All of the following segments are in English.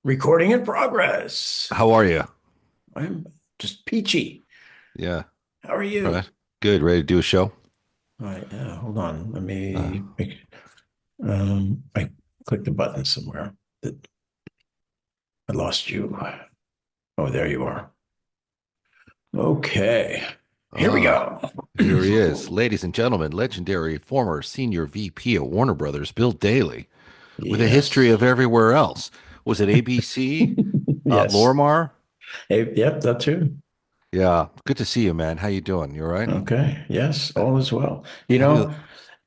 Recording in progress. How are you? I'm just peachy. Yeah. How are All you? right. Good. Ready to do a show? All right, hold on. Let Uh, me make, I clicked the button somewhere. That I lost you. Oh, there you are. Okay. Here we uh, go. Here he is. Ladies and gentlemen, legendary former senior VP at Warner Brothers, Bill Daly, with a history Yes. of everywhere else. Was it ABC? Yes. Lorimar? Hey, yep, that too. Yeah. Good to see you, man. How you doing? You all right? Okay. Yes, Uh, all is well. Have you?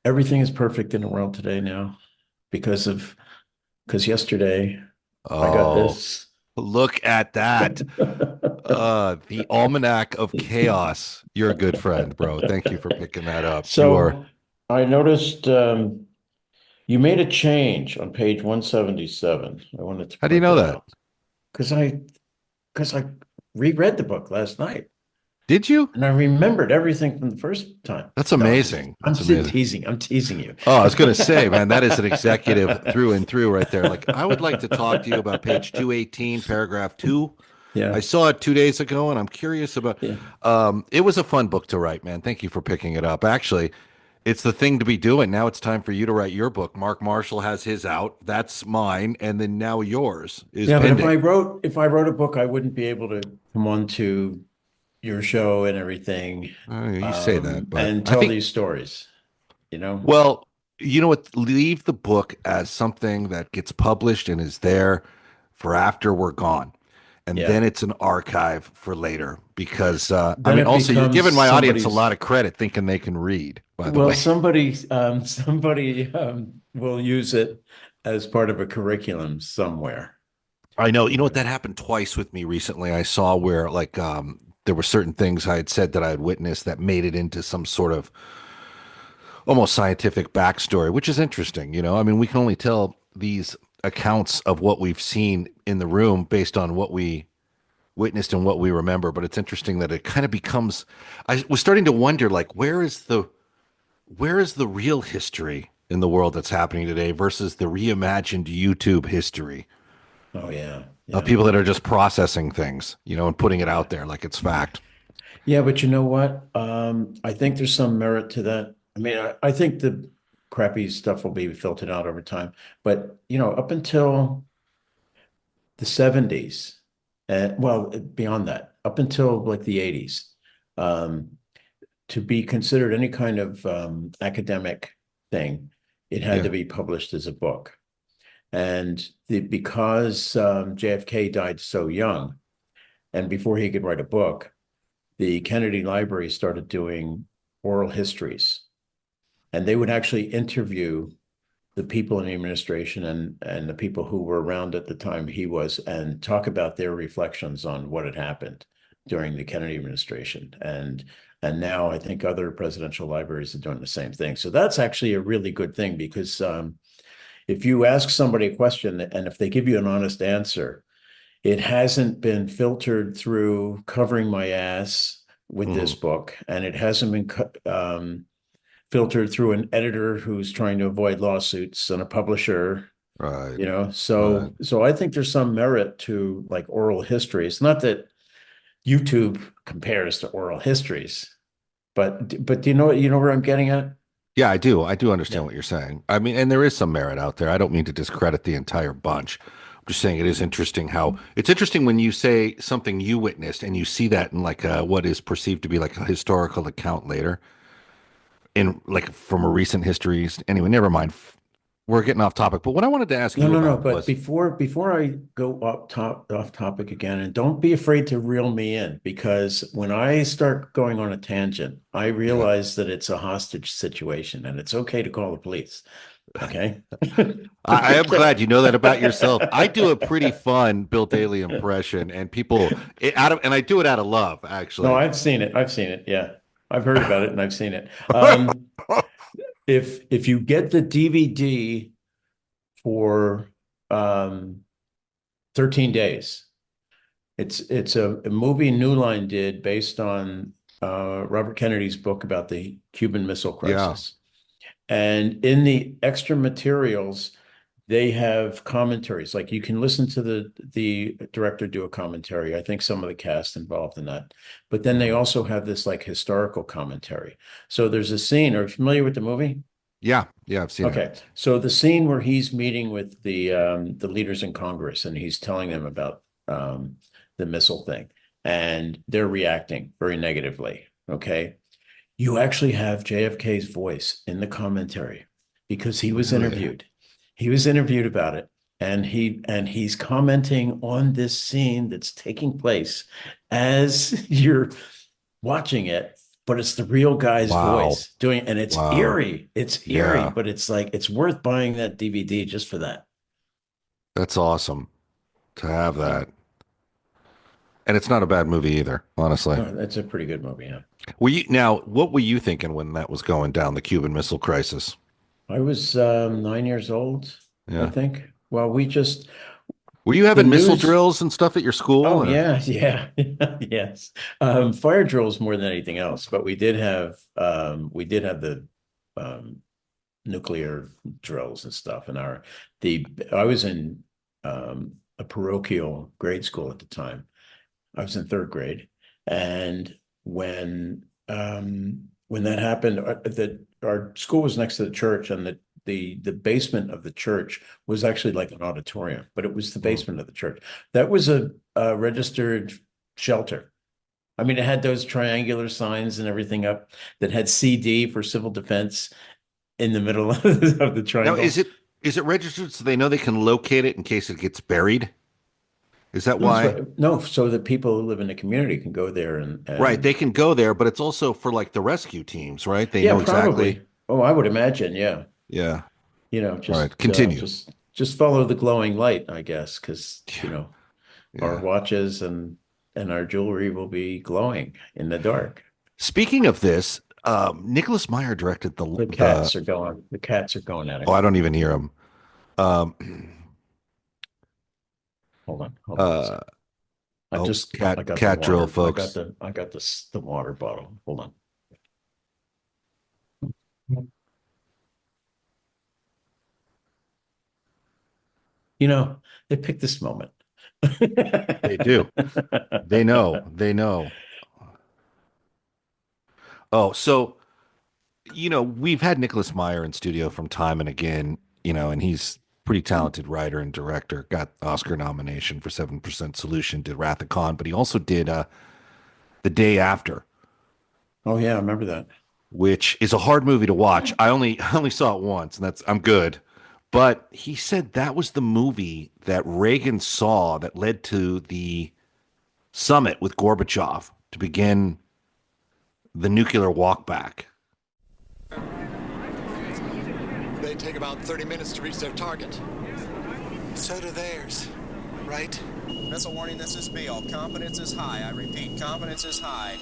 Everything is perfect in the world today now because yesterday I got Oh, this. look at that. The Almanac of Chaos. You're a good friend, bro. Thank you for picking that up. You are. So I noticed you made a change on page 177. I wanted to How do you point know that that? out because I reread the book last night Did you? and I remembered everything from the first time. That's No, amazing. I'm That's amazing. teasing. I'm teasing you. Oh, I was going to say, man, that is an executive through and through right there. Like, I would like to talk to you about page 218, paragraph 2. I Yeah, saw it 2 days ago, and I'm curious about. yeah. It was a fun book to write, man. Thank you for picking it up. Actually, it's the thing to be doing. Now it's time for you to write your book. Mark Marshall has his out. That's mine, and then now yours is Yeah, but pending. if I wrote a book, I wouldn't be able to come on to your show and everything, You say that, but and I tell think, these stories, you know? well, you know what? Leave the book as something that gets published and is there for after we're gone. And Yeah. then it's an archive for later because I Then mean, it also you're becomes giving my audience a lot somebody's. of credit thinking they can read, by the Well, way. somebody will use it as part of a curriculum somewhere. I know, you know what, that happened twice with me recently. I saw where like there were certain things I had said that I had witnessed that made it into some sort of almost scientific backstory, which is interesting. I mean, we can only tell these accounts of what we've seen in the room based on what we witnessed and what we remember. But it's interesting that it kind of becomes. I was starting to wonder, like, where is the real history in the world that's happening today versus the reimagined YouTube history Oh yeah, of yeah, people that are just processing things, and putting it yeah, out there like it's fact. yeah. But you know what? I think there's some merit to that. I mean, I think the crappy stuff will be filtered out over time. But up until the 70s, and well, beyond that, up until like the 80s, um, to be considered any kind of academic thing, it had to Yeah, be published as a book. And because JFK died so young, and before he could write a book, the Kennedy Library started doing oral histories, and they would actually interview the people in the administration and the people who were around at the time he was, and talk about their reflections on what had happened during the Kennedy administration. And now I think other presidential libraries are doing the same thing. So that's actually a really good thing because if you ask somebody a question and if they give you an honest answer, it hasn't been filtered through covering my ass with this hmm, book, and it hasn't been filtered through an editor who's trying to avoid lawsuits and a publisher. right, right. So I think there's some merit to like oral histories. Not that YouTube compares to oral histories, but do you know where I'm getting at? Yeah, I do. I do understand Yeah. what you're saying. I mean, and there is some merit out there. I don't mean to discredit the entire bunch. I'm just saying it is interesting how it's interesting when you say something you witnessed and you see that in like what is perceived to be like a historical account later in like from a recent history. Anyway, never mind. We're getting off topic. But what I wanted to ask No, you no, no. about But was, before I go off topic again, and don't be afraid to reel me in, because when I start going on a tangent, I yeah, realize that it's a hostage situation and it's okay to call the police. Okay. I am glad you know that about yourself. I do a pretty fun Bill Daly impression, and and I do it out of love, No, actually. I've seen it. I've seen it. Yeah. I've heard about it and I've seen it. If you get the DVD for 13 days, it's a movie New Line did based on Robert Kennedy's book about the Cuban Missile Yeah. Crisis. And in the extra materials, they have commentaries. Like you can listen to the director do a commentary. I think some of the cast involved in that. But then they also have this like historical commentary. So there's a scene. Are you familiar with the movie? Yeah, I've seen it. Okay, so the scene where he's meeting with the leaders in Congress and he's telling them about the missile thing, and they're reacting very negatively. Okay, you actually have JFK's voice in the commentary because he was Really? interviewed. He was interviewed about it, and he's commenting on this scene that's taking place as you're watching it, but it's the real guy's Wow. voice doing it, and it's Wow. eerie. It's eerie, Yeah, but it's like it's worth buying that DVD just for that. that's awesome to have Yeah. that. And it's not a bad movie either, honestly. No, that's a pretty good movie. Yeah. What were you thinking when that was going down, the Cuban Missile Crisis? I was 9 years old, I Yeah. think. Well, we just Were you the having missile news. drills and stuff at your school Oh or? yeah, yeah, yes. Fire drills more than anything else, but we did have the um, nuclear drills and stuff. And the I was in a parochial grade school at the time. I was in third grade, and when that happened, that our school was next to the church, and the basement of the church was actually like an auditorium, but it was the Mm. basement of the church. That was a registered shelter. I mean, it had those triangular signs and everything up that had CD for civil defense in the middle of the Now, triangle. is it registered so they know they can locate it in case it gets buried? Is that No, why? no, so that people who live in the community can go there and Right, they can go there, but it's also for like the rescue teams, right? They yeah, know exactly. probably. Oh, I would imagine, yeah. Yeah. All right, Just continue. just follow the glowing light, I guess, because Yeah. our Yeah. watches and our jewelry will be glowing in the dark. Speaking of this, Nicholas Meyer directed The the cats are going. The cats are going at oh, it. I don't even hear him. Um, Hold on one uh, second. I oh, just I got the cat drill, water. folks. I got the water bottle. Hold on. You know, they picked this moment. They do. They know. They know. Oh, so we've had Nicholas Meyer in studio from time and again, and he's pretty talented writer and director. Got Oscar nomination for 7% Solution, did Wrath of Khan, but he also did The Day After, Oh yeah, I remember that. which is a hard movie to watch. I only saw it once, and I'm good. But he said that was the movie that Reagan saw that led to the summit with Gorbachev to begin the nuclear walkback. They take about 30 minutes to reach their target. So do theirs, right? Missile warning, this is Beale. Confidence is high. I repeat, confidence is high.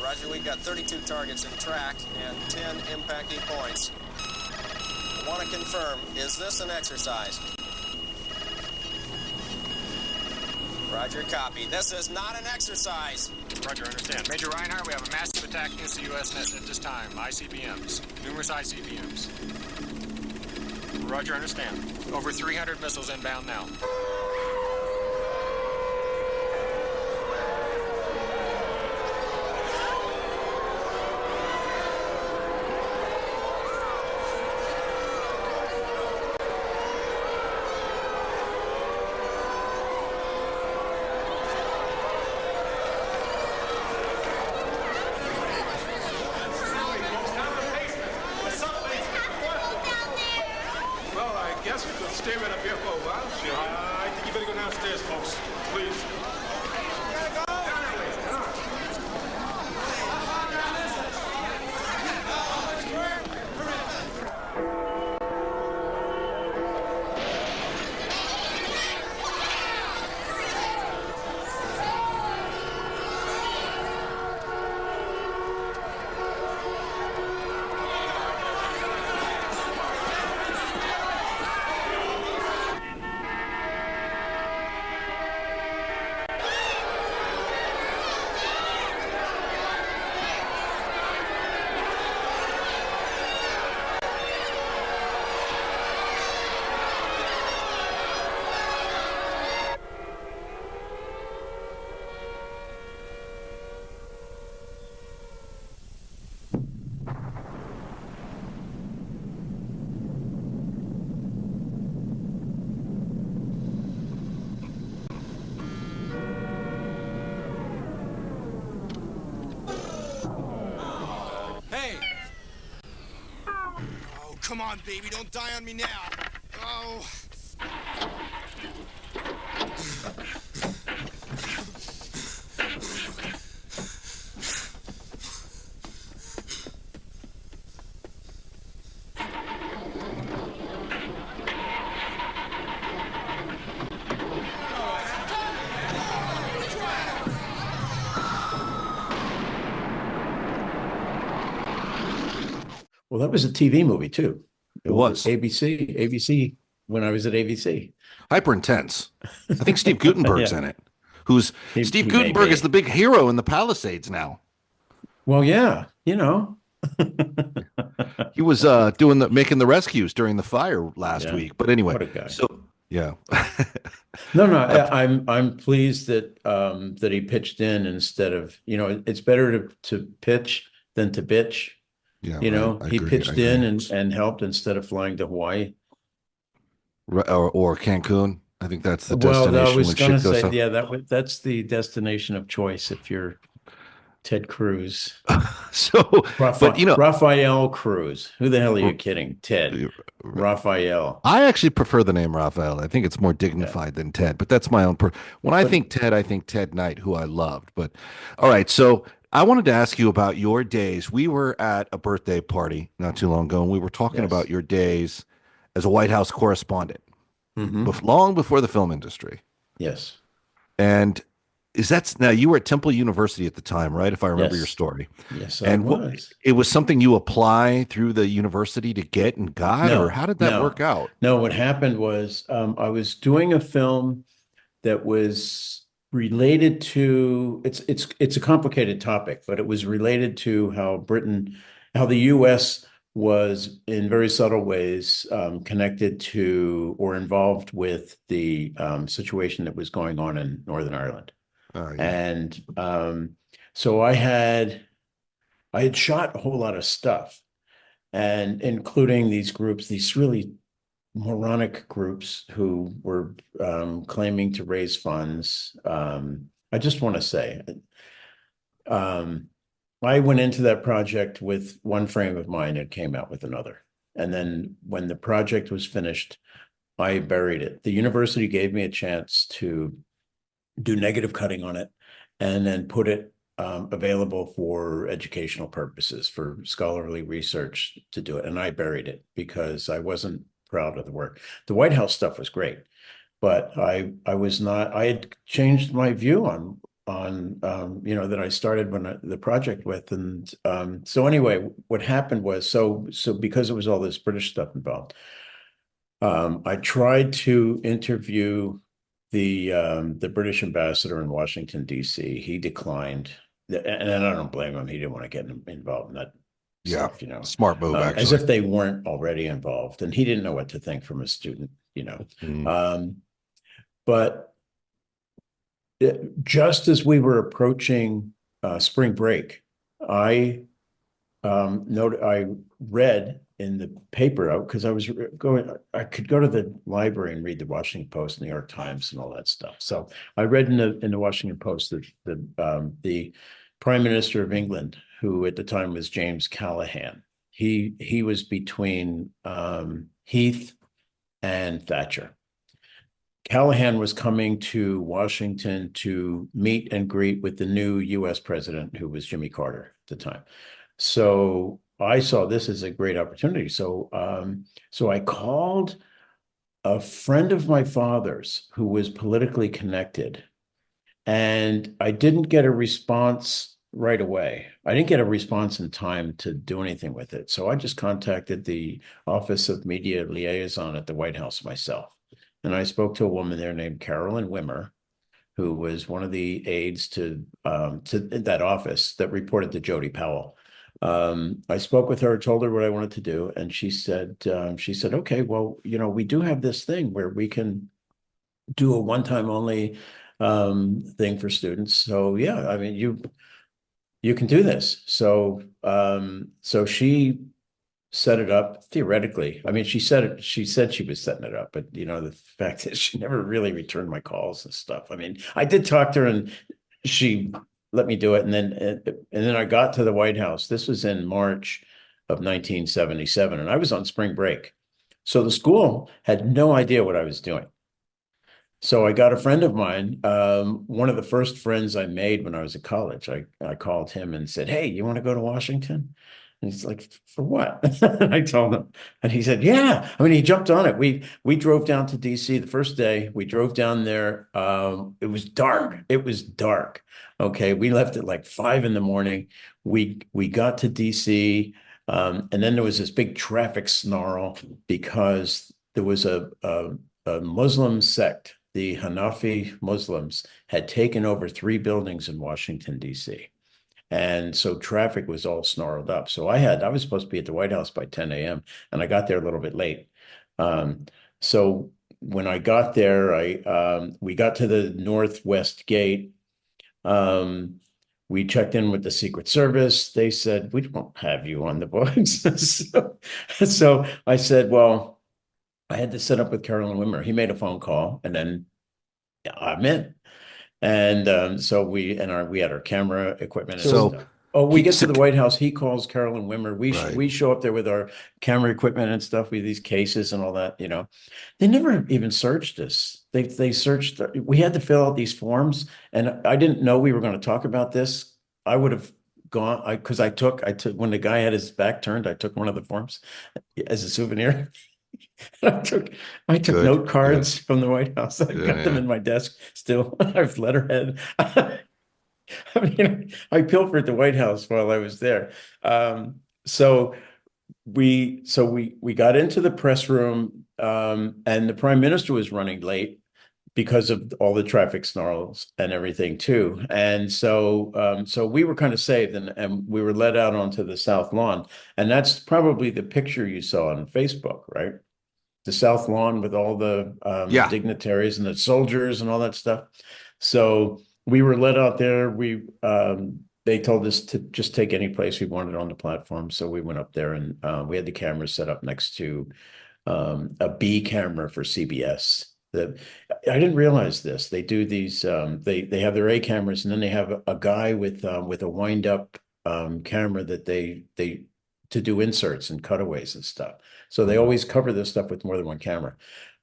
Roger, we've got 32 targets in track and 10 impacting points. I want to confirm, is this an exercise? Roger, copy. This is not an exercise. Roger, understand. Major Reinhardt, we have a massive attack against the U.S. net at this time. ICBMs. Numerous ICBMs. Roger, understand. Over 300 missiles inbound now. Well, I guess we could stay right up here for a while, sure. I think you better go downstairs, folks. Please. come on, baby, don't die on me now. Oh. Well, that was a TV movie too. It was. ABC when I was at ABC. Hyper intense. I think Steve Gutenberg's Yeah. in it. Steve he may Gutenberg be. is the big hero in the Palisades now. Well, yeah, you know. He was making the rescues during the fire last Yeah. week. But anyway, What a guy. so yeah. No, I'm pleased that that he pitched in instead of, it's better to pitch than to bitch. Yeah, You know, right. I he agree, pitched I in agree. and helped instead of flying to Hawaii. Or Cancun. I think that's the Well, I destination was when going to shit goes say, south. yeah, that's the destination of choice if you're Ted Cruz. So, but Raphael Cruz. Who the hell are you kidding? Ted. Raphael. I actually prefer the name Raphael. I think it's more dignified than Ted, but that's my own. When I think Ted Knight, who I loved. But all right, so I wanted to ask you about your days. We were at a birthday party not too long ago, and we were talking Yes. about your days as a White House correspondent, Mhm. long before the film industry. Yes. And now you were at Temple University at the time, right? If I remember your Yes. story. Yes, And I was. it was something you apply through the university to get and got, No, or how did that no. work out? No, what happened was I was doing a film that was related to it's a complicated topic, but it was related to how the U.S. was in very subtle ways connected to or involved with the situation that was going on in Northern Ireland. Oh, yeah. And so I had shot a whole lot of stuff, and including these groups, these really moronic groups who were claiming to raise funds. I just want to say, I went into that project with one frame of mind and came out with another. And then when the project was finished, I buried it. The university gave me a chance to do negative cutting on it and then put it available for educational purposes, for scholarly research to do it. And I buried it because I wasn't proud of the work. The White House stuff was great, but I was not. I had changed my view on that I started the project with, and so anyway, what happened was so because it was all this British stuff involved, I tried to interview the British ambassador in Washington, D.C. He declined, and I don't blame him. He didn't want to get involved in that stuff, Smart move, actually. as if they weren't already involved, and he didn't know what to think from a student, but just as we were approaching spring break, I read in the paper because I could go to the library and read the Washington Post, New York Times, and all that stuff. So I read in the Washington Post that the Prime Minister of England, who at the time was James Callaghan, he was between Heath and Thatcher. Callaghan was coming to Washington to meet and greet with the new U.S. president, who was Jimmy Carter at the time. So I saw this as a great opportunity. So I called a friend of my father's who was politically connected, and I didn't get a response right away. I didn't get a response in time to do anything with it. So I just contacted the Office of Media Liaison at the White House myself. And I spoke to a woman there named Carolyn Wimmer, who was one of the aides to that office that reported to Jody Powell. I spoke with her, told her what I wanted to do, and she said, okay, well, we do have this thing where we can do a one-time only thing for students. So yeah, I mean, you can do this. So she set it up theoretically. I mean, she said she was setting it up, but the fact is she never really returned my calls and stuff. I mean, I did talk to her and she let me do it. And then I got to the White House. This was in March of 1977, and I was on spring break. So the school had no idea what I was doing. So I got a friend of mine, one of the first friends I made when I was at college. I called him and said, "Hey, you want to go to Washington?" And he's like, "For what?" And I told him, and he said, "Yeah." I mean, he jumped on it. We drove down to DC the first day. We drove down there. It was dark. It was dark. Okay, we left at like 5 in the morning. We got to DC, and then there was this big traffic snarl because there was a Muslim sect. The Hanafi Muslims had taken over 3 buildings in Washington, D.C. And so traffic was all snarled up. So I was supposed to be at the White House by 10 a.m. and I got there a little bit late. So when I got there, we got to the Northwest Gate. We checked in with the Secret Service. They said, "We won't have you on the books." So I said, well, I had to set up with Carolyn Wimmer. He made a phone call, and then I'm in. And so we had our camera equipment and So stuff. Oh, we get to the so- White House. He calls Carolyn Wimmer. Right. We show up there with our camera equipment and stuff, with these cases and all that. They never even searched us. They searched. We had to fill out these forms, and I didn't know we were going to talk about this. I would have gone because I took when the guy had his back turned. I took one of the forms as a souvenir. I took Good, note cards from the White House. I Yeah, got them yeah. in my desk still. I have letterhead. I mean, I pilfered the White House while I was there. So we got into the press room, and the Prime Minister was running late because of all the traffic snarls and everything too. And so we were kind of saved, and we were let out onto the South Lawn. And that's probably the picture you saw on Facebook, right? The South Lawn with all the Yeah. dignitaries and the soldiers and all that stuff. So we were let out there. They told us to just take any place we wanted on the platform. So we went up there, and we had the cameras set up next to a B camera for CBS. I didn't realize this. They do these. They have their A cameras, and then they have a guy with a wind up camera that they to do inserts and cutaways and stuff. So they always cover this stuff with more than one camera.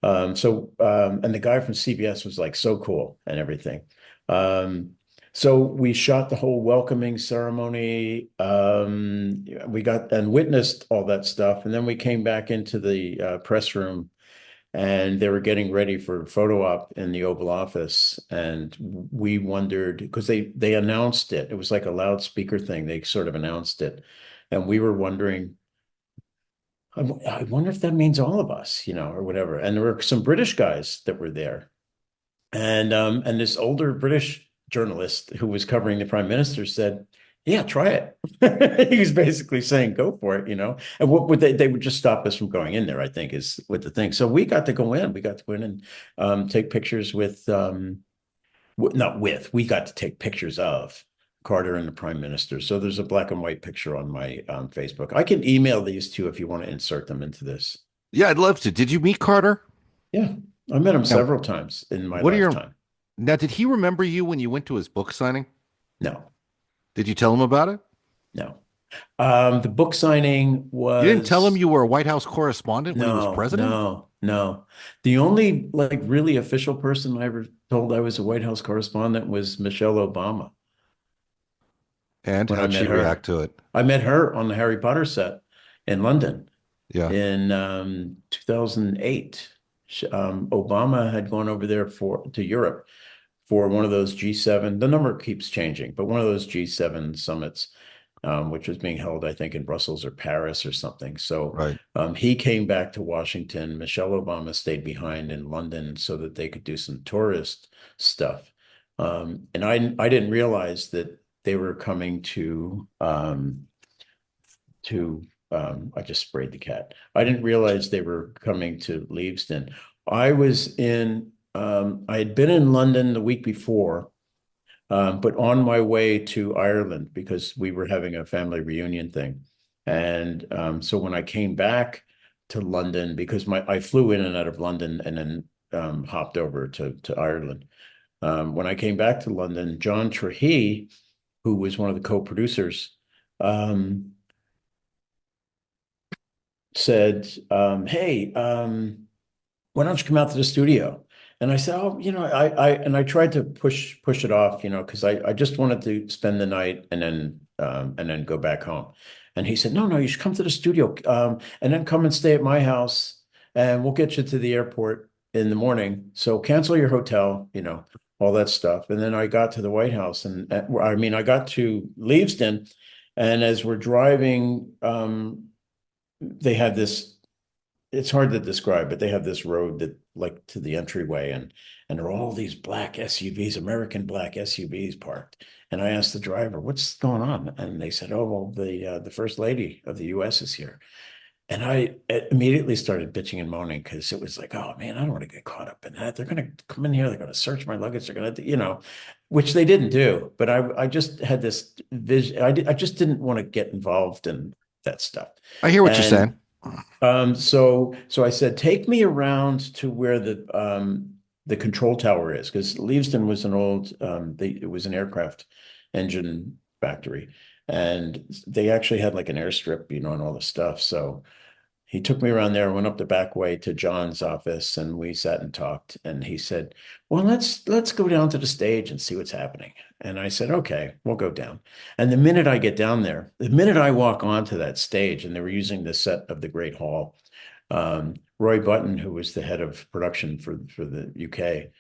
And the guy from CBS was like so cool and everything. So we shot the whole welcoming ceremony. We got and witnessed all that stuff. And then we came back into the press room, and they were getting ready for a photo op in the Oval Office. And we wondered, because they announced it. It was like a loudspeaker thing. They sort of announced it. And we were wondering, I wonder if that means all of us, or whatever. And there were some British guys that were there. And this older British journalist who was covering the Prime Minister said, "Yeah, try it." He was basically saying, "Go for it," And what would they would just stop us from going in there, I think, is what the thing. So we got to go in. We got to go in and take pictures with we got to take pictures of Carter and the Prime Minister. So there's a black and white picture on my Facebook. I can email these to you if you want to insert them into this. Yeah, I'd love to. Did you meet Carter? Yeah, I met him several times in my lifetime. Now, did he remember you when you went to his book signing? No. Did you tell him about it? No. The book signing was... You didn't tell him you were a White House correspondent when he was president? No. The only really official person I ever told I was a White House correspondent was Michelle Obama. And how'd she react to it? I met her on the Harry Potter set in London. Yeah. In 2008. Obama had gone over there to Europe for one of those G7. The number keeps changing, but one of those G7 summits, which was being held, I think, in Brussels or Paris or something. So right. He came back to Washington. Michelle Obama stayed behind in London so that they could do some tourist stuff. And I didn't realize that they were coming to I just sprayed the cat. I didn't realize they were coming to Leavesden. I had been in London the week before, but on my way to Ireland because we were having a family reunion thing. And so when I came back to London, because I flew in and out of London and then hopped over to Ireland. When I came back to London, John Trahey, who was one of the co-producers, said, "Hey, why don't you come out to the studio?" And I said, "Oh, I tried to push it off, because I just wanted to spend the night and then go back home." And he said, "No, no, you should come to the studio, and then come and stay at my house, and we'll get you to the airport in the morning. So cancel your hotel, all that stuff." And then I got to the White House, and I got to Leavesden, and as we're driving, they had this. It's hard to describe, but they have this road that like to the entryway, and there are all these black SUVs, American black SUVs parked. And I asked the driver, "What's going on?" And they said, "Oh, well, the First Lady of the US is here." And I immediately started bitching and moaning because it was like, "Oh man, I don't want to get caught up in that. They're going to come in here, they're going to search my luggage, they're going to, which they didn't do." But I just had this vision. I just didn't want to get involved in that stuff. I hear what you're And saying. so I said, "Take me around to where the control tower is," because Leavesden was an old, it was an aircraft engine factory, and they actually had like an airstrip, and all the stuff. So he took me around there, went up the back way to John's office, and we sat and talked. And he said, "Well, let's go down to the stage and see what's happening." And I said, "Okay, we'll go down." And the minute I get down there, the minute I walk onto that stage, and they were using the set of the Great Hall, Roy Button, who was the head of production for the UK,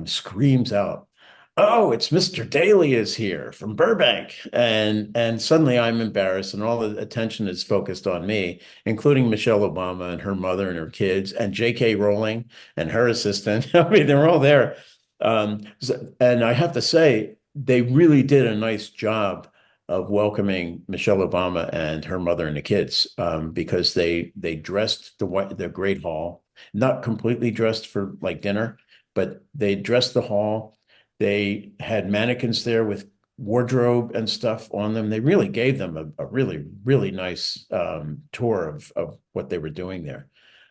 screams out, "Oh, it's Mr. Daly is here from Burbank." And suddenly I'm embarrassed, and all the attention is focused on me, including Michelle Obama and her mother and her kids, and J.K. Rowling and her assistant. I mean, they're all there. And I have to say, they really did a nice job of welcoming Michelle Obama and her mother and the kids, because they dressed the Great Hall, not completely dressed for like dinner, but they dressed the hall. They had mannequins there with wardrobe and stuff on them. They really gave them a really, really nice tour of what they were doing there.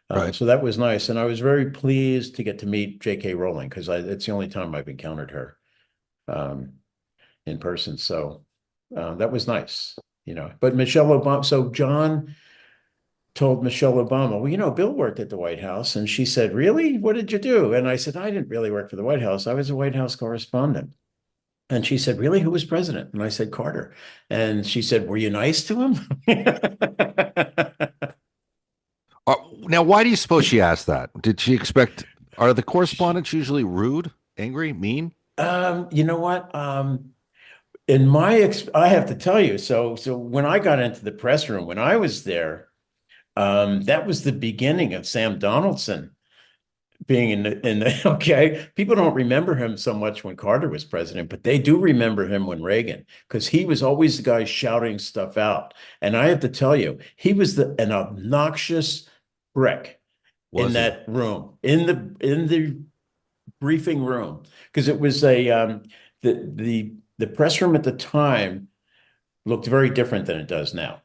Right. So that was nice. And I was very pleased to get to meet J.K. Rowling, because it's the only time I've encountered her in person. So that was nice, But Michelle Obama, so John told Michelle Obama, "Well, Bill worked at the White House." And she said, "Really? What did you do?" And I said, "I didn't really work for the White House. I was a White House correspondent." And she said, "Really? Who was president?" And I said, "Carter." And she said, "Were you nice to him?" Now, why do you suppose she asked that? Did she expect? Are the correspondents usually rude, angry, mean? You know what? In I have to tell you, so when I got into the press room, when I was there, that was the beginning of Sam Donaldson being in the okay. People don't remember him so much when Carter was president, but they do remember him when Reagan, because he was always the guy shouting stuff out. And I have to tell you, he was an obnoxious brick in Was he? that room, in the briefing room, because it was the press room at the time looked very different than it does now.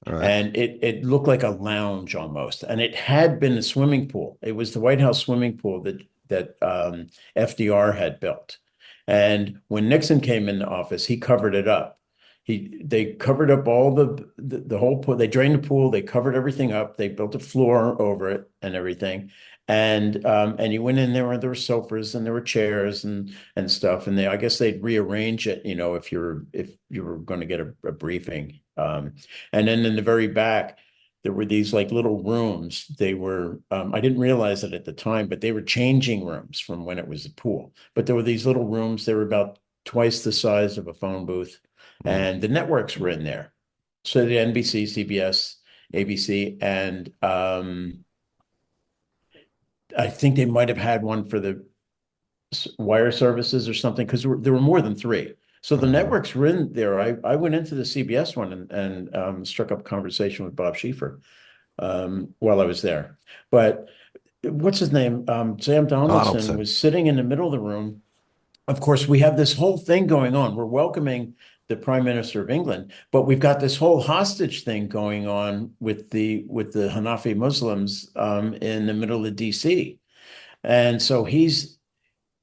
All right. And it looked like a lounge almost. And it had been a swimming pool. It was the White House swimming pool that FDR had built. And when Nixon came into office, he covered it up. They covered up all the whole pool. They drained the pool. They covered everything up. They built a floor over it and everything. And you went in there, and there were sofas and there were chairs and stuff. And I guess they'd rearrange it, if you were going to get a briefing. And then in the very back, there were these like little rooms. They were, I didn't realize it at the time, but they were changing rooms from when it was a pool. But there were these little rooms. They were about twice the size of a phone booth. And the networks were in there. So the NBC, CBS, ABC, and I think they might have had one for the wire services or something, because there were more than three. So the networks were in there. I went into the CBS one and struck up a conversation with Bob Schieffer while I was there. But what's his name? Sam Donaldson was sitting in the middle of the room. Of course, we have this whole thing going on. We're welcoming the Prime Minister of England, but we've got this whole hostage thing going on with the Hanafi Muslims in the middle of DC. And so he's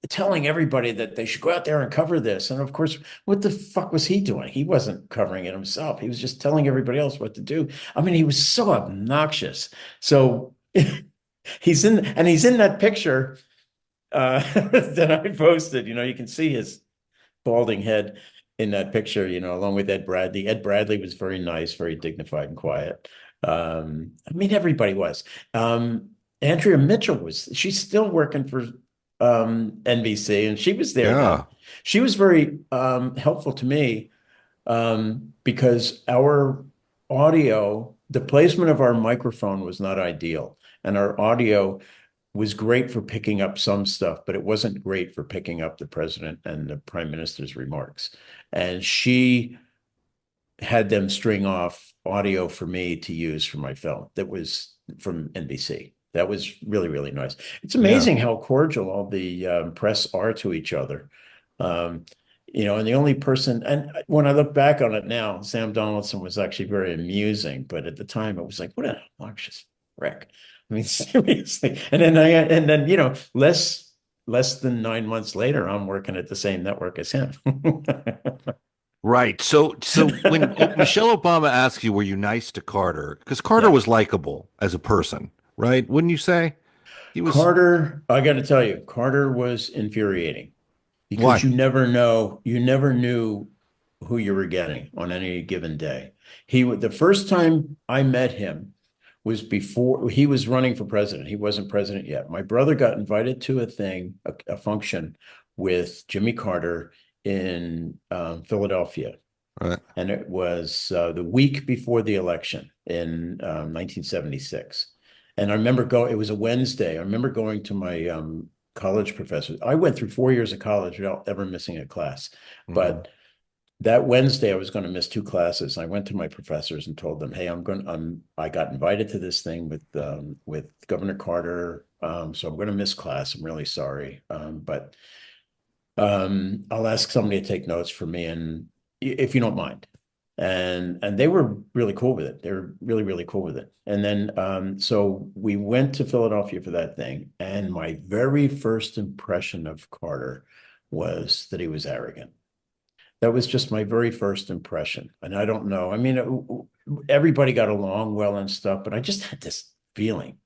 telling everybody that they should go out there and cover this. And of course, what the fuck was he doing? He wasn't covering it himself. He was just telling everybody else what to do. I mean, he was so obnoxious. So he's in that picture that I posted. You can see his balding head in that picture, along with Ed Bradley. Ed Bradley was very nice, very dignified and quiet. I mean, everybody was. Andrea Mitchell she's still working for NBC, and she was there. Yeah. She was very helpful to me because our audio, the placement of our microphone was not ideal, and our audio was great for picking up some stuff, but it wasn't great for picking up the president and the prime minister's remarks. And she had them string off audio for me to use for my film that was from NBC. That was really, really nice. It's amazing how cordial all the press are to each other. And the only person, and when I look back on it now, Sam Donaldson was actually very amusing, but at the time it was like, what an obnoxious wreck. I mean, seriously. And then less than 9 months later, I'm working at the same network as him. Right. So when Michelle Obama asked you, were you nice to Carter? Because Carter was likable as a person, right? Wouldn't you say? Carter, I got to tell you, Carter was infuriating because Why? you never knew who you were getting on any given day. The first time I met him was before he was running for president. He wasn't president yet. My brother got invited to a function with Jimmy Carter in Philadelphia. Right. And it was the week before the election in 1976. And I remember it was a Wednesday. I remember going to my college professor. I went through 4 years of college without ever missing a class. Mm-hmm. But that Wednesday, I was going to miss 2 classes. I went to my professors and told them, "Hey, I got invited to this thing with Governor Carter, so I'm going to miss class. I'm really sorry, but I'll ask somebody to take notes for me, and if you don't mind." And they were really cool with it. They were really, really cool with it. And then so we went to Philadelphia for that thing, and my very first impression of Carter was that he was arrogant. That was just my very first impression. And I don't know. I mean, everybody got along well and stuff, but I just had this feeling.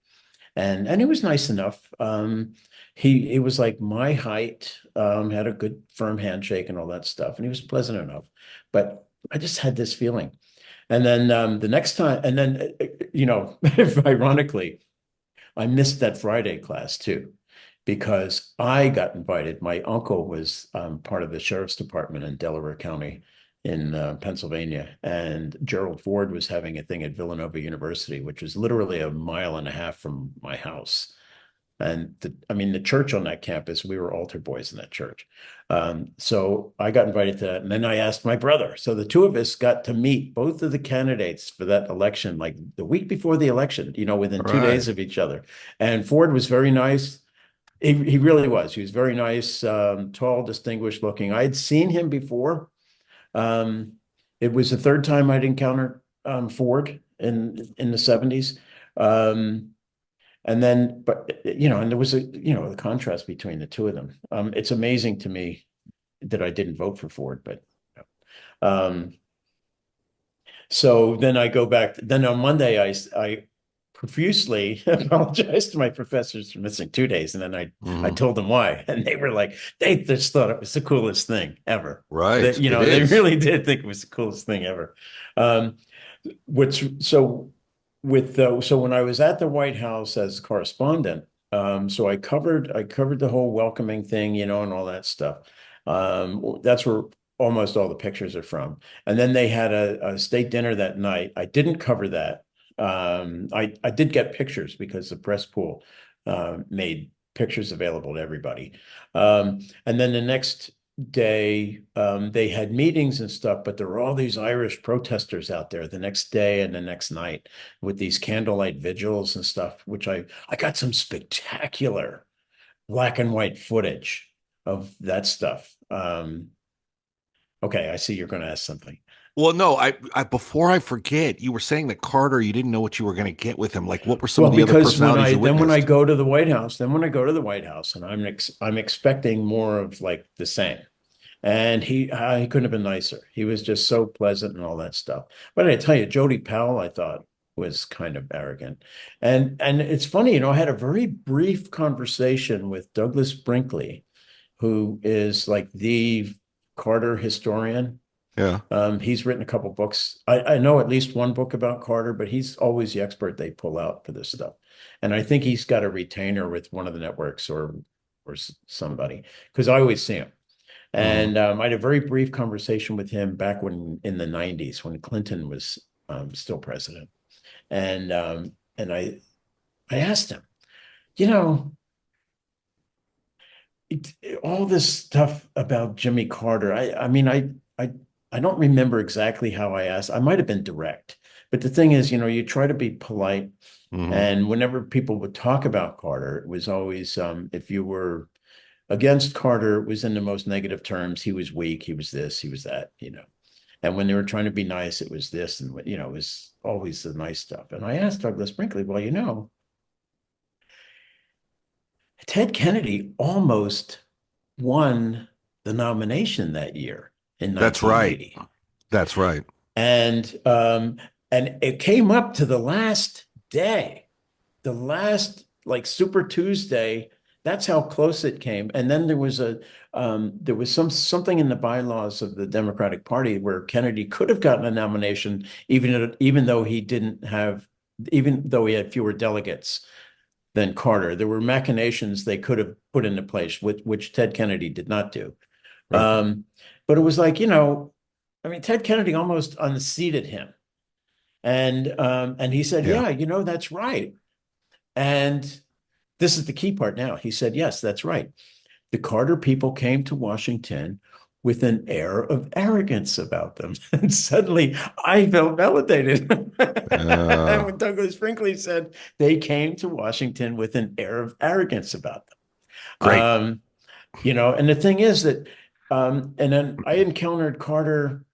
And he was nice enough. He was like my height, had a good firm handshake and all that stuff. And he was pleasant enough. But I just had this feeling. And then the next time, and then, ironically, I missed that Friday class too, because I got invited. My uncle was part of the sheriff's department in Delaware County in Pennsylvania, and Gerald Ford was having a thing at Villanova University, which was literally 1.5 miles from my house. And the church on that campus, we were altar boys in that church. So I got invited to that. And then I asked my brother. So the two of us got to meet both of the candidates for that election, like the week before the election, within 2 days of each other. And Ford was very nice. He really was. He was very nice, tall, distinguished looking. I had seen him before. It was the third time I'd encountered Ford in the 70s. And then, and there was the contrast between the two of them. It's amazing to me that I didn't vote for Ford, but so then I go back. Then on Monday, I profusely apologized to my professors for missing 2 days, and then I told them why, and they were like, they just thought it was the coolest thing ever. Right? They really did think it was the coolest thing ever. So when I was at the White House as correspondent, so I covered the whole welcoming thing, and all that stuff. That's where almost all the pictures are from. And then they had a state dinner that night. I didn't cover that. I did get pictures because the press pool made pictures available to everybody. And then the next day, they had meetings and stuff, but there were all these Irish protesters out there the next day and the next night with these candlelight vigils and stuff, which I got some spectacular black and white footage of that stuff. Okay, I see you're going to ask something. Well, no, I before I forget, you were saying that Carter, you didn't know what you were going to get with him. Like, what were some Well, of the other because personalities you when I witnessed? go to the White House, and I'm expecting more of like the same. And he couldn't have been nicer. He was just so pleasant and all that stuff. But I tell you, Jody Powell, I thought was kind of arrogant. And it's funny, I had a very brief conversation with Douglas Brinkley, who is like the Carter historian. Yeah. He's written a couple books. I know at least one book about Carter, but he's always the expert they pull out for this stuff. And I think he's got a retainer with one of the networks or somebody, because I always see him. Mhm. And I had a very brief conversation with him back when in the 90s when Clinton was still president. And I asked him, you know, all this stuff about Jimmy Carter. I mean, I don't remember exactly how I asked. I might have been direct, but the thing is, you try to be polite. Mhm. And whenever people would talk about Carter, it was always if you were against Carter, it was in the most negative terms. He was weak. He was this. He was that. And when they were trying to be nice, it was this, and it was always the nice stuff. And I asked Douglas Brinkley, well, Ted Kennedy almost won the nomination that year in That's right. 1980. That's right. And it came up to the last day, the last like Super Tuesday. That's how close it came. And then there was something in the bylaws of the Democratic Party where Kennedy could have gotten a nomination, even though he had fewer delegates than Carter. There were machinations they could have put into place, which Ted Kennedy did not do. Right. But it was like, I mean, Ted Kennedy almost unseated him. And he said, Yeah. yeah, that's right. And this is the key part now. He said, yes, that's right. The Carter people came to Washington with an air of arrogance about them. And suddenly I felt validated. And Uh, when Douglas Brinkley said they came to Washington with an air of arrogance about them. great. And the thing is that, and then I encountered Carter,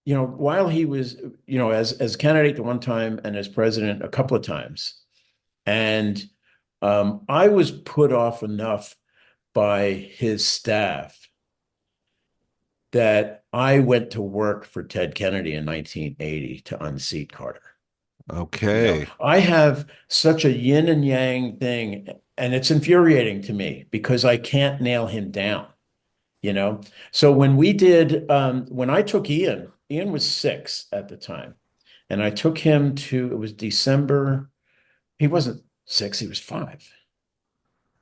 while he was, as candidate at one time and as president a couple of times. And I was put off enough by his staff that I went to work for Ted Kennedy in 1980 to unseat Carter. Okay. I have such a yin and yang thing, and it's infuriating to me because I can't nail him down. So when I took Ian was 6 at the time, and I took him it was December. He wasn't 6, he was 5.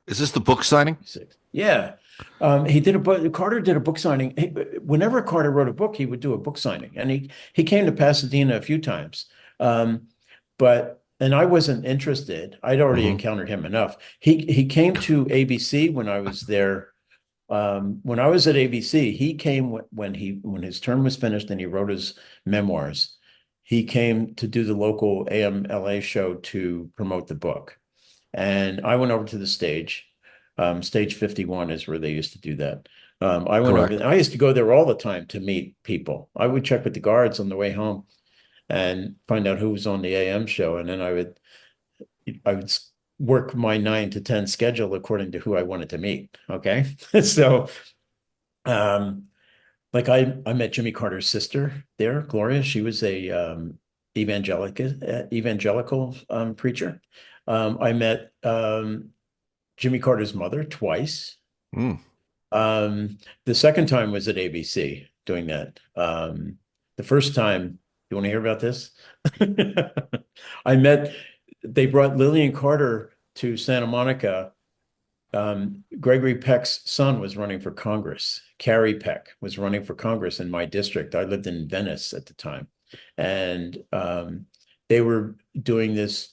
Is this the book signing? 6. Yeah. Carter did a book signing. Whenever Carter wrote a book, he would do a book signing. And he came to Pasadena a few times. And I wasn't interested. I'd already Mhm. encountered him enough. He came to ABC when I was there. When I was at ABC, he came when his term was finished and he wrote his memoirs. He came to do the local AM LA show to promote the book. And I went over to the stage. Stage 51 is where they used to do that. I went Correct. over. I used to go there all the time to meet people. I would check with the guards on the way home and find out who was on the AM show, and then I would work my 9 to 10 schedule according to who I wanted to meet. Okay, so like I met Jimmy Carter's sister there, Gloria. She was a evangelical preacher. I met Jimmy Carter's mother twice. Mm. The second time was at ABC doing that. The first time, you want to hear about this? They brought Lillian Carter to Santa Monica. Gregory Peck's son was running for Congress. Carrie Peck was running for Congress in my district. I lived in Venice at the time. And they were doing this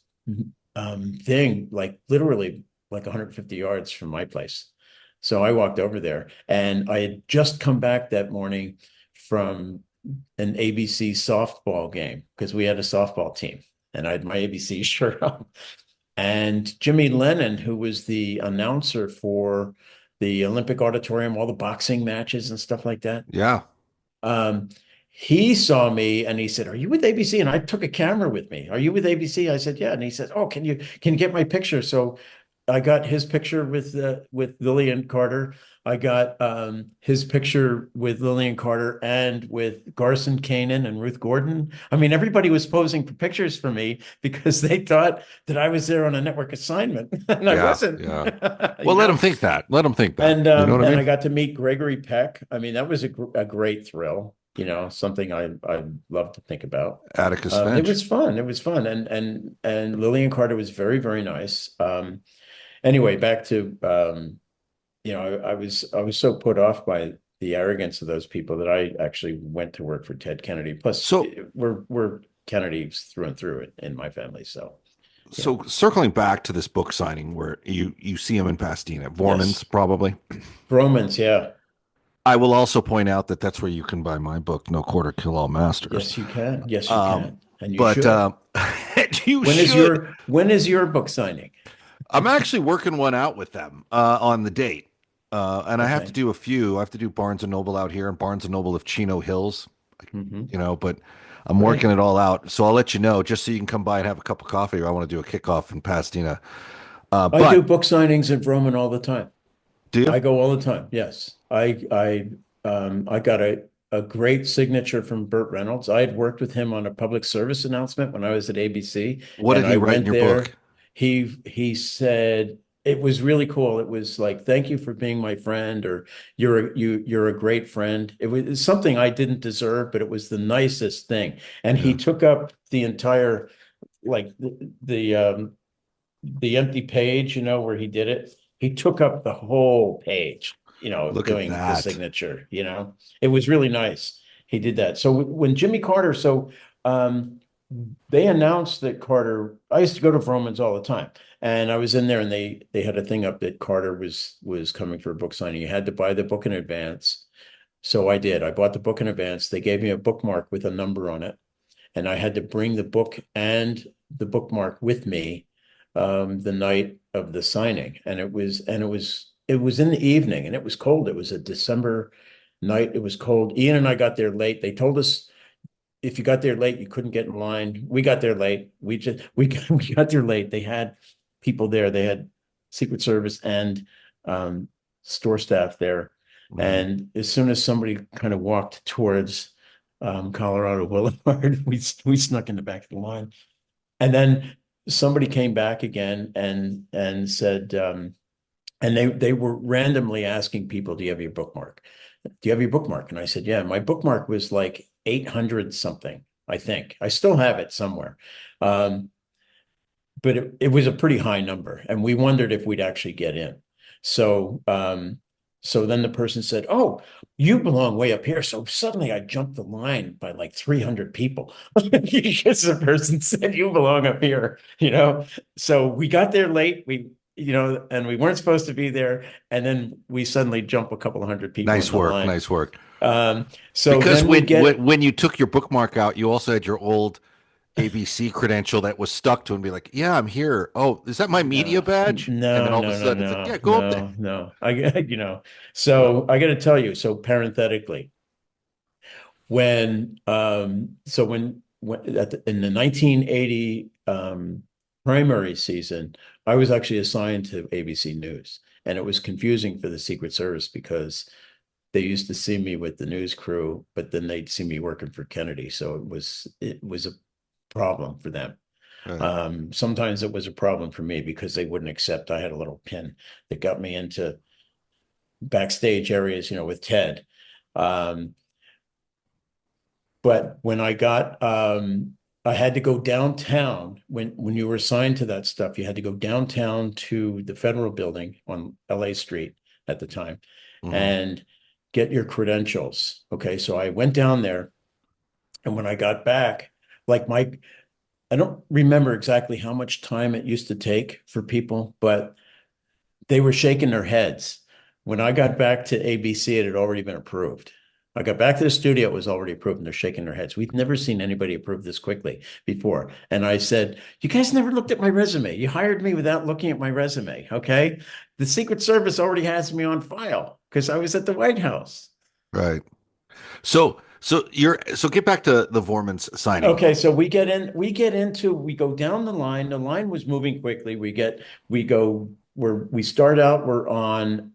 thing, like literally like 150 yards from my place. So I walked over there, and I had just come back that morning from an ABC softball game because we had a softball team, and I had my ABC shirt on. And Jimmy Lennon, who was the announcer for the Olympic Auditorium, all the boxing matches and stuff like that, Yeah. um, he saw me and he said, "Are you with ABC?" And I took a camera with me. "Are you with ABC?" I said, "Yeah." And he said, "Oh, can you get my picture?" So I got his picture with Lillian Carter. I got his picture with Lillian Carter and with Garson Kanin and Ruth Gordon. I mean, everybody was posing for pictures for me because they thought that I was there on a network assignment, and I Yeah, wasn't. yeah. You Well, let know? them think that. Let them think that. And You know what I and mean? I got to meet Gregory Peck. I mean, that was a great thrill. Something I love to think about. Atticus It Finch. was fun. It was fun, and Lillian Carter was very, very nice. Anyway, back to I was so put off by the arrogance of those people that I actually went to work for Ted Kennedy. Plus, So, we're Kennedys through and through in my family. So yeah. so circling back to this book signing where you see him in Pasadena, Vorman's Yes. probably. Romans, yeah. I will also point out that that's where you can buy my book, No Quarter Kill All Masters. Yes, you can. Yes, you Um, can. And you but should. you When is should. your book signing? I'm actually working one out with them on the date. And I have to Okay. do a few. I have to do Barnes and Noble out here and Barnes and Noble of Chino Hills, Hmm. but I'm Right. working it all out. So I'll let you know just so you can come by and have a cup of coffee, or I want to do a kickoff in Pasadena. I do But book signings in Roman all the time. do you? I go all the time. Yes. I got a great signature from Burt Reynolds. I had worked with him on a public service announcement when I was at ABC, What did and he I write in went your book? there. He said it was really cool. It was like, "Thank you for being my friend," or "You're a great friend." It was something I didn't deserve, but it was the nicest thing. And he Yeah. took up the entire, like, the empty page, where he did it. He took up the whole page, Look at doing the that. signature. It was really nice. He did that. So when Jimmy Carter, um, they announced that Carter, I used to go to Vroman's all the time. And I was in there and they had a thing up that Carter was coming for a book signing. You had to buy the book in advance. So I did. I bought the book in advance. They gave me a bookmark with a number on it, and I had to bring the book and the bookmark with me the night of the signing. And it was in the evening, and it was cold. It was a December night. It was cold. Ian and I got there late. They told us if you got there late, you couldn't get in line. We got there late. We got there late. They had people there. They had Secret Service and um, store staff there. Mhm. And as soon as somebody kind of walked towards Colorado Boulevard, we snuck in the back of the line. And then somebody came back again and said, and they were randomly asking people, "Do you have your bookmark? Do you have your bookmark?" And I said, "Yeah." My bookmark was like 800 something, I think. I still have it somewhere. Um, but it was a pretty high number, and we wondered if we'd actually get in. So then the person said, "Oh, you belong way up here." So suddenly I jumped the line by like 300 people because the person said, "You belong up here." So we got there late. And we weren't supposed to be there. And then we suddenly jump a couple of hundred people in Nice the work. line. Nice work. So Because then we get, when you took your bookmark out, you also had your old ABC credential that was stuck to and be like, yeah, I'm here. Oh, is that my media no, badge? And then no, all of a no, no, sudden it's like, no, yeah, go up there. no, no. So I got to tell you, so parenthetically, in the 1980 primary season, I was actually assigned to ABC News, and it was confusing for the Secret Service because they used to see me with the news crew, but then they'd see me working for Kennedy, so it was a problem for them. Right. Sometimes it was a problem for me because they wouldn't accept. I had a little pin that got me into backstage areas, with Ted. Um, but when I had to go downtown when you were assigned to that stuff, you had to go downtown to the federal building on LA Street at the time Mhm. and get your credentials. Okay. So I went down there, and when I got back, like I don't remember exactly how much time it used to take for people, but they were shaking their heads. When I got back to ABC, it had already been approved. I got back to the studio, it was already approved, and they're shaking their heads. We've never seen anybody approve this quickly before. And I said, "You guys never looked at my resume. You hired me without looking at my resume. Okay. The Secret Service already has me on file because I was at the White House." Right. So So get back to the Vorman's signing. Okay, so we go down the line. The line was moving quickly. We start out, we're on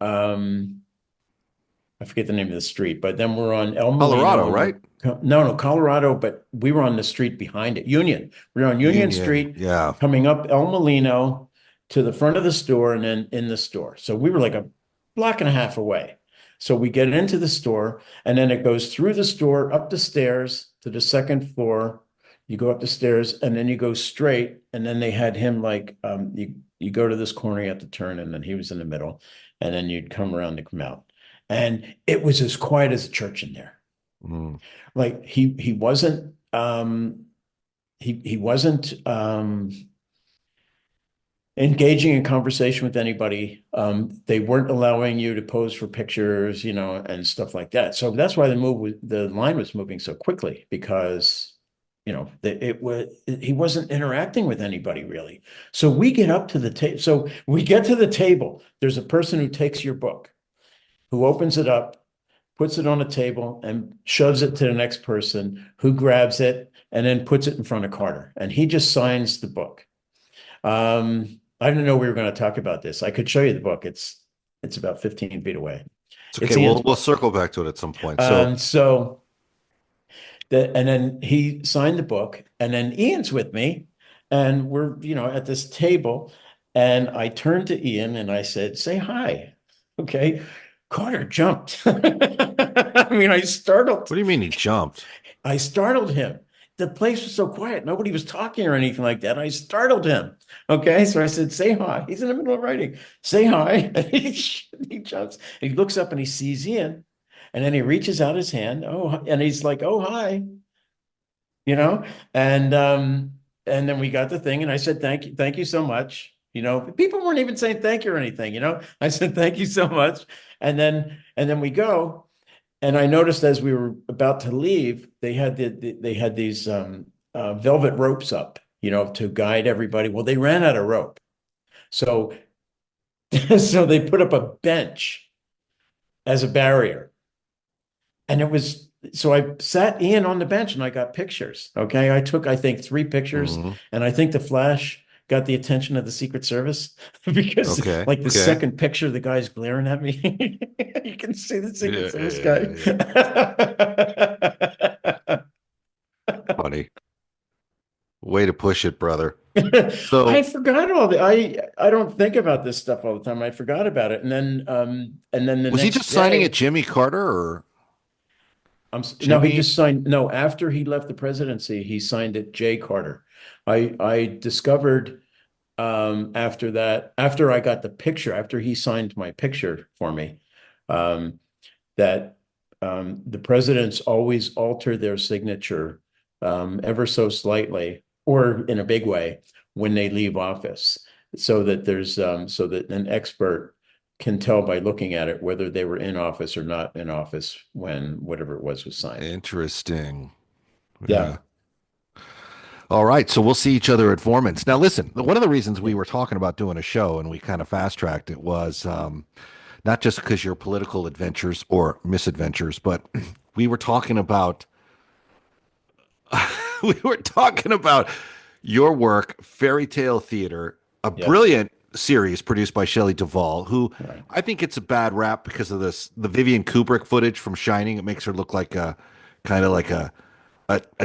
I forget the name of the street, but then we're on El Molino. Colorado, right? No, Colorado, but we were on the street behind it, Union. We were on Union Street, yeah, coming up El Molino to the front of the store and then in the store. So we were like a block and a half away. So we get into the store and then it goes through the store, up the stairs to the second floor. You go up the stairs and then you go straight. And then they had him like, you go to this corner, you have to turn, and then he was in the middle. And then you'd come around to come out. And it was as quiet as a church in there. Mm. Like he wasn't he wasn't engaging in conversation with anybody. They weren't allowing you to pose for pictures, and stuff like that. So that's why the line was moving so quickly, because he wasn't interacting with anybody really. So we get up to the table. So we get to the table. There's a person who takes your book, who opens it up, puts it on a table and shoves it to the next person, who grabs it and then puts it in front of Carter. And he just signs the book. I didn't know we were going to talk about this. I could show you the book. It's about 15 feet away. It's okay. We'll circle back to it at some point. And then he signed the book, and then Ian's with me, and we're, at this table, and I turned to Ian and I said, "Say hi." Okay. Carter jumped. I mean, I startled. What do you mean he jumped? I startled him. The place was so quiet. Nobody was talking or anything like that. I startled him. Okay. So I said, "Say hi." He's in the middle of writing. "Say hi." And he jumps. And he looks up and he sees Ian. And then he reaches out his hand. Oh, and he's like, "Oh, hi." And then we got the thing. And I said, Thank you so much. People weren't even saying thank you or anything, I said, "Thank you so much." And then we go. And I noticed as we were about to leave, they had these velvet ropes up, to guide everybody. Well, they ran out of rope. So they put up a bench as a barrier. And so I sat Ian on the bench and I got pictures. Okay. I took, I think, 3 pictures. Mm-hmm. And I think the flash got the attention of the Secret Service because the second picture, the guy's glaring at me. You can see the Secret Service guy. Funny. Way to push it, brother. So I forgot all the I don't think about this stuff all the time. I forgot about it. And then was he just signing at Jimmy Carter or? No, he just signed. No, after he left the presidency, he signed it Jay Carter. I discovered after that, after I got the picture, after he signed my picture for me, that the presidents always alter their signature ever so slightly or in a big way when they leave office, so that so that an expert can tell by looking at it whether they were in office or not in office when whatever it was signed. Interesting. Yeah. All right. So we'll see each other at Foreman's. Now, listen, one of the reasons we were talking about doing a show and we kind of fast tracked it was not just because your political adventures or misadventures, but we were talking about your work, Fairy Tale Theater, a brilliant series produced by Shelley Duvall, who I think it's a bad rap because of the Vivian Kubrick footage from Shining. It makes her look like a kind of like a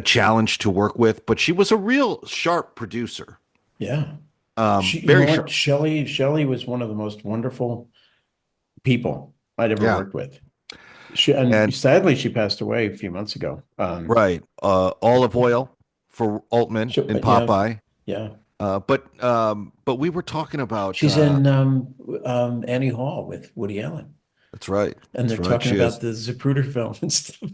challenge to work with, but she was a real sharp producer. Yeah. Very sharp. Shelley was one of the most wonderful people I'd ever worked with. And sadly, she passed away a few months ago. Right. Olive oil for Altman in Popeye. Yeah. But we were talking about she's in Annie Hall with Woody Allen. That's right. And they're talking about the Zapruder film and stuff.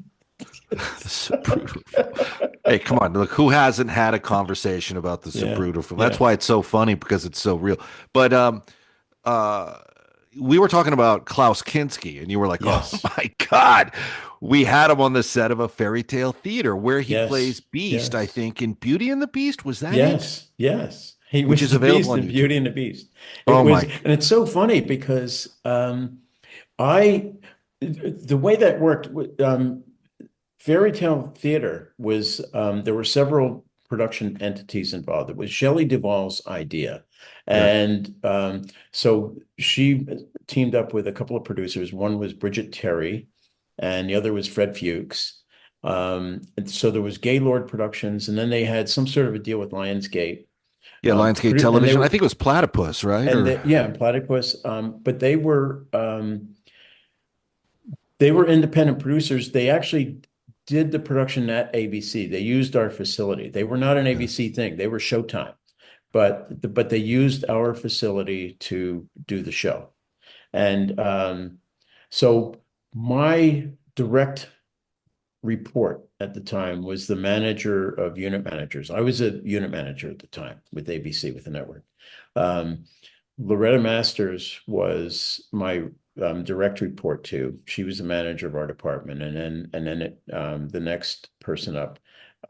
Hey, come on! Look, who hasn't had a conversation about the Zapruder film? That's why it's so funny, because it's so real. But we were talking about Klaus Kinski, and you were like, "Oh my God, we had him on the set of a Fairy Tale Theater where he plays Beast." I think in Beauty and the Beast, was that it? Yes. Which is available on Beauty and the Beast. And it's so funny because the way that worked. Fairy Tale Theater was, there were several production entities involved. It was Shelley Duvall's idea. Yeah. And so she teamed up with a couple of producers. One was Bridget Terry, and the other was Fred Fuchs. And so there was Gaylord Productions, and then they had some sort of a deal with Lionsgate. Yeah, Lionsgate Television. I think it was Platypus, right? And yeah, Platypus. But they were independent producers. They actually did the production at ABC. They used our facility. They were not an ABC thing. They were Showtime, but they used our facility to do the show. And so my direct report at the time was the manager of unit managers. I was a unit manager at the time with ABC, with the network. Loretta Masters was my direct report to. She was the manager of our department, and then the next person up.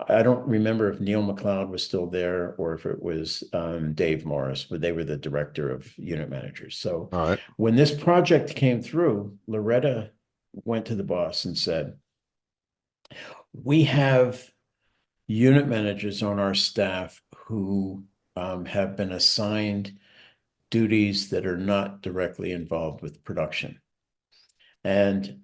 I don't remember if Neil McLeod was still there or if it was Dave Morris, but they were the director of unit managers. So all right. When this project came through, Loretta went to the boss and said, "We have unit managers on our staff who have been assigned duties that are not directly involved with production. And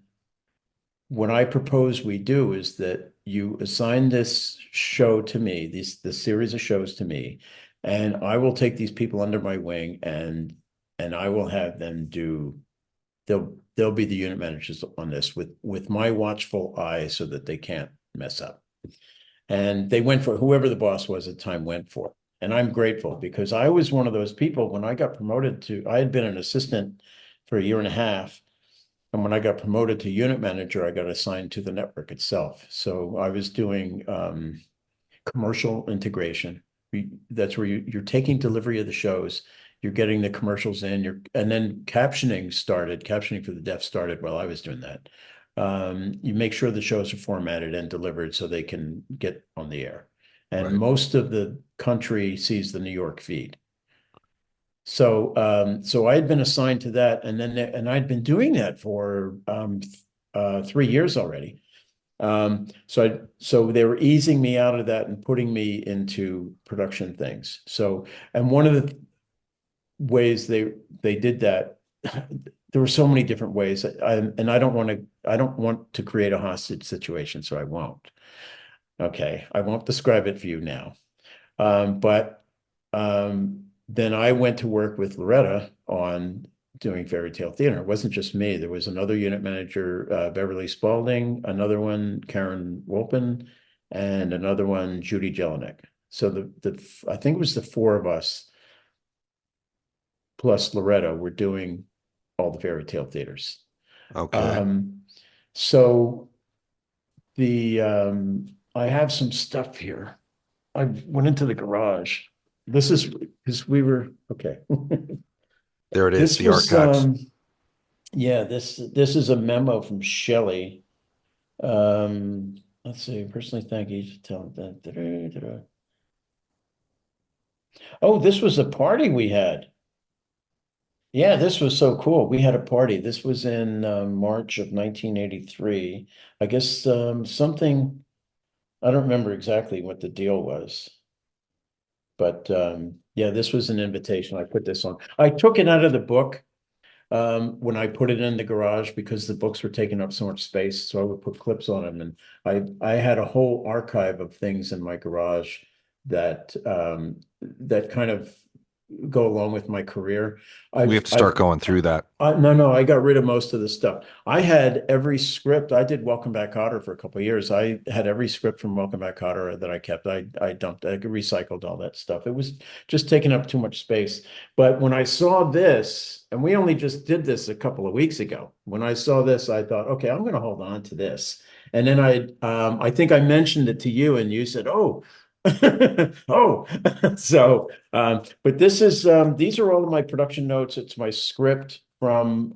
what I propose we do is that you assign this show to me, this series of shows to me, and I will take these people under my wing and I will have them do, they'll be the unit managers on this with my watchful eye so that they can't mess up." And they went for whoever the boss was at the time went for it. And I'm grateful because I was one of those people when I got promoted to, I had been an assistant for a year and a half. And when I got promoted to unit manager, I got assigned to the network itself. So I was doing commercial integration. That's where you're taking delivery of the shows, you're getting the commercials in, and then captioning for the deaf started while I was doing that. You make sure the shows are formatted and delivered so they can get on the air. And Right. most of the country sees the New York feed. So I had been assigned to that, and I'd been doing that for 3 years already. So they were easing me out of that and putting me into production things. So, and one of the ways they did that, there were so many different ways. I don't want to create a hostage situation, so I won't. Okay, I won't describe it for you now. But then I went to work with Loretta on doing Fairy Tale Theater. It wasn't just me. There was another unit manager, Beverly Spalding, another one, Karen Wolpen, and another one, Judy Jelinek. So I think it was the four of us plus Loretta were doing all the Fairy Tale theaters. Okay. So I have some stuff here. I went into the garage. This is because we were okay. There it is, the archives. Yeah, this is a memo from Shelley. Let's see. Personally, thank you to tell that. Oh, this was a party we had. Yeah, this was so cool. We had a party. This was in March of 1983. I guess something, I don't remember exactly what the deal was. But yeah, this was an invitation. I put this on. I took it out of the book when I put it in the garage because the books were taking up so much space. So I would put clips on them. And I had a whole archive of things in my garage that that kind of go along with my career. We have to start going through that. No, I got rid of most of the stuff. I had every script. I did Welcome Back, Kotter for a couple of years. I had every script from Welcome Back, Kotter that I kept. I dumped, I recycled all that stuff. It was just taking up too much space. But when I saw this, and we only just did this a couple of weeks ago, when I saw this, I thought, okay, I'm going to hold on to this. And then I think I mentioned it to you, and you said, "Oh." Oh, so but this is these are all of my production notes. It's my script from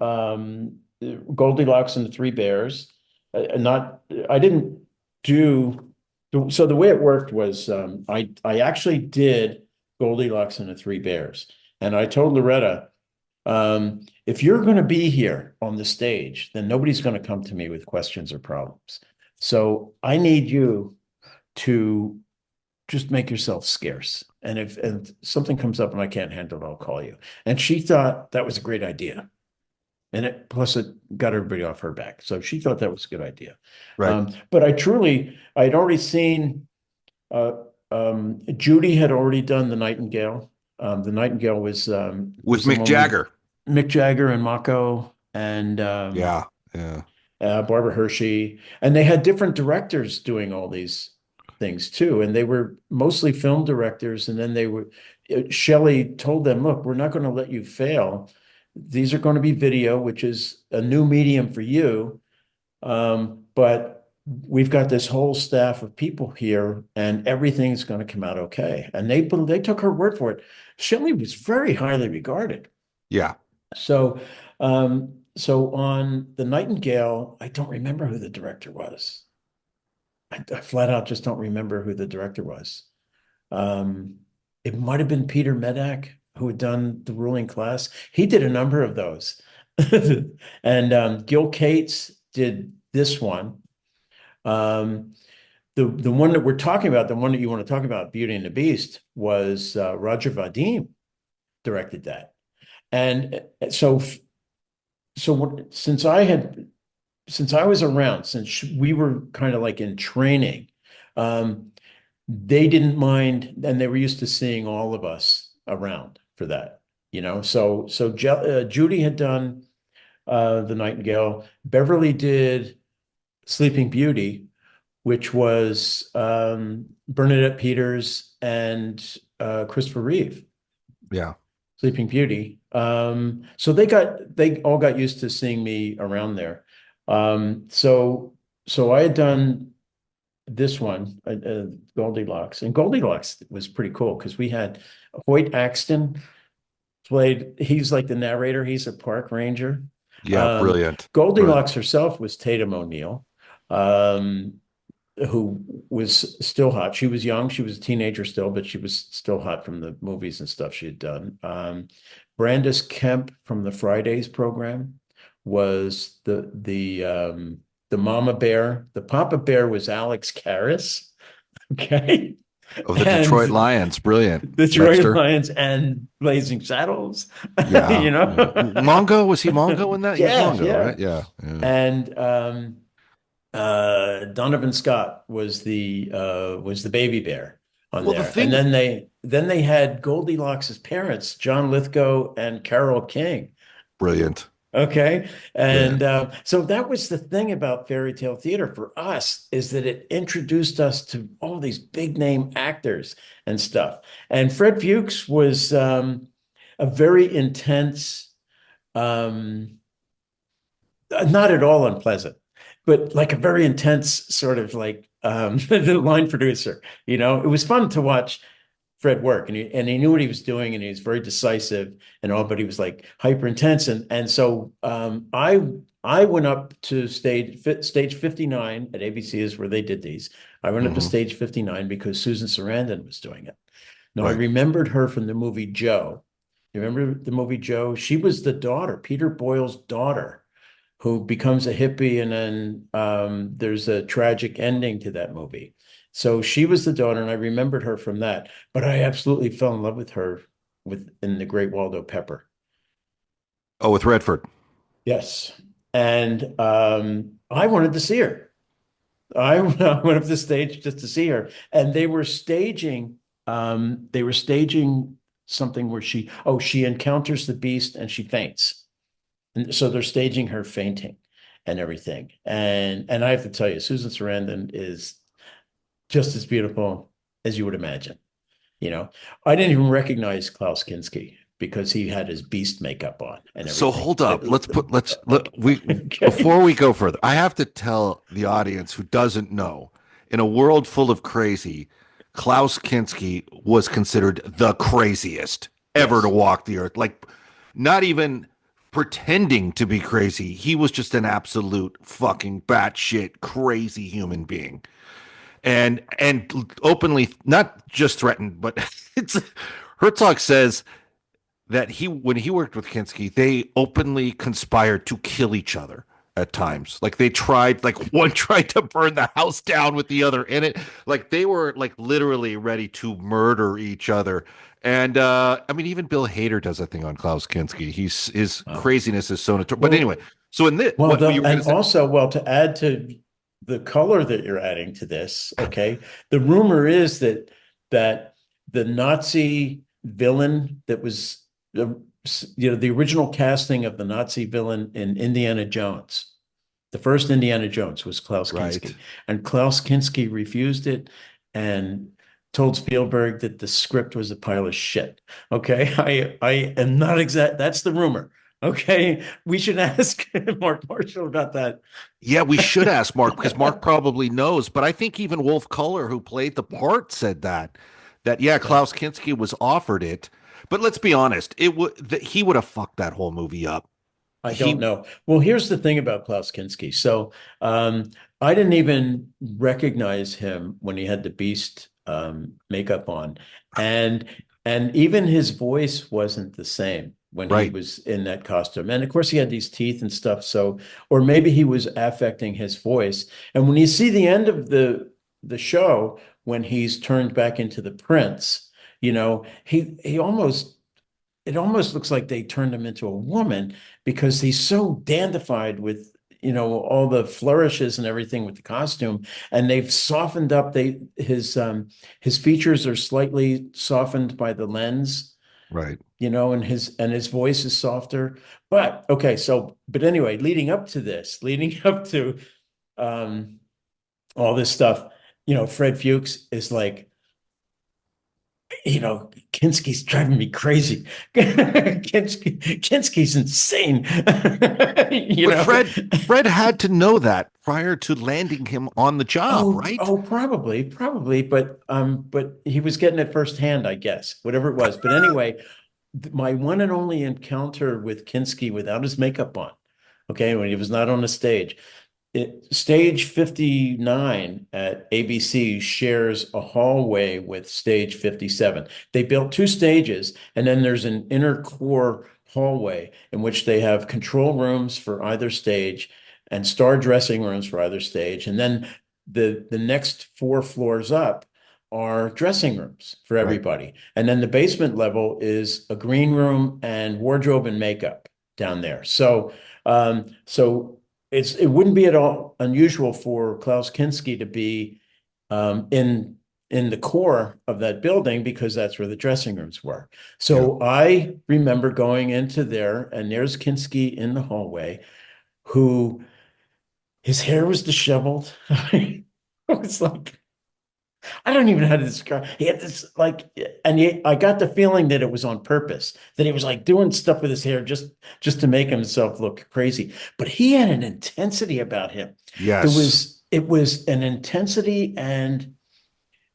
Goldilocks and the Three Bears. I didn't do so. The way it worked was I actually did Goldilocks and the Three Bears, and I told Loretta, if you're going to be here on the stage, then nobody's going to come to me with questions or problems. So I need you to just make yourself scarce. And if something comes up and I can't handle it, I'll call you. And she thought that was a great idea. And plus it got everybody off her back. So she thought that was a good idea. Right. But I'd already seen, Judy had already done The Nightingale. The Nightingale was With Mick Jagger. Mick Jagger and Mako and Yeah. Barbara Hershey. And they had different directors doing all these things too. And they were mostly film directors. And then Shelley told them, look, we're not going to let you fail. These are going to be video, which is a new medium for you. But we've got this whole staff of people here and everything's going to come out okay. And they took her word for it. Shelley was very highly regarded. Yeah. So on The Nightingale, I don't remember who the director was. I flat out just don't remember who the director was. It might have been Peter Medak, who had done The Ruling Class. He did a number of those. And Gil Cates did this one. The one that we're talking about, the one that you want to talk about, Beauty and the Beast, was Roger Vadim directed that. And so since I was around, since we were kind of like in training, they didn't mind, and they were used to seeing all of us around for that, So Judy had done The Nightingale. Beverly did Sleeping Beauty, which was Bernadette Peters and Christopher Reeve. Yeah. Sleeping Beauty. So they all got used to seeing me around there. So I had done this one, Goldilocks, and Goldilocks was pretty cool because we had Hoyt Axton he's like the narrator. He's a park ranger. Yeah, brilliant. Goldilocks herself was Tatum O'Neill, who was still hot. She was young. She was a teenager still, but she was still hot from the movies and stuff she had done. Brandis Kemp from the Fridays program was the mama bear. The papa bear was Alex Karras. Okay. Of the Detroit Lions. Brilliant. Detroit Lions and Blazing Saddles. Yeah. Mongo, was he Mongo in that? Yeah, Mongo, yeah. Right? Yeah. And Donovan Scott was the baby bear on there. And then they had Goldilocks' parents, John Lithgow and Carole King. Brilliant. Okay. And so that was the thing about fairy tale theater for us, is that it introduced us to all these big name actors and stuff. And Fred Fuchs was a very intense, not at all unpleasant, but like a very intense sort of like the line producer. It was fun to watch Fred work, and he knew what he was doing, and he was very decisive and all, but he was like hyper intense. And so I went up to stage 59 at ABC is where they did these. I went up to stage 59 because Susan Sarandon was doing it. Now, I remembered her from the movie Joe. You remember the movie Joe? She was the daughter, Peter Boyle's daughter, who becomes a hippie, and then there's a tragic ending to that movie. So she was the daughter, and I remembered her from that. But I absolutely fell in love with her in The Great Waldo Pepper. Oh, with Redford. Yes. And I wanted to see her. I went up to the stage just to see her. And they were staging something where she encounters the beast and she faints. And so they're staging her fainting and everything. And I have to tell you, Susan Sarandon is just as beautiful as you would imagine. I didn't even recognize Klaus Kinski because he had his beast makeup on and everything. So hold up. Before we go further, I have to tell the audience who doesn't know, in a world full of crazy, Klaus Kinski was considered the craziest ever to walk the earth. Like, not even pretending to be crazy. He was just an absolute fucking batshit crazy human being. And openly, not just threatened, but Herzog says that when he worked with Kinski, they openly conspired to kill each other. at times. Like they tried, like one tried to burn the house down with the other in it. Like they were like literally ready to murder each other. And I mean, even Bill Hader does a thing on Klaus Kinski. His craziness is so notorious. But anyway, so in this, what you were and say? also, well, to add to the color that you're adding to this, okay, the rumor is that the Nazi villain that was the original casting of the Nazi villain in Indiana Jones, the first Indiana Jones was Klaus Kinski, Right. and Klaus Kinski refused it and told Spielberg that the script was a pile of shit. Okay, I am not exact. That's the rumor. Okay, we should ask Mark Marshall about that. Yeah, we should ask Mark because Mark probably knows. But I think even Wolf Kuller, who played the part, said that yeah, Klaus Kinski was offered it. But let's be honest, he would have fucked that whole movie up. I don't know. Well, here's the thing about Klaus Kinski. So I didn't even recognize him when he had the Beast makeup on, and even his voice wasn't the same when he was in that costume. And of course, he had these teeth and stuff. So, or maybe he was affecting his voice. And when you see the end of the show, when he's turned back into the prince, he almost. It almost looks like they turned him into a woman because he's so dandified with, all the flourishes and everything with the costume, and they've softened up. His features are slightly softened by the lens, right? And his voice is softer. But okay, but anyway, leading up to all this stuff, Fred Fuchs is like, Kinski's driving me crazy. Kinski's insane. Fred had to know that prior to landing him on the job, right? Oh, probably, but he was getting it firsthand, I guess, whatever it was. But anyway, my one and only encounter with Kinski without his makeup on, okay, when he was not on the stage. Stage 59 at ABC shares a hallway with stage 57. They built two stages, and then there's an inner core hallway in which they have control rooms for either stage and star dressing rooms for either stage. And then the next 4 floors up are dressing rooms for everybody. Right. And then the basement level is a green room and wardrobe and makeup down there. So it wouldn't be at all unusual for Klaus Kinski to be in the core of that building because that's where the dressing rooms were. So I remember going into there, and there's Kinski in the hallway, who his hair was disheveled. It was like, I don't even know how to describe. He had this I got the feeling that it was on purpose, that he was like doing stuff with his hair just to make himself look crazy. But he had an intensity about him. Yes, it was an intensity and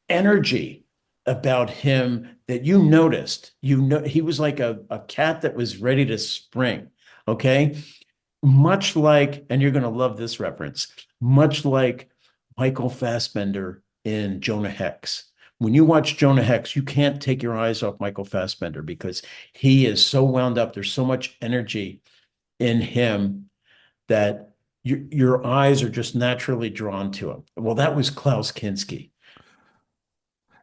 energy about him that you noticed. He was like a cat that was ready to spring. Okay, much like, and you're going to love this reference, much like Michael Fassbender in Jonah Hex. When you watch Jonah Hex, you can't take your eyes off Michael Fassbender because he is so wound up. There's so much energy in him that your eyes are just naturally drawn to him. Well, that was Klaus Kinski.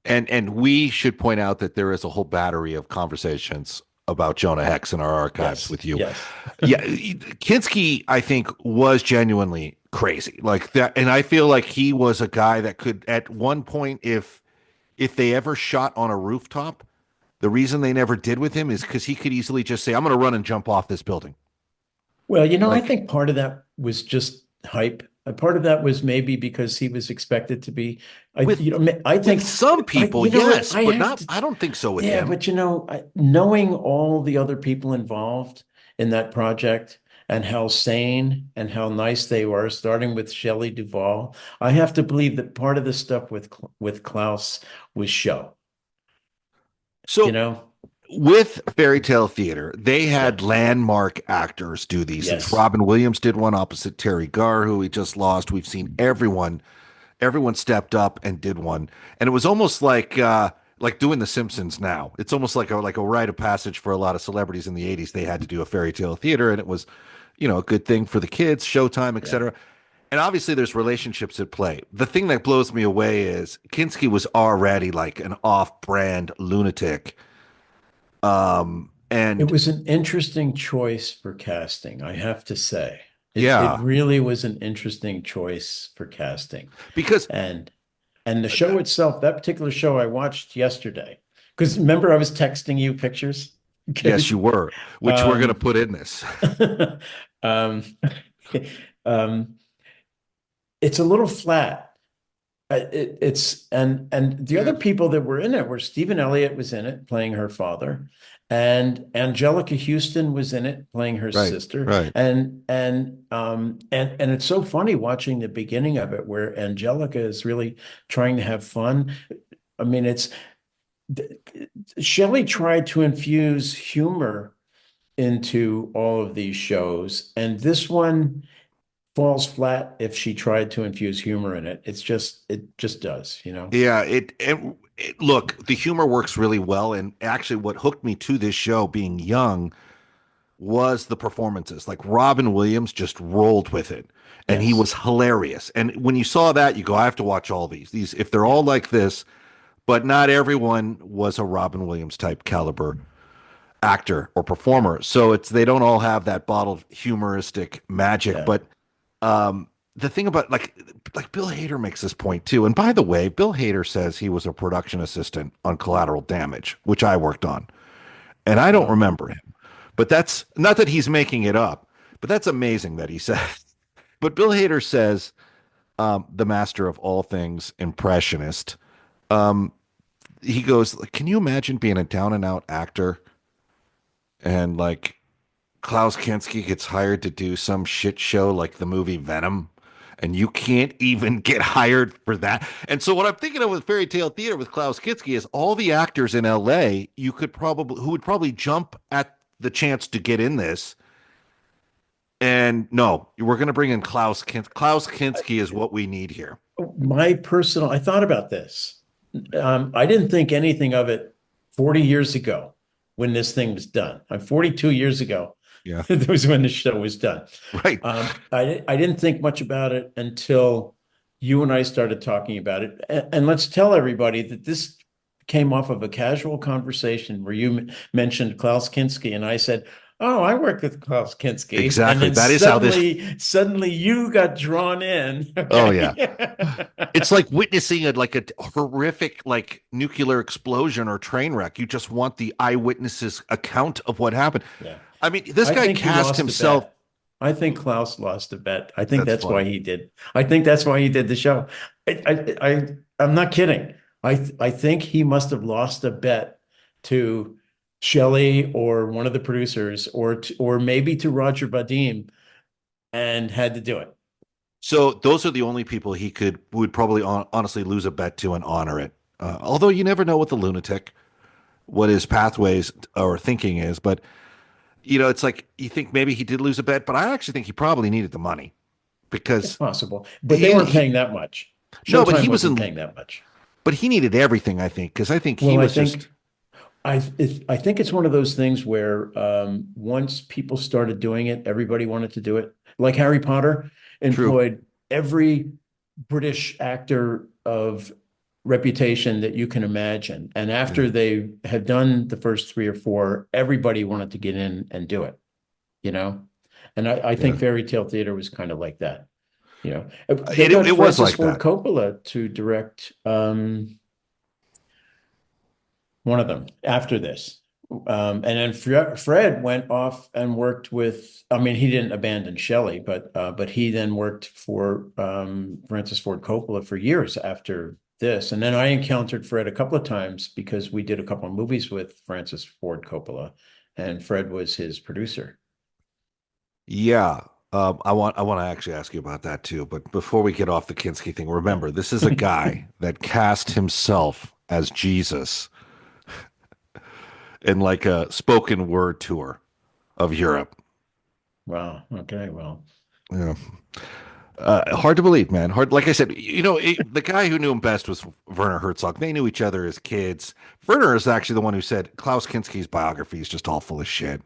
And we should point out that there is a whole battery of conversations about Jonah Hex in our archives with you. Yes. Yeah, Kinski, I think, was genuinely crazy like that, and I feel like he was a guy that could, at one point, if they ever shot on a rooftop, the reason they never did with him is because he could easily just say, "I'm going to run and jump off this building." Well, I think part of that was just hype. Part of that was maybe because he was expected to be. I think some people, yes, but not. I don't think so with him. Yeah, but knowing all the other people involved in that project and how sane and how nice they were, starting with Shelley Duvall, I have to believe that part of the stuff with Klaus was show. So, with fairy tale theater, they had landmark actors do these things. Robin Williams did one opposite Terry Garr, who we just lost. We've seen everyone stepped up and did one, and it was almost like doing The Simpsons now. It's almost like a rite of passage for a lot of celebrities in the 80s. They had to do a fairy tale theater, and it was, a good thing for the kids, Showtime, etc. And obviously there's relationships at play. The thing that blows me away is Kinski was already like an off-brand lunatic. It And was an interesting choice for casting, I have to say. It yeah, really was an interesting choice for casting. because And the show itself, that particular show I watched yesterday, because remember I was texting you pictures? Okay. yes, you were, which we're going to put in this. um, um, it's a little flat. It's and the other people that were in it were Stephen Elliott was in it playing her father, and Angelica Houston was in it playing her Right, sister, right. and it's so funny watching the beginning of it where Angelica is really trying to have fun. I mean, Shelley tried to infuse humor into all of these shows, and this one falls flat if she tried to infuse humor in it. It just does, you know? Yeah, look, the humor works really well. And actually, what hooked me to this show being young was the performances. Like Robin Williams just rolled with it and he Yes. was hilarious. And when you saw that, you go, I have to watch all these. If they're all like this, but not everyone was a Robin Williams type caliber actor or performer. So they don't all have that bottled humoristic magic. Yeah. But the thing about like Bill Hader makes this point too. And by the way, Bill Hader says he was a production assistant on Collateral Damage, which I worked on. And I don't remember him. But that's not that he's making it up, but that's amazing that he said. But Bill Hader says, the master of all things impressionist, he goes, can you imagine being a down and out actor and like Klaus Kinski gets hired to do some shit show like the movie Venom, and you can't even get hired for that. And so what I'm thinking of with Fairy Tale Theater with Klaus Kinski is all the actors in LA who would probably jump at the chance to get in this. And no, we're going to bring in Klaus Kinski. Klaus Kinski is what we need here. I thought about this. I didn't think anything of it 40 years ago when this thing was done. 42 years ago. Yeah. That was when the show was done. Right. I didn't think much about it until you and I started talking about it. And let's tell everybody that this came off of a casual conversation where you mentioned Klaus Kinski, and I said, "Oh, I worked with Klaus Kinski." Exactly. And then That is how this. Suddenly you got drawn in. Okay? Oh yeah. It's like witnessing a horrific nuclear explosion or train wreck. You just want the eyewitness's account of what happened. Yeah. I mean, this I guy think he cast lost a himself. bet. I think Klaus lost a bet. I think That's that's why funny. he did. I think that's why he did the show. I'm not kidding. I think he must have lost a bet to Shelley or one of the producers or maybe to Roger Vadim and had to do it. So those are the only people would probably honestly lose a bet to and honor it. Although you never know with the lunatic what his pathways or thinking is, but it's like you think maybe he did lose a bet, but I actually think he probably needed the money It's because possible, but they weren't paying that much. No, but Showtime he wasn't wasn't paying that much. But he needed everything, I think, because I think he Well, was just. I think it's one of those things where once people started doing it, everybody wanted to do it. Like Harry Potter employed every British actor of reputation that you can imagine. And after they had done the first 3 or 4, everybody wanted to get in and do it, you know? And I think Fairy Tale Theater was kind of like that, you know? They got It was Francis like Ford that. Coppola to direct one of them after this. And then Fred went off and worked with, I mean, he didn't abandon Shelley, but he then worked for Francis Ford Coppola for years after this. And then I encountered Fred a couple of times because we did a couple of movies with Francis Ford Coppola, and Fred was his producer. Yeah. I want to actually ask you about that too. But before we get off the Kinski thing, remember, this is a guy that cast himself as Jesus in like a spoken word tour of Europe. Wow. Okay. Well, Yeah. Hard to believe, man. Hard. Like I said, the guy who knew him best was Werner Herzog. They knew each other as kids. Werner is actually the one who said Klaus Kinski's biography is just all full of shit.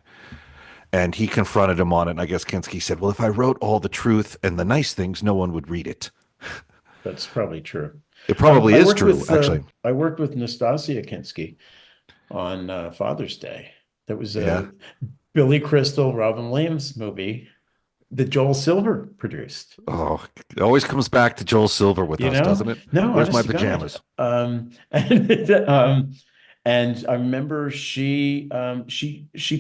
And he confronted him on it. And I guess Kinski said, well, if I wrote all the truth and the nice things, no one would read it. That's probably true. It probably I is worked true, with, actually. I worked with Nastasia Kinski on Father's Day. That was Yeah. a Billy Crystal, Robin Williams movie that Joel Silver produced. Oh, it always comes back to Joel Silver with You us, know? doesn't it? No, Where's my honest to God. pajamas? And I remember she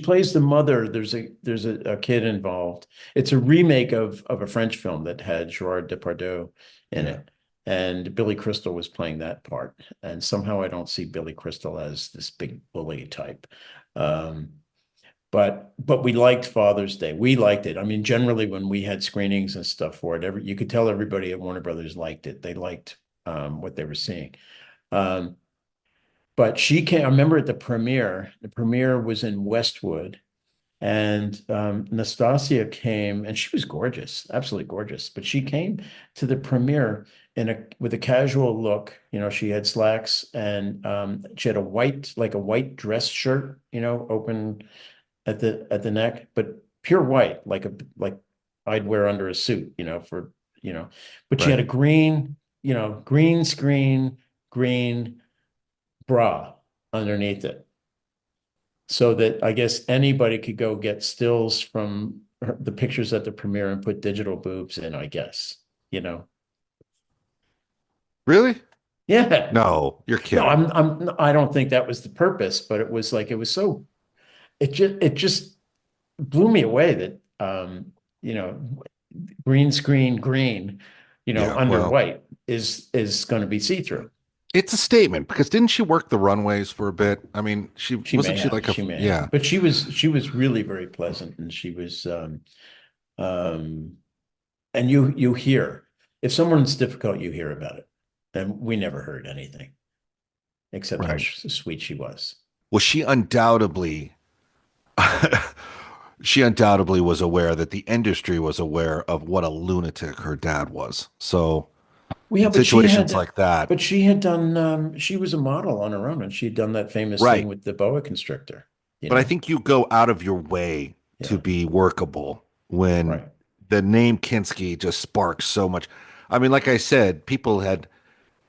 plays the mother. There's a kid involved. It's a remake of a French film that had Gerard Depardieu in it. And Billy Crystal was playing that part. And somehow I don't see Billy Crystal as this big bully type. But we liked Father's Day. We liked it. I mean, generally when we had screenings and stuff for it, you could tell everybody at Warner Brothers liked it. They liked what they were seeing. But she came, I remember at the premiere was in Westwood, and Nastasia came, and she was gorgeous, absolutely gorgeous. But she came to the premiere with a casual look. You know, she had slacks, and she had a white dress shirt, you know, open at the neck, but pure white, like I'd wear under a suit, you know, but she had a green screen, green bra underneath it, so that I guess anybody could go get stills from the pictures at the premiere and put digital boobs in, I guess, you know. Really? Yeah. No, you're kidding. No, I don't think that was the purpose, but it was so, it just blew me away that, you know, green screen, green, you know, under white is going to be see-through. It's a statement, because didn't she work the runways for a bit? I mean, she may have. But she was really very pleasant, and she was and you hear, if someone's difficult, you hear about it. And we never heard anything except how sweet she was. Well, she undoubtedly was aware that the industry was aware of what a lunatic her dad was. So situations like that. But she had done, she was a model on her own, and she'd done that famous thing with the boa constrictor. But I think you go out of your way to be workable when the name Kinski just sparks so much. I mean, like I said,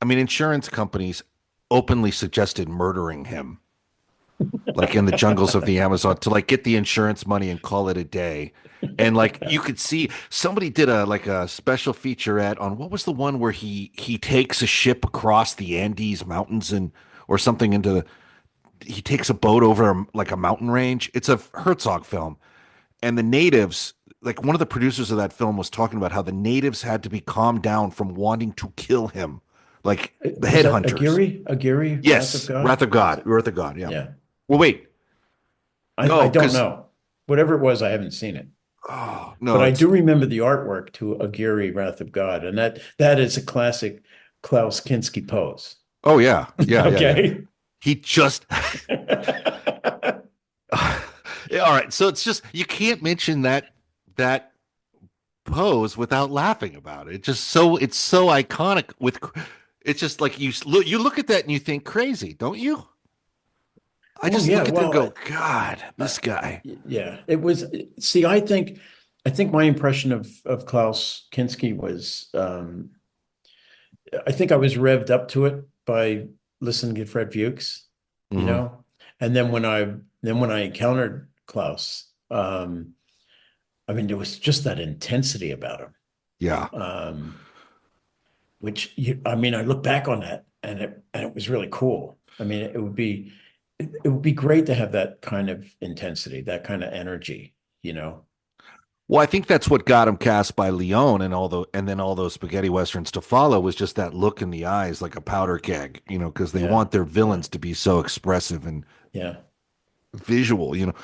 insurance companies openly suggested murdering him, like in the jungles of the Amazon, to like get the insurance money and call it a day. And like you could see somebody did a special featurette on, what was the one where he takes a ship across the Andes mountains or something he takes a boat over like a mountain range. It's a Herzog film, and the natives, like one of the producers of that film was talking about how the natives had to be calmed down from wanting to kill him. Like the headhunters. Aguirre? Yes. Wrath of God. Yeah. Yeah. Well, wait. I don't know. Whatever it was, I haven't seen it. Oh, no. But I do remember the artwork to Aguirre, Wrath of God. And that is a classic Klaus Kinski pose. Oh, yeah. Yeah. Okay. Yeah. He just. All right. So it's just, you can't mention that pose without laughing about it. It's so iconic with. It's just like you look at that and you think crazy, don't you? I just look at them and go, God, this guy. Yeah, it was. See, I think my impression of Klaus Kinski was, I think I was revved up to it by listening to Fred Fuchs, you know, and then when I encountered Klaus, I mean, there was just that intensity about him. Yeah. Which I look back on that and it was really cool. I mean, it would be great to have that kind of intensity, that kind of energy, you know. Well, I think that's what got him cast by Leone and then all those spaghetti westerns to follow, was just that look in the eyes, like a powder keg, you know, because they want their villains to be so expressive and visual, you know.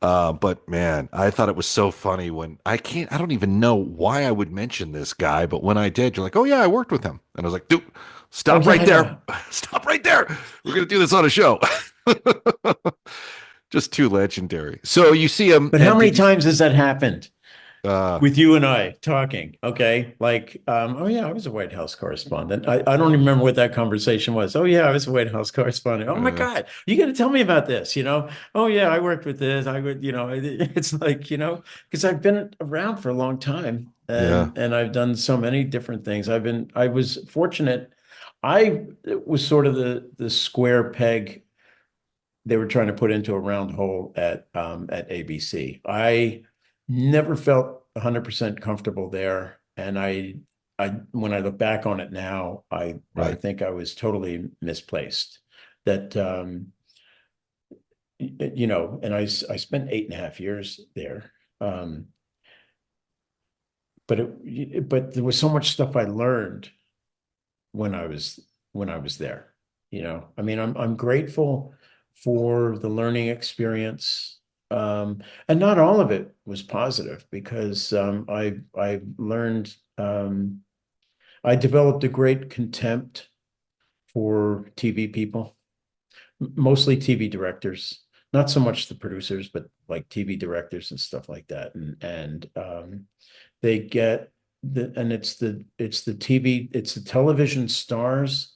But man, I thought it was so funny when I don't even know why I would mention this guy, but when I did, you're like, oh yeah, I worked with him. And I was like, dude, stop right there. Stop right there. We're going to do this on a show. Just too legendary. So you see him. But how many times has that happened? with you and I talking, okay? Like, oh yeah, I was a White House correspondent. I don't even remember what that conversation was. Oh yeah, I was a White House correspondent. Oh my God, you got to tell me about this, you know? Oh yeah, I worked with this. I would, you know, it's like, you know, because I've been around for a long time yeah, and I've done so many different things. I was fortunate. I was sort of the square peg they were trying to put into a round hole at ABC. I never felt 100% comfortable there, and I when I look back on it now, I right. think I was totally misplaced. That you know, and I spent 8.5 years there. Um, but there was so much stuff I learned when I was there. You know, I mean, I'm grateful for the learning experience. And not all of it was positive because I learned I developed a great contempt for TV people, mostly TV directors, not so much the producers, but like TV directors and stuff like that. And they get and it's the television stars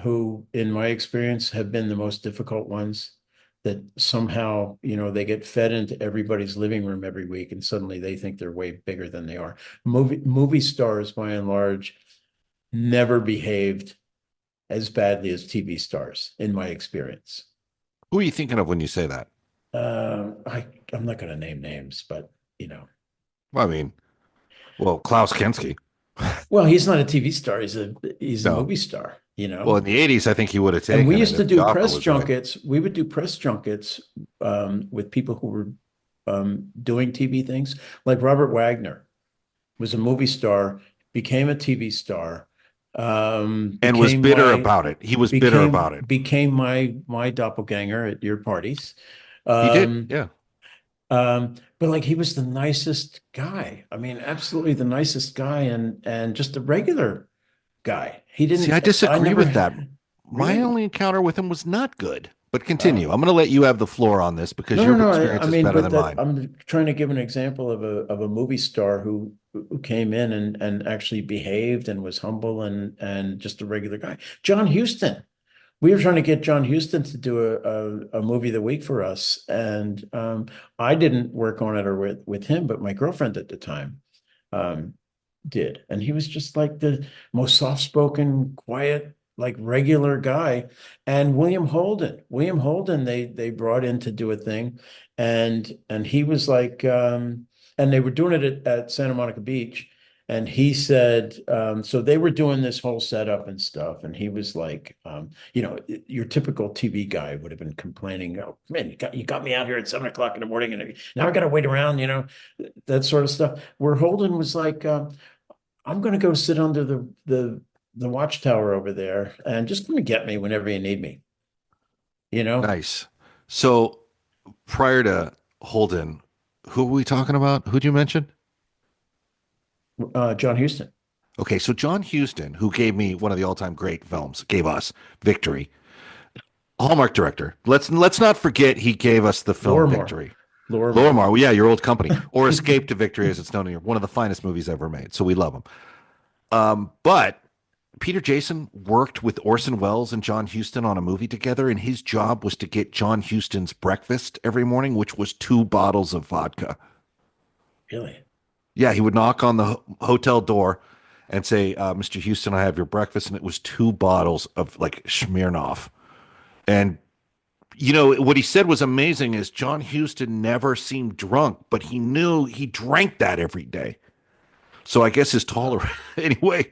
who, in my experience, have been the most difficult ones that somehow, you know, they get fed into everybody's living room every week and suddenly they think they're way bigger than they are. Movie stars, by and large, never behaved as badly as TV stars, in my experience. Who are you thinking of when you say that? I'm not going to name names, but you know, Well, I mean, well, Klaus Kinski. well, he's not a TV star. He's a No. movie star, you Well, know. in the 80s, I think he would have And we taken it used to if the do offer press was right. junkets. We would do press junkets with people who were doing TV things. Like Robert Wagner was a movie star, became a TV star, And was became bitter my about it. He was bitter about it. became my doppelganger at your parties. He did. Um, Yeah. but like he was the nicest guy. I mean, absolutely the nicest guy and just a regular guy. He See, I didn't, I disagree never with that. My really. only encounter with him was not good. But continue. Oh. I'm going to let you have the floor on this because No, no, your no. experience I is mean, better but than that mine. I'm trying to give an example of a movie star who came in and actually behaved and was humble and just a regular guy. John Huston. We were trying to get John Huston to do a movie of the week for us, and I didn't work on it or with him, but my girlfriend at the time um, did, and he was just like the most soft-spoken, quiet, like regular guy. And William Holden, they brought in to do a thing, and he was like, and they were doing it at Santa Monica Beach. And he said, so they were doing this whole setup and stuff. And he was like, you know, your typical TV guy would have been complaining, oh, man, you got me out here at 7 o'clock in the morning and now I got to wait around, you know, that sort of stuff. Where Holden was like, I'm going to go sit under the watchtower over there and just come and get me whenever you need me, you know? Nice. So prior to Holden, who were we talking about? Who'd you mention? John Huston. Okay, so John Huston, who gave me one of the all-time great films, gave us Victory. Hallmark director. Let's not forget he gave us the film Lorimar. Victory. Lorimar. Lorimar, well, yeah, your old company, or Escape to Victory, as it's known here. One of the finest movies ever made. So we love him. But Peter Jason worked with Orson Welles and John Huston on a movie together, and his job was to get John Huston's breakfast every morning, which was 2 bottles of vodka. Really? Yeah, he would knock on the hotel door and say, Mr. Houston, I have your breakfast. And it was 2 bottles of like Smirnoff. And, you know, what he said was amazing is John Huston never seemed drunk, but he knew he drank that every day. So I guess his tolerance, anyway,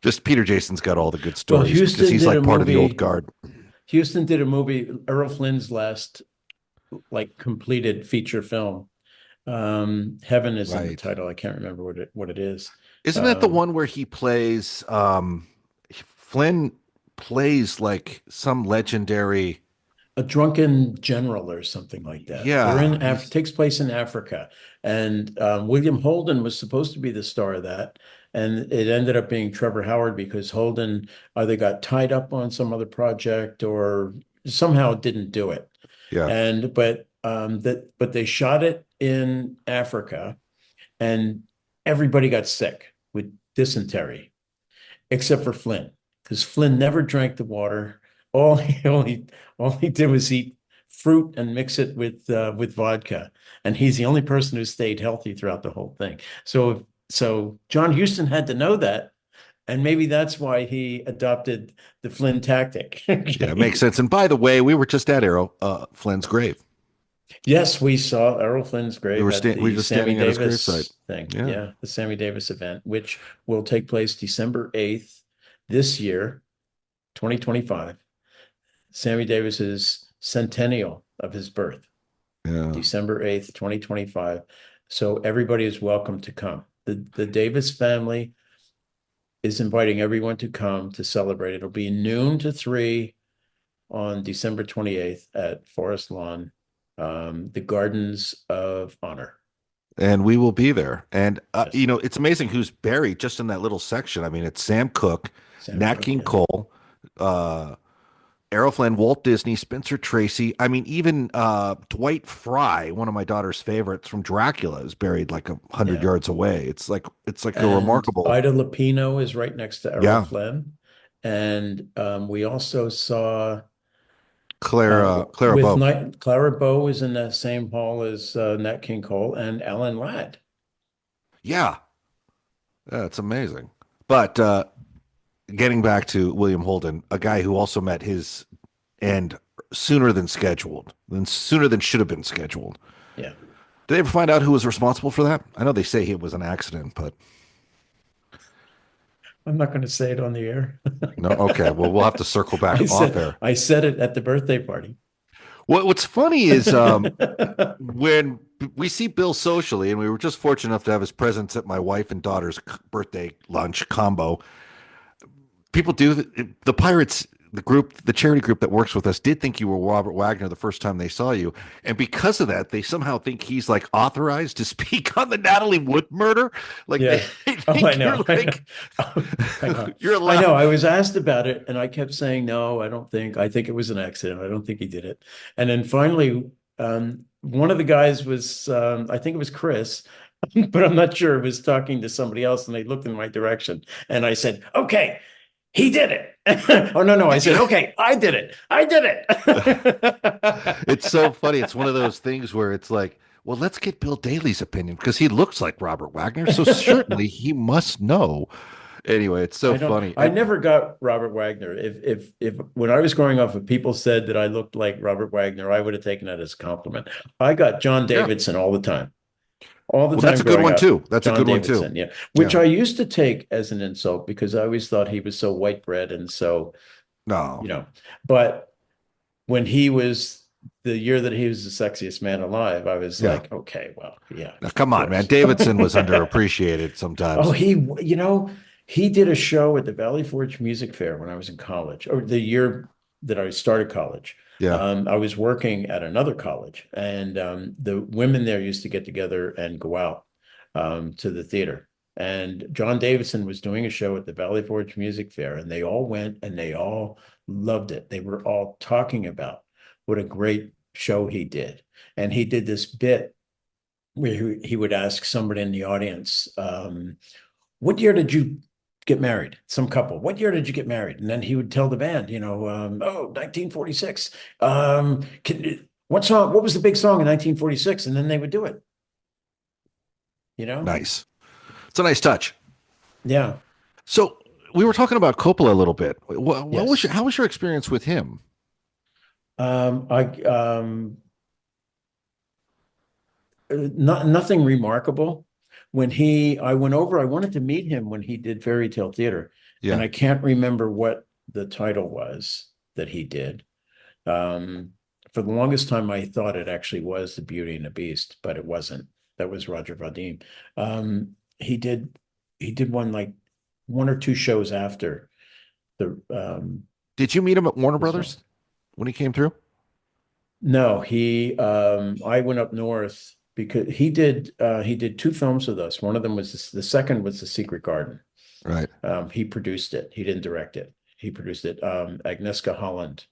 just Peter Jason's got all the good stories because he's like part of the old guard. Huston did a movie, Errol Flynn's last like completed feature film. Heaven is in the title. I can't remember what it is. Isn't that the one where he plays Flynn plays like some legendary a drunken general or something like that. Yeah. They're takes place in Africa. And William Holden was supposed to be the star of that. And it ended up being Trevor Howard because Holden either got tied up on some other project or somehow didn't do it. Yeah. But they shot it in Africa, and everybody got sick with dysentery, except for Flynn, because Flynn never drank the water. All he did was eat fruit and mix it with vodka, and he's the only person who stayed healthy throughout the whole thing. So John Huston had to know that, and maybe that's why he adopted the Flynn tactic. Yeah, it makes sense. And by the way, we were just at Flynn's grave. Yes, we saw Errol Flynn's grave at we were the just Sammy standing at his Davis gravesite. thing. Yeah. Yeah, the Sammy Davis event, which will take place December 8th this year, 2025. Sammy Davis's centennial of his birth, Yeah. December 8th, 2025. So everybody is welcome to come. The Davis family is inviting everyone to come to celebrate. It'll be noon to 3 on December 28th at Forest Lawn, the Gardens of Honor. And we will be there. And, Yes. it's amazing who's buried just in that little section. I mean, it's Sam Cooke, Nat King Cole, Errol Flynn, Walt Disney, Spencer Tracy. I mean, even Dwight Fry, one of my daughter's favorites from Dracula, is buried like 100 yards away. It's like a remarkable. Ida Lupino is right next to Errol Yeah. Flynn. And we also saw Clara with Bow. Clara Bow is in that same hall as Nat King Cole and Alan Ladd. Yeah. Yeah, it's amazing. But getting back to William Holden, a guy who also met his end sooner than sooner than should have been scheduled. Yeah. Did they ever find out who was responsible for that? I know they say it was an accident, but I'm not going to say it on the air. no. Okay, well, we'll have to circle back off air. I said it at the birthday party. What's funny is when we see Bill socially, and we were just fortunate enough to have his presence at my wife and daughter's birthday lunch combo. People do the Pirates, the charity group that works with us, did think you were Robert Wagner the first time they saw you, and because of that, they somehow think he's like authorized to speak on the Natalie Wood murder. Like, Yeah. they think I know. you're like, I know. you're allowed. I know. I was asked about it, and I kept saying, no, I don't think. I think it was an accident. I don't think he did it. And then finally, one of the guys was, I think it was Chris, but I'm not sure, was talking to somebody else, and they looked in my direction, and I said, okay, he did it. Oh, no. I said, okay, I did it. It's so funny. It's one of those things where it's like, well, let's get Bill Daly's opinion because he looks like Robert Wagner. So certainly he must know. Anyway, it's so funny. I never got Robert Wagner. If when I was growing up, if people said that I looked like Robert Wagner, I would have taken that as a compliment. I got John Davidson all the time. All the time. That's a good one too. That's John a good Davidson, one too. Yeah, which I used to take as an insult because I always thought he was so white bread and so, But when he was the year that he was the sexiest man alive, I was like, okay, well, yeah. Now, come on, man. Davidson was underappreciated sometimes. Oh, he did a show at the Valley Forge Music Fair when I was in college, or the year that I started college. Yeah. I was working at another college, and the women there used to get together and go out to the theater. And John Davidson was doing a show at the Valley Forge Music Fair, and they all went and they all loved it. They were all talking about what a great show he did. And he did this bit where he would ask somebody in the audience, what year did you get married? Some couple. What year did you get married? And then he would tell the band, 1946. What song? What was the big song in 1946? And then they would do it. Nice. It's a nice touch. Yeah. So we were talking about Coppola a little bit. Yes. How was your experience with him? Nothing remarkable. When I went over, I wanted to meet him when he did Fairy Tale Theater. Yeah. And I can't remember what the title was that he did. For the longest time, I thought it actually was The Beauty and the Beast, but it wasn't. That was Roger Vadim. He did one or two shows after the. Did you meet him at Warner Brothers when he came through? No, I went up north because he did two films with us. One of them was the second was The Secret Garden. Right. He produced it. He didn't direct it. He produced it. Agnieszka Holland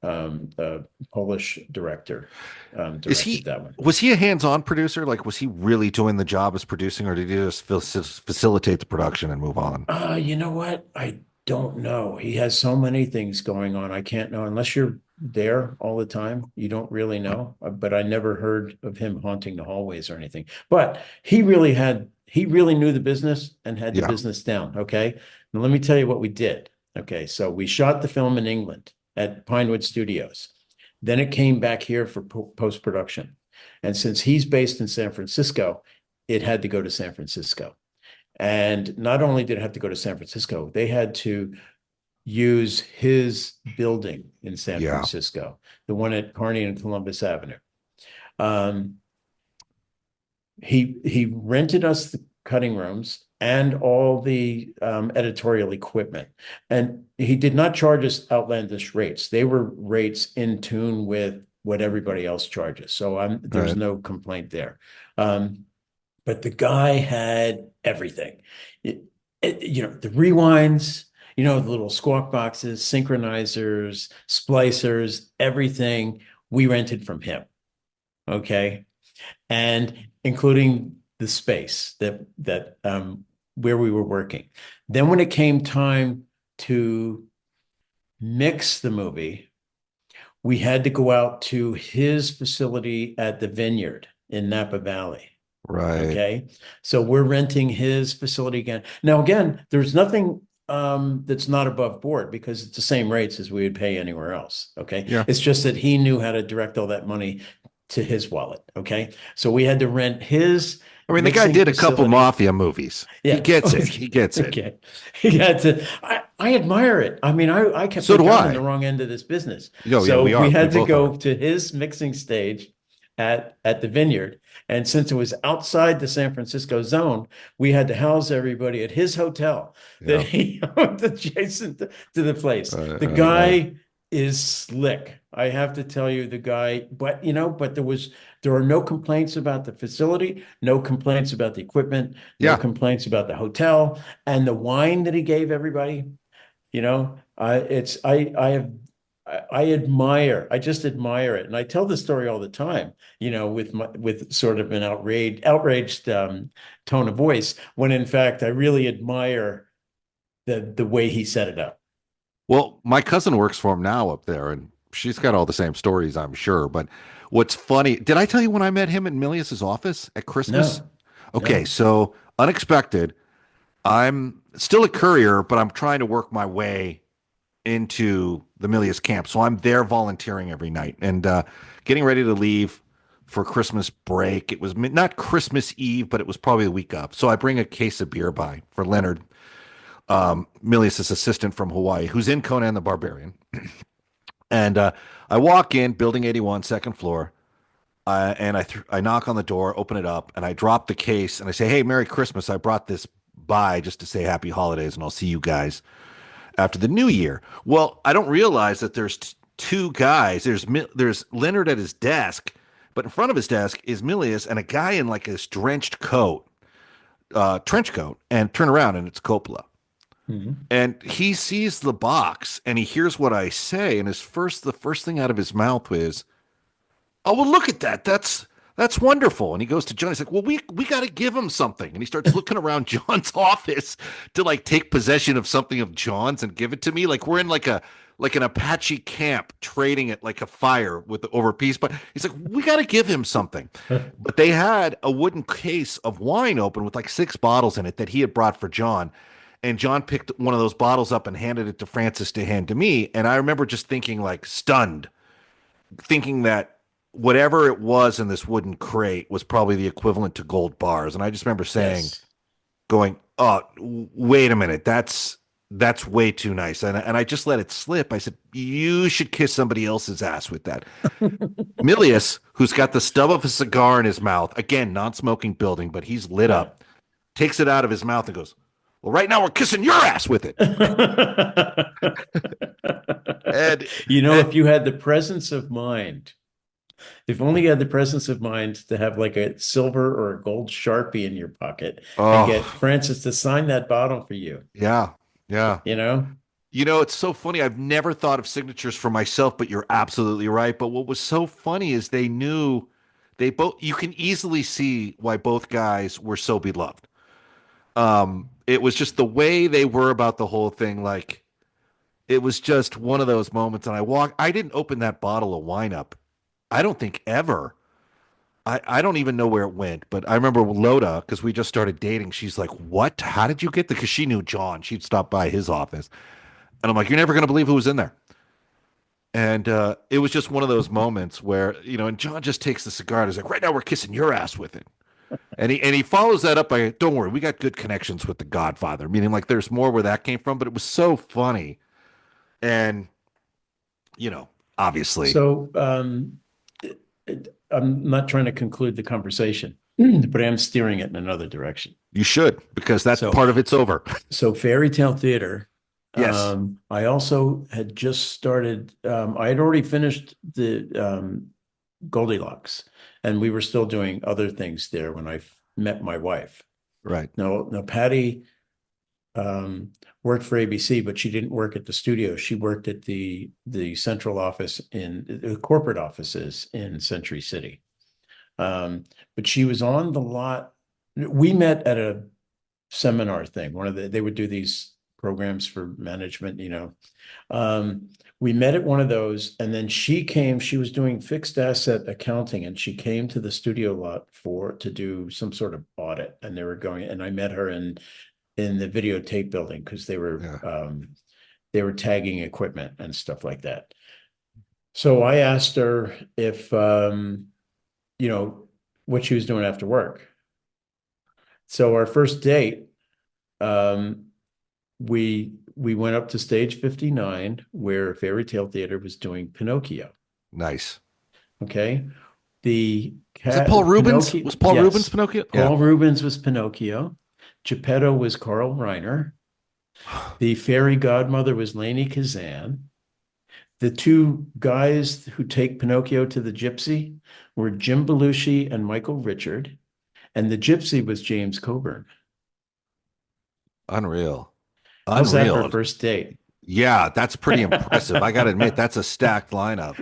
Polish director, Is directed that one. was he a hands-on producer? Like, was he really doing the job as producing, or did he just facilitate the production and move on? You know what? I don't know. He has so many things going on. I can't know unless you're there all the time. You don't really know. But I never heard of him haunting the hallways or anything. But he really knew the business and had the Yeah. business down. Okay. Now let me tell you what we did. Okay. So we shot the film in England at Pinewood Studios. Then it came back here for post-production. And since he's based in San Francisco, it had to go to San Francisco. And not only did it have to go to San Francisco, they had to use his building in San Yeah. Francisco, the one at Kearny and Columbus Avenue. Um, he rented us the cutting rooms and all the editorial equipment. And he did not charge us outlandish rates. They were rates in tune with what everybody else charges. So there's Right. no complaint there. But the guy had everything. The rewinds, the little squawk boxes, synchronizers, splicers, everything we rented from him. Okay. And including the space that where we were working. Then when it came time to mix the movie, we had to go out to his facility at the Vineyard in Napa Valley. Right. Okay. So we're renting his facility again. Now, again, there's nothing that's not above board because it's the same rates as we would pay anywhere else. Okay. Yeah. It's just that he knew how to direct all that money to his wallet. Okay. So we had to rent his. I mean, the guy mixing did a couple facility. mafia movies. Yeah. He gets it. He gets it. Okay. He got to, I admire it. I mean, I kept So do on I. the wrong end of this business. Oh, yeah, So we are. we had We to both go are. to his mixing stage at the Vineyard. And since it was outside the San Francisco zone, we had to house everybody at his hotel Yeah. that he owned adjacent to the place. The Right. guy is slick. I have to tell you, the guy, but there are no complaints about the facility, no complaints about the equipment, no Yeah. complaints about the hotel, and the wine that he gave everybody. I just admire it. And I tell this story all the time, with sort of an outraged tone of voice, when in fact I really admire the way he set it up. Well, my cousin works for him now up there, and she's got all the same stories, I'm sure. But what's funny, did I tell you when I met him in Milius's office at Christmas? No. Okay, No. so unexpected. I'm still a courier, but I'm trying to work my way into the Milius camp. So I'm there volunteering every night and getting ready to leave for Christmas break. It was not Christmas Eve, but it was probably the week of. So I bring a case of beer by for Leonard, Milius's assistant from Hawaii, who's in Conan the Barbarian. And I walk in, building 81, second floor, and I knock on the door, open it up, and I drop the case, and I say, "Hey, Merry Christmas. I brought this by just to say Happy Holidays, and I'll see you guys after the New Year." Well, I don't realize that there's two guys. There's Leonard at his desk, but in front of his desk is Milius and a guy in like this drenched coat, trench coat, and turn around, and it's Coppola. Mhm. And he sees the box and he hears what I say, and the first thing out of his mouth is, "Oh, well, look at that. That's wonderful." And he goes to John. He's like, "Well, we got to give him something." And he starts looking around John's office to like take possession of something of John's and give it to me. Like we're in like an Apache camp trading it like a fire over peace. But he's like, "We got to give him something." But they had a wooden case of wine open with like 6 bottles in it that he had brought for John. And John picked one of those bottles up and handed it to Francis to hand to me. And I remember just thinking, like, stunned, thinking that whatever it was in this wooden crate was probably the equivalent to gold bars. And I just remember saying, Yes. going, "Oh, wait a minute. That's way too nice." And I just let it slip. I said, "You should kiss somebody else's ass with that." Milius, who's got the stub of a cigar in his mouth, again, non-smoking building, but he's lit up, takes it out of his mouth and goes, "Well, right now we're kissing your ass with it." And If you had the presence of mind, if only you had the presence of mind to have like a silver or a gold Sharpie in your pocket Oh. and get Francis to sign that bottle for you, yeah. You know, it's so funny. I've never thought of signatures for myself, but you're absolutely right. But what was so funny is they knew they both, you can easily see why both guys were so beloved. It was just the way they were about the whole thing. Like, it was just one of those moments. And I didn't open that bottle of wine up. I don't think ever. I don't even know where it went, but I remember Loda, because we just started dating. She's like, "What? How did you get the?" Because she knew John. She'd stop by his office. And I'm like, "You're never going to believe who was in there." And it was just one of those moments where, and John just takes the cigar and he's like, "Right now we're kissing your ass with it." And he follows that up by, "Don't worry, we got good connections with the Godfather," meaning like there's more where that came from, but it was so funny. And, obviously. So I'm not trying to conclude the conversation, but I am steering it in another direction. You should, because that part of it's over. So Fairy Tale Theater. Yes. I also had just started, I had already finished the Goldilocks, and we were still doing other things there when I met my wife. Right. Now Patty worked for ABC, but she didn't work at the studio. She worked at the central office in the corporate offices in Century City. But she was on the lot. We met at a seminar thing. They would do these programs for management, we met at one of those, and then she was doing fixed asset accounting, and she came to the studio lot to do some sort of audit, and and I met her in the videotape building, because they were tagging equipment and stuff like that. So I asked her if what she was doing after work. So our first date, we went up to stage 59, where Fairy Tale Theater was doing Pinocchio. Nice. Okay. Is that Paul Rubens? Was Paul Rubens Pinocchio? Paul Rubens was Pinocchio. Geppetto was Carl Reiner. The fairy godmother was Lainie Kazan. The two guys who take Pinocchio to the gypsy were Jim Belushi and Michael Richard. And the gypsy was James Coburn. Unreal. How's that for first date? Yeah, that's pretty impressive. I got to admit, that's a stacked lineup.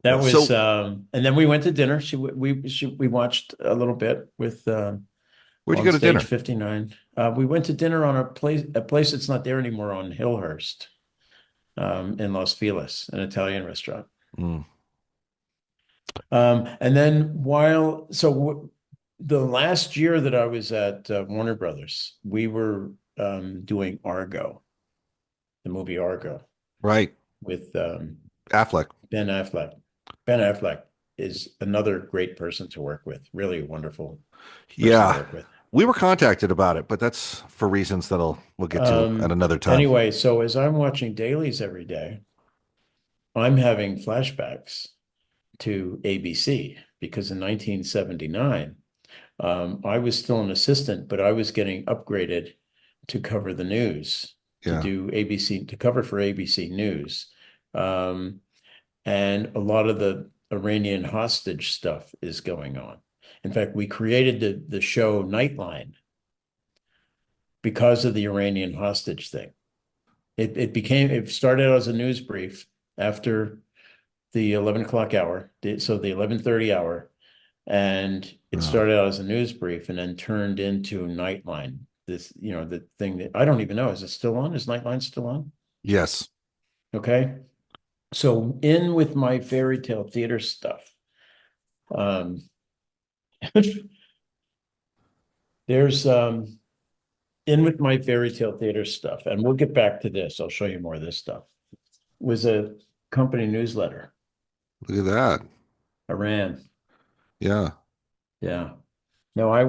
That was, and then we went to dinner. We watched a little bit with. Where'd you go to dinner? 59. We went to dinner on a place that's not there anymore, on Hillhurst, in Los Feliz, an Italian restaurant. Mm. And then the last year that I was at Warner Brothers, we were doing Argo, the movie Argo. Right. With Affleck. Ben Affleck. Ben Affleck is another great person to work with. Really wonderful. Yeah. To work with. We were contacted about it, but that's for reasons we'll get to at another time. Anyway, so as I'm watching dailies every day, I'm having flashbacks to ABC, because in 1979, I was still an assistant, but I was getting upgraded to cover the news, to cover for ABC News. And a lot of the Iranian hostage stuff is going on. In fact, we created the show Nightline because of the Iranian hostage thing. It started out as a news brief after the 11 o'clock hour, so the 11:30 hour, and it started out as a news brief and then turned into Nightline. This, the thing that I don't even know, is it still on? Is Nightline still on? Yes. Okay. So in with my Fairy Tale Theater stuff, there's in with my Fairy Tale Theater stuff, and we'll get back to this. I'll show you more of this stuff. Was a company newsletter. Look at that. Iran. Yeah. Yeah. No, I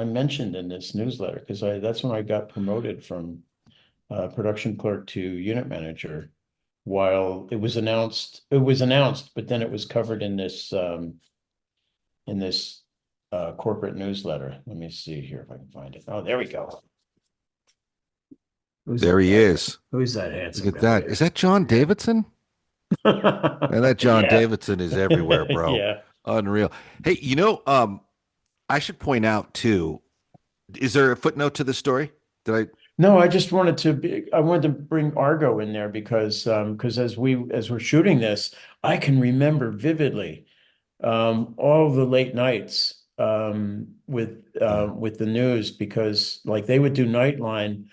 mentioned in this newsletter, because that's when I got promoted from production clerk to unit manager, while it was announced, but then it was covered in this corporate newsletter. Let me see here if I can find it. Oh, there we go. There he is. Who's that handsome? Look at that. Is that John Davidson? And that John Davidson is everywhere, bro. Yeah. Unreal. Hey, I should point out too, Is there a footnote to the story? Did I? No, I wanted to bring Argo in there because as we're shooting this, I can remember vividly all the late nights with the news, because like they would do Nightline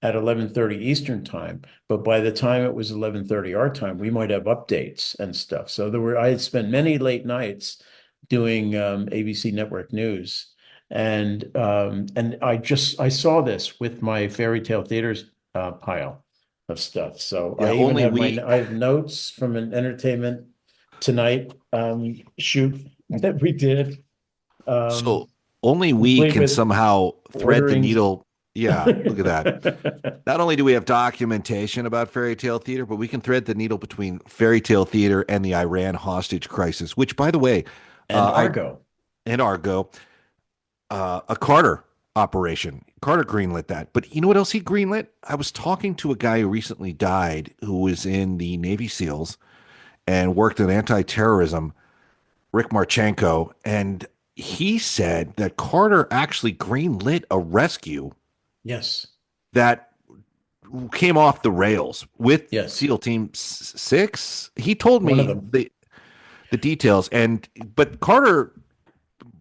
at 11:30 Eastern time, but by the time it was 11:30 our time, we might have updates and stuff. So I had spent many late nights doing ABC Network News. And I saw this with my fairy tale theaters pile of stuff. So Yeah, I even only have we. I have notes from an Entertainment Tonight shoot that we did, So only we complete can with somehow thread the ordering. needle. Yeah, look at that. Not only do we have documentation about fairy tale theater, but we can thread the needle between fairy tale theater and the Iran hostage crisis, which, by the way, And I Argo. and Argo, a Carter operation. Carter greenlit that. But you know what else he greenlit? I was talking to a guy who recently died who was in the Navy SEALs and worked in anti-terrorism, Rick Marchenko, and he said that Carter actually greenlit a rescue Yes. that came off the rails with Yes. SEAL Team 6. He told One of me them. the details, but Carter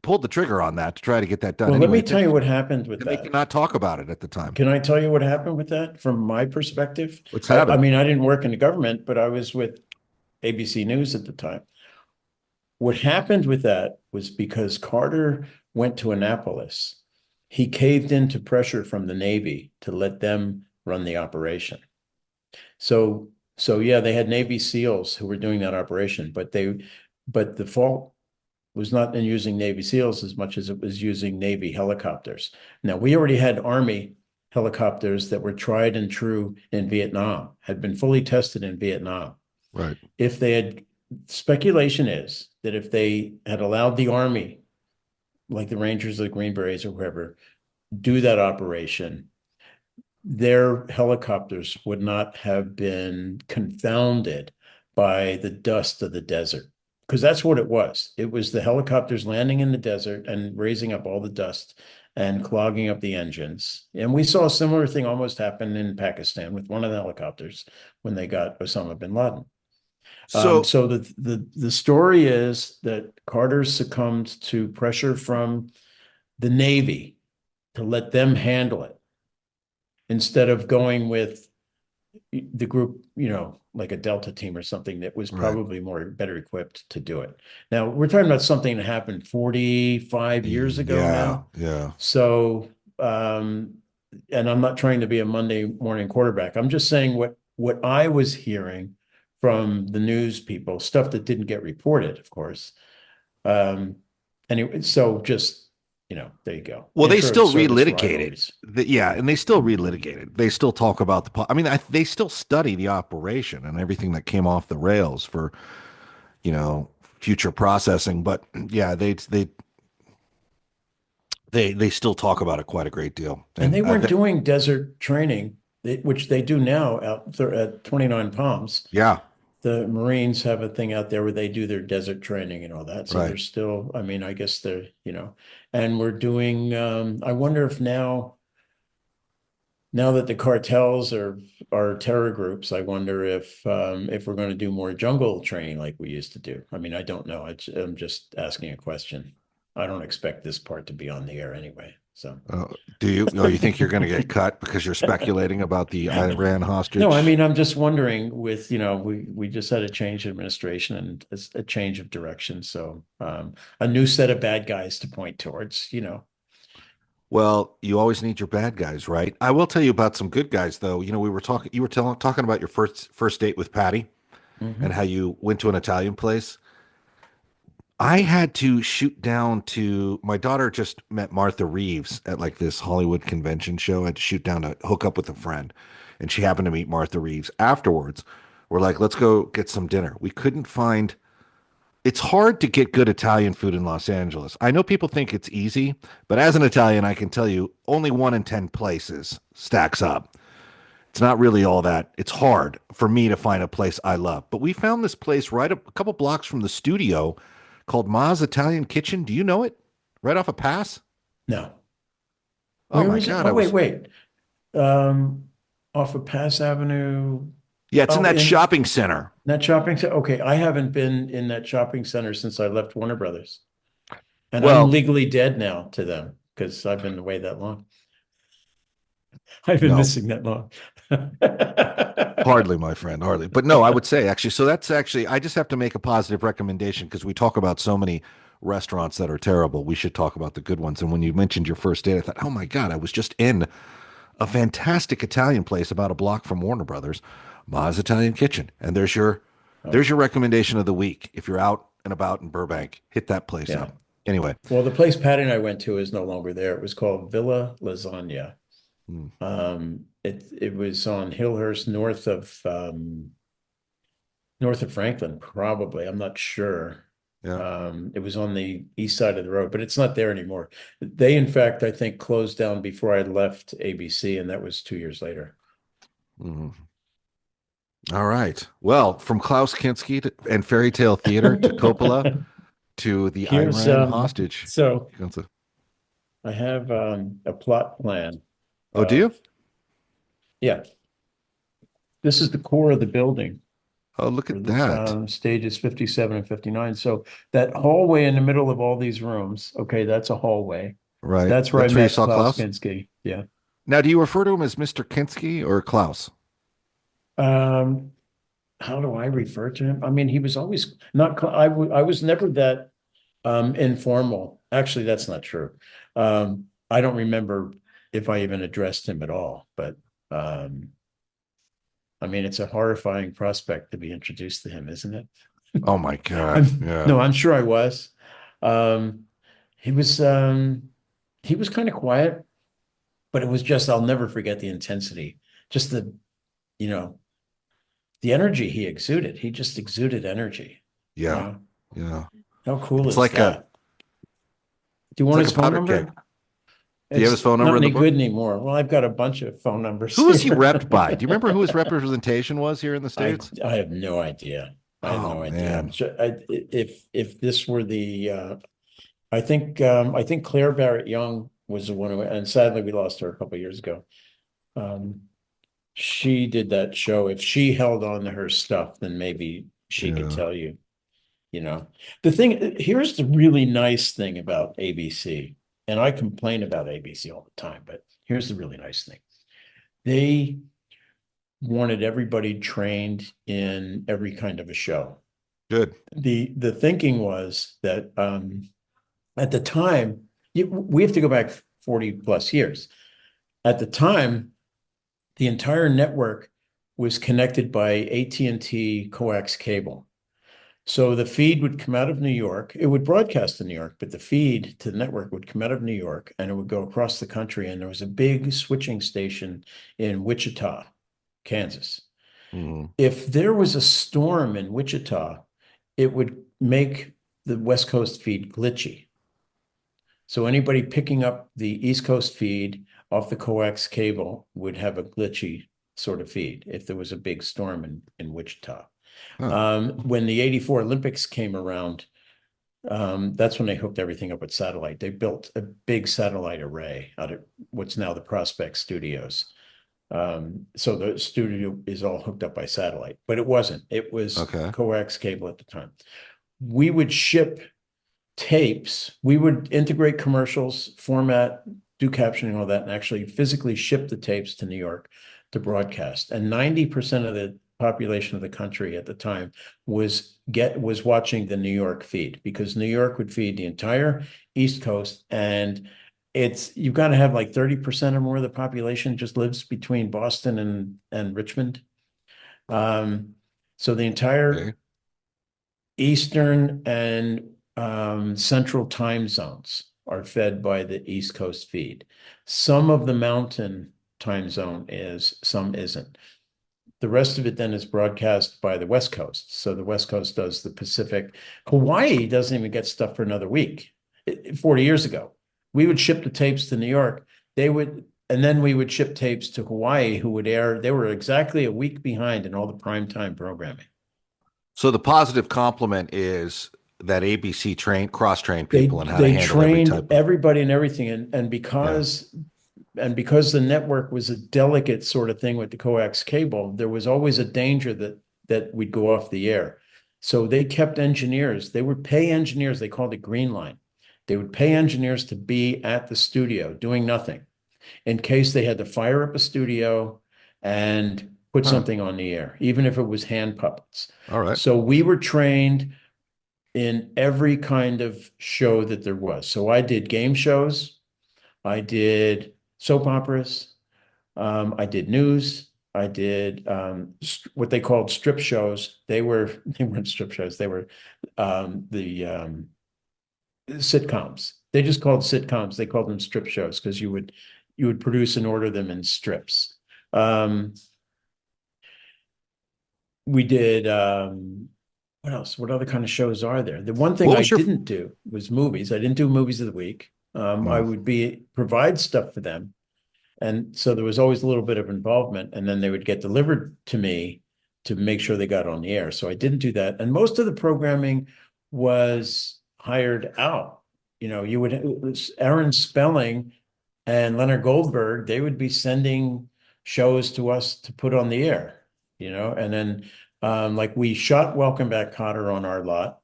pulled the trigger on that to try to get that done. Well, let Anyway, me tell you what happened with and they that. could not talk about it at the time. Can I tell you what happened with that from my perspective? Let's have it. I mean, I didn't work in the government, but I was with ABC News at the time. What happened with that was because Carter went to Annapolis. He caved into pressure from the Navy to let them run the operation. So yeah, they had Navy SEALs who were doing that operation, but the fault was not in using Navy SEALs as much as it was using Navy helicopters. Now, we already had Army helicopters that were tried and true in Vietnam, had been fully tested in Vietnam. Right. If they had, speculation is that if they had allowed the Army, like the Rangers or the Green Berets or whoever, do that operation, their helicopters would not have been confounded by the dust of the desert. Because that's what it was. It was the helicopters landing in the desert and raising up all the dust and clogging up the engines. And we saw a similar thing almost happen in Pakistan with one of the helicopters when they got Osama bin Laden. So, So the story is that Carter succumbed to pressure from the Navy to let them handle it instead of going with the group, like a Delta team or something that was Right. probably better equipped to do it. Now we're talking about something that happened 45 years ago now. Yeah. So, and I'm not trying to be a Monday morning quarterback. I'm just saying what I was hearing from the news people, stuff that didn't get reported, of course. Anyway, so just, there you go. Well, they Intro still service relitigated. rivalries. Yeah, and they still relitigated. They still talk about they still study the operation and everything that came off the rails for, future processing. But yeah, they still talk about it quite a great deal. And they weren't doing desert training, which they do now out there at 29 Palms. Yeah. The Marines have a thing out there where they do their desert training and all that. So Right. they're still, I guess they're, and we're doing, I wonder if now that the cartels are terror groups, I wonder if we're going to do more jungle training like we used to do. I don't know. I'm just asking a question. I don't expect this part to be on the air anyway. So, do you? No, you think you're going to get cut because you're speculating about the Iran hostage? no, I'm just wondering with, we just had a change in administration and a change of direction. So, a new set of bad guys to point towards, Well, you always need your bad guys, right? I will tell you about some good guys, though. We were talking. You were talking about your first date with Patty and how you went to an Italian place. I had to shoot down to my daughter just met Martha Reeves at like this Hollywood convention show. I had to shoot down to hook up with a friend, and she happened to meet Martha Reeves afterwards. We're like, let's go get some dinner. We couldn't find. It's hard to get good Italian food in Los Angeles. I know people think it's easy, but as an Italian, I can tell you only 1 in 10 places stacks up. It's not really all that. It's hard for me to find a place I love. But we found this place right a couple blocks from the studio called Ma's Italian Kitchen. Do you know it? Right off a pass? No. Oh Where my was it? God, Oh, wait. Off of Pass Avenue. Yeah, it's in Oh, that in shopping center. that shopping center. Okay, I haven't been in that shopping center since I left Warner Brothers. And I'm Well, legally dead now to them because I've been away that long. I've been no, missing that long. hardly, my friend, hardly. But no, I would say actually, so that's actually, I just have to make a positive recommendation because we talk about so many restaurants that are terrible. We should talk about the good ones. And when you mentioned your first date, I thought, oh my God, I was just in a fantastic Italian place about a block from Warner Brothers, Ma's Italian Kitchen. And there's your recommendation of the week. If you're out and about in Burbank, hit that place Yeah. up. Anyway, Well, the place Patty and I went to is no longer there. It was called Villa Lasagna. hmm, It was on Hillhurst, north of Franklin, probably. I'm not sure. yeah. It was on the east side of the road, but it's not there anymore. They, in fact, I think closed down before I left ABC, and that was 2 years later. Mhm. All right. Well, from Klaus Kinski and Fairy Tale Theater to Coppola to the Here's Iran hostage. so That's a- I have a plot plan. Oh, do you? Yeah, this is the core of the building. Oh, look at that. Stages 57 and 59. So that hallway in the middle of all these rooms, okay, that's a hallway. Right. That's where I you met saw Klaus Klaus? Kinski. Yeah. Now, do you refer to him as Mr. Kinski or Klaus? Um, how do I refer to him? I mean, he was always not, I was never that informal. Actually, that's not true. I don't remember if I even addressed him at all, but I mean, it's a horrifying prospect to be introduced to him, isn't it? Oh my God. Yeah. No, I'm sure I was. Um, he was kind of quiet, but it was just, I'll never forget the intensity, just you know, the energy he exuded. He just exuded energy. You Yeah. know? Yeah. How cool It's is like that? Do you want like his a phone powder number? keg. Do you have his phone number Not in the any book? good anymore. Well, I've got a bunch of phone numbers. Who was he here. repped by? Do you remember who his representation was here in the I, States? I have no idea. I have Oh, no idea. man. If this were the I think Claire Barrett Young was the one who, and sadly we lost her a couple of years ago. She did that show. If she held on to her stuff, then maybe she could Yeah. tell you, the thing, here's the really nice thing about ABC, and I complain about ABC all the time, but here's the really nice thing. They wanted everybody trained in every kind of a show. Good. The thinking was that at the time, we have to go back 40 plus years. At the time, the entire network was connected by AT&T coax cable. So the feed would come out of New York. It would broadcast in New York, but the feed to the network would come out of New York and it would go across the country. And there was a big switching station in Wichita, Kansas. Mhm. If there was a storm in Wichita, it would make the West Coast feed glitchy. So anybody picking up the East Coast feed off the coax cable would have a glitchy sort of feed if there was a big storm in Wichita. Huh. When the '84 Olympics came around, that's when they hooked everything up with satellite. They built a big satellite array out of what's now the Prospect Studios. So the studio is all hooked up by satellite, but it wasn't. It was Okay. coax cable at the time. We would ship tapes. We would integrate commercials, format, do captioning, all that, and actually physically ship the tapes to New York to broadcast. And 90% of the population of the country at the time was watching the New York feed, because New York would feed the entire East Coast, and you've got to have like 30% or more of the population just lives between Boston and Richmond. So the entire Okay. Eastern and Central time zones are fed by the East Coast feed. Some of the Mountain time zone is, some isn't. The rest of it then is broadcast by the West Coast. So the West Coast does the Pacific. Hawaii doesn't even get stuff for another week. 40 years ago, we would ship the tapes to New York. And then we would ship tapes to Hawaii, who would air. They were exactly a week behind in all the primetime programming. So the positive compliment is that ABC cross-trained people and how to They handle every trained type of. everybody and everything. And because and because the network was a delicate sort of thing with the coax cable, there was always a danger that we'd go off the air. So they kept engineers. They would pay engineers. They called it Green Line. They would pay engineers to be at the studio doing nothing in case they had to fire up a studio and put something on the air, even if it was hand puppets. All right. So we were trained in every kind of show that there was. So I did game shows, I did soap operas, I did news, I did what they called strip shows. They weren't strip shows. They were the sitcoms. They just called sitcoms. They called them strip shows because you would produce and order them in strips. We did what else? What other kind of shows are there? The one thing I didn't do was movies. I didn't do movies of the week. I would provide stuff for them. And so there was always a little bit of involvement, and then they would get delivered to me to make sure they got on the air. So I didn't do that. And most of the programming was hired out. It was Aaron Spelling and Leonard Goldberg, they would be sending shows to us to put on the air, and then like we shot Welcome Back, Kotter on our lot.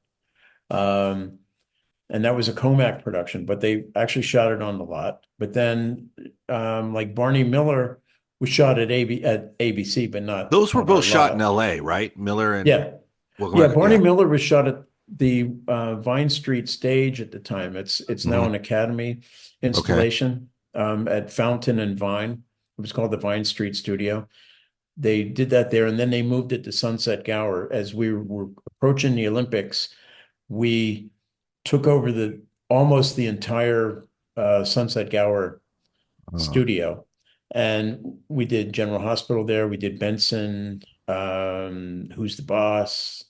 And that was a Comac production, but they actually shot it on the lot. But then like Barney Miller was shot at ABC, but not. Those were both shot in LA, right? Miller and Barney Miller was shot at the Vine Street stage at the time. It's now an Academy installation at Fountain and Vine. It was called the Vine Street Studio. They did that there, and then they moved it to Sunset Gower. As we were approaching the Olympics, we took over almost the entire Sunset Gower studio, and we did General Hospital there. We did Benson, Who's the Boss,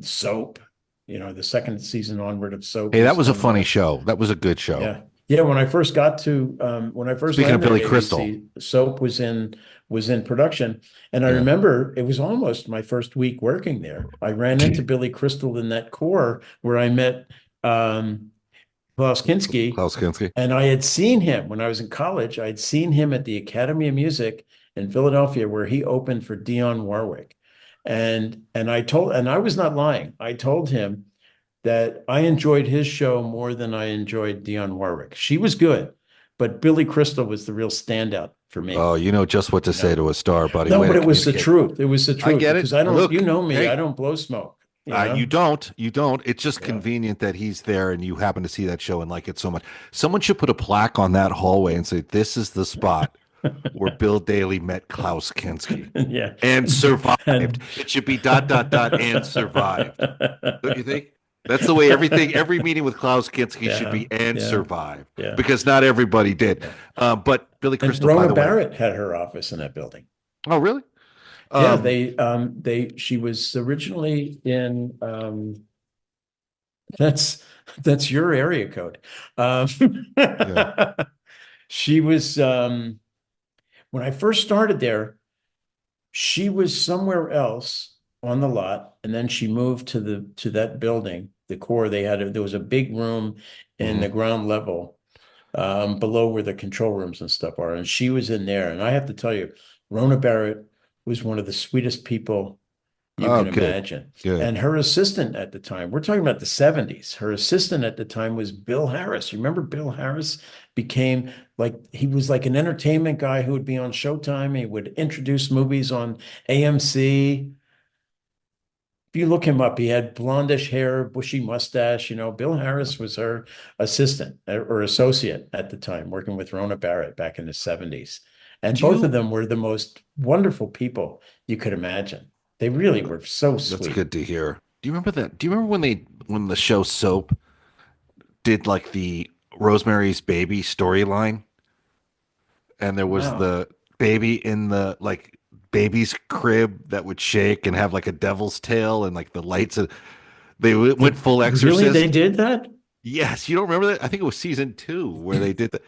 Soap. The second season onward of Soap. Hey, that was a funny show. That was a good show. Yeah. When I first got to speaking of Billy Crystal, Soap was in production, and I remember it was almost my first week working there. I ran into Billy Crystal in that core where I met Klaus Kinski. And I had seen him when I was in college. I had seen him at the Academy of Music in Philadelphia, where he opened for Dionne Warwick. And I was not lying. I told him that I enjoyed his show more than I enjoyed Dionne Warwick. She was good, but Billy Crystal was the real standout for me. Oh, you know just what to say to a star, buddy. No, but it was the truth. It was the truth. I get it. Because I don't. Look, you know me. hey, I don't blow smoke. You don't. It's just convenient that he's there and you happen to see that show and like it so much. Someone should put a plaque on that hallway and say, "This is the spot where Bill Daly met Klaus Kinski and survived." It should be ... and survived. Don't you think? That's the way every meeting with Klaus Kinski should be survive. Yeah. Because not everybody did. But Billy Crystal, and Rona by the Barrett had her office in that building. Oh, really? She was originally in that's your area code. She was when I first started there, she was somewhere else on the lot, and then she moved to that building, the core. There was a big room in the ground level below where the control rooms and stuff are, and she was in there. And I have to tell you, Rona Barrett was one of the sweetest people you can imagine. Good. And her assistant at the time, we're talking about the 70s, her assistant at the time was Bill Harris. You remember Bill Harris he was like an entertainment guy who would be on Showtime. He would introduce movies on AMC. If you look him up, he had blondish hair, bushy mustache. Bill Harris was her assistant or associate at the time, working with Rona Barrett back in the 70s. And both of them were the most wonderful people you could imagine. They really were so sweet. That's good to hear. Do you remember that? Do you remember when the show Soap did like the Rosemary's Baby storyline? And there was the baby in the baby's crib that would shake and have like a devil's tail and like the lights. They went full exorcist. Really? They did that? Yes. You don't remember that? I think it was season 2 where they did that.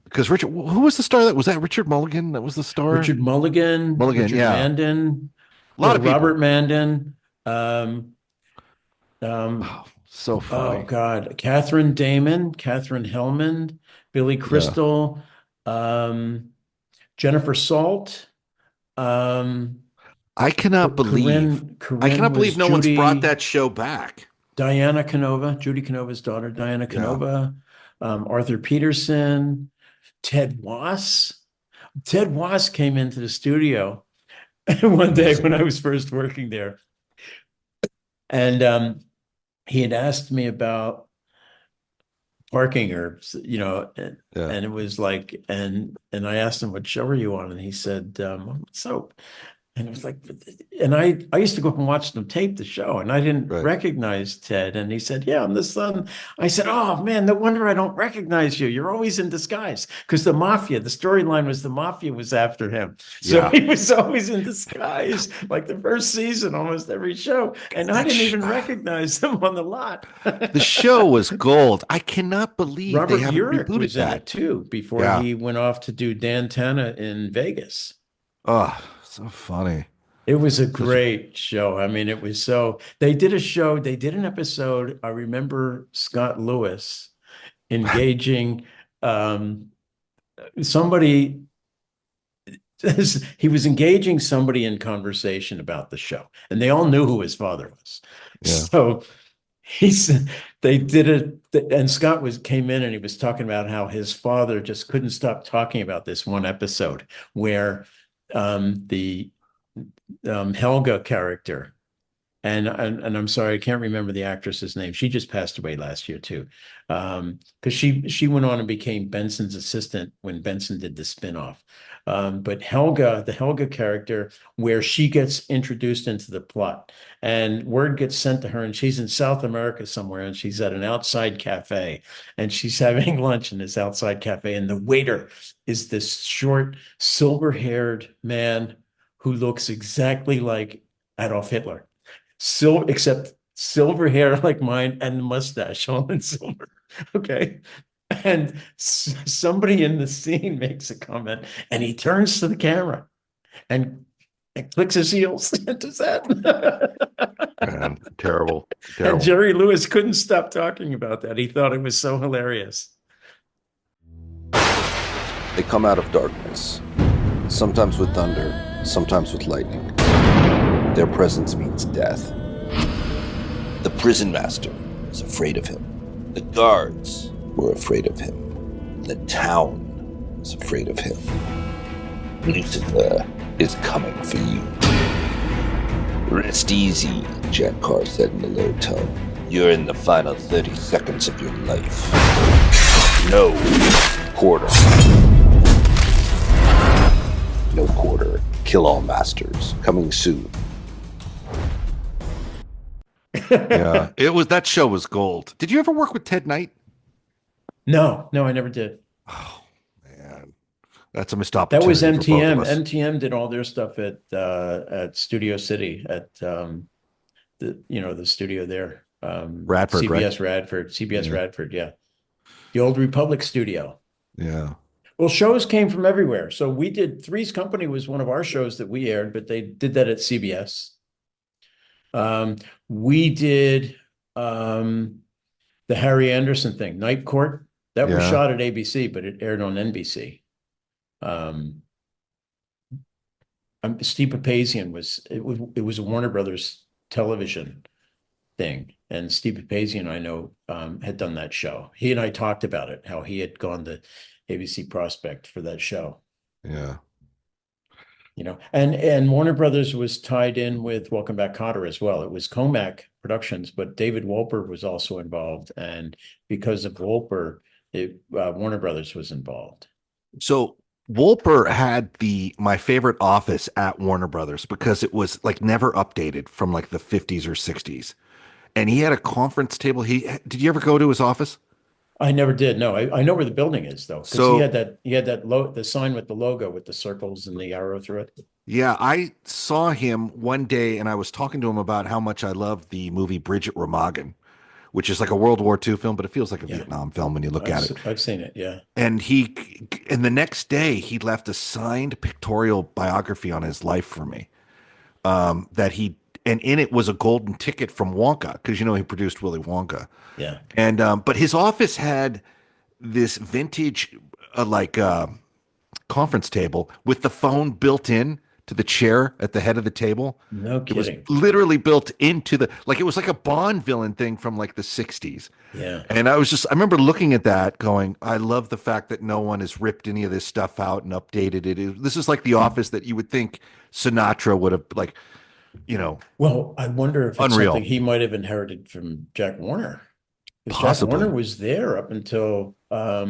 Because who was the star? Was that Richard Mulligan? That was the star? Richard Mulligan, Richard Mandan, a lot of people. Robert Mandan. So funny. Oh God, Catherine Damon, Catherine Hellman, Billy Crystal, Jennifer Salt. I cannot believe. I Corinne cannot was believe no one's brought Judy. that show back. Diana Canova, Judy Canova's daughter, Diana Yeah. Canova, Arthur Peterson, Ted Wass. Ted Wass came into the studio one day when I was first working there. And he had asked me about parking or, and it was like, and I asked him, what show are you on? And he said, Soap. And it was like, and I used to go up and watch them tape the show, and I didn't recognize Ted. And he said, yeah, I'm the son. I said, oh man, no wonder I don't recognize you. You're always in disguise. Because the storyline was the mafia was after him. So he was always in disguise, like the first season, almost every show. And I didn't even recognize him on the lot. The show was gold. I cannot believe Robert they haven't Urich rebooted was that. in it too, before he went off to do Dan Tana in Vegas. Oh, so funny. It was a great show. I mean, it was they did an episode. I remember Scott Lewis engaging somebody. He was engaging somebody in conversation about the show, and they all knew who his father was. Yeah. So he said they did it, and Scott came in and he was talking about how his father just couldn't stop talking about this one episode where the Helga character, and I'm sorry, I can't remember the actress's name. She just passed away last year too, because she went on and became Benson's assistant when Benson did the spinoff. But the Helga character, where she gets introduced into the plot, and word gets sent to her, and she's in South America somewhere, and she's at an outside cafe, and she's having lunch in this outside cafe, and the waiter is this short, silver-haired man who looks exactly like Adolf Hitler, except silver hair like mine and mustache all in silver. Okay. And somebody in the scene makes a comment, and he turns to the camera and clicks his heels and does that. Man, terrible. And Jerry Lewis couldn't stop talking about that. He thought it was so hilarious. They come out of darkness, sometimes with thunder, sometimes with lightning. Their presence means death. The prison master was afraid of him. The guards were afraid of him. The town was afraid of him. Lucifer is coming for you. Rest easy, Jack Carr said in a low tone. You're in the final 30 seconds of your life. No quarter. No quarter. Kill all masters. Coming soon. Yeah, that show was gold. Did you ever work with Ted Knight? No, I never did. Oh man, that's a missed opportunity. That was MTM. For both of us. MTM did all their stuff at Studio City at the studio there. Radford, CBS Radford, yeah. The old Republic studio. Yeah. Well, shows came from everywhere. So we did Three's Company was one of our shows that we aired, but they did that at CBS. We did the Harry Anderson thing, Night Court. That was shot at ABC, but it aired on NBC. Steve Papazian it was a Warner Brothers television thing, and Steve Papazian, I know, had done that show. He and I talked about it, how he had gone to ABC Prospect for that show. Yeah. And Warner Brothers was tied in with Welcome Back, Kotter as well. It was Comac Productions, but David Wolper was also involved, and because of Wolper, Warner Brothers was involved. So Wolper had my favorite office at Warner Brothers because it was like never updated from like the 50s or 60s, and he had a conference table. Did you ever go to his office? I never did. No, I know where the building is though, because he had the sign with the logo with the circles and the arrow through it. Yeah, I saw him one day, and I was talking to him about how much I love the movie Bridget Remagen, which is like a World War II film, but it feels like a Vietnam film when you look at it. I've seen it, yeah. And the next day he left a signed pictorial biography on his life for me. That he and in it was a golden ticket from Wonka, because he produced Willy Wonka. Yeah. And but his office had this vintage conference table with the phone built in to the chair at the head of the table. No It was kidding. literally built into it was like a Bond villain thing from like the 60s. Yeah. And I remember looking at that going, I love the fact that no one has ripped any of this stuff out and updated it. This is like the office that you would think Sinatra would have Well, I wonder if it's Unreal. something he might have inherited from Jack Warner. Because Jack Possibly. Warner was there up until I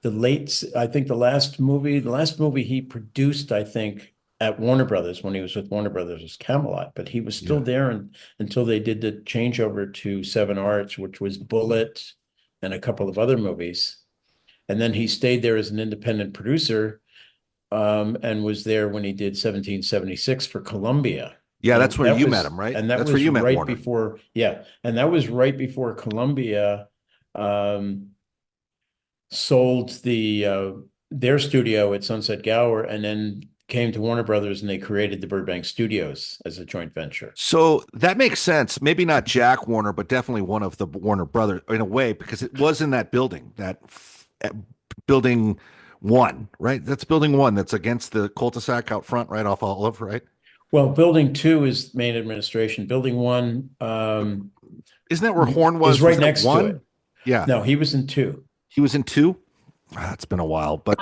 think the last movie he produced, I think, at Warner Brothers when he was with Warner Brothers was Camelot, but he was still there until they did the changeover to Seven Arts, which was Bullet and a couple of other movies. And then he stayed there as an independent producer, and was there when he did 1776 for Columbia. Yeah, And that's where that you was- met him, right? And that That's was where you met right Warner. before, and that was right before Columbia sold their studio at Sunset Gower, and then came to Warner Brothers, and they created the Burbank Studios as a joint venture. So that makes sense. Maybe not Jack Warner, but definitely one of the Warner brothers in a way, because it was in that building, building 1, right? That's building 1. That's against the cul-de-sac out front, right off Olive, right? Well, building 2 is main administration. Building 1 Isn't that where Horn was? is right Was that next to 1? it. Yeah. No, he was in 2. He was in 2? Ah, it's been a while, but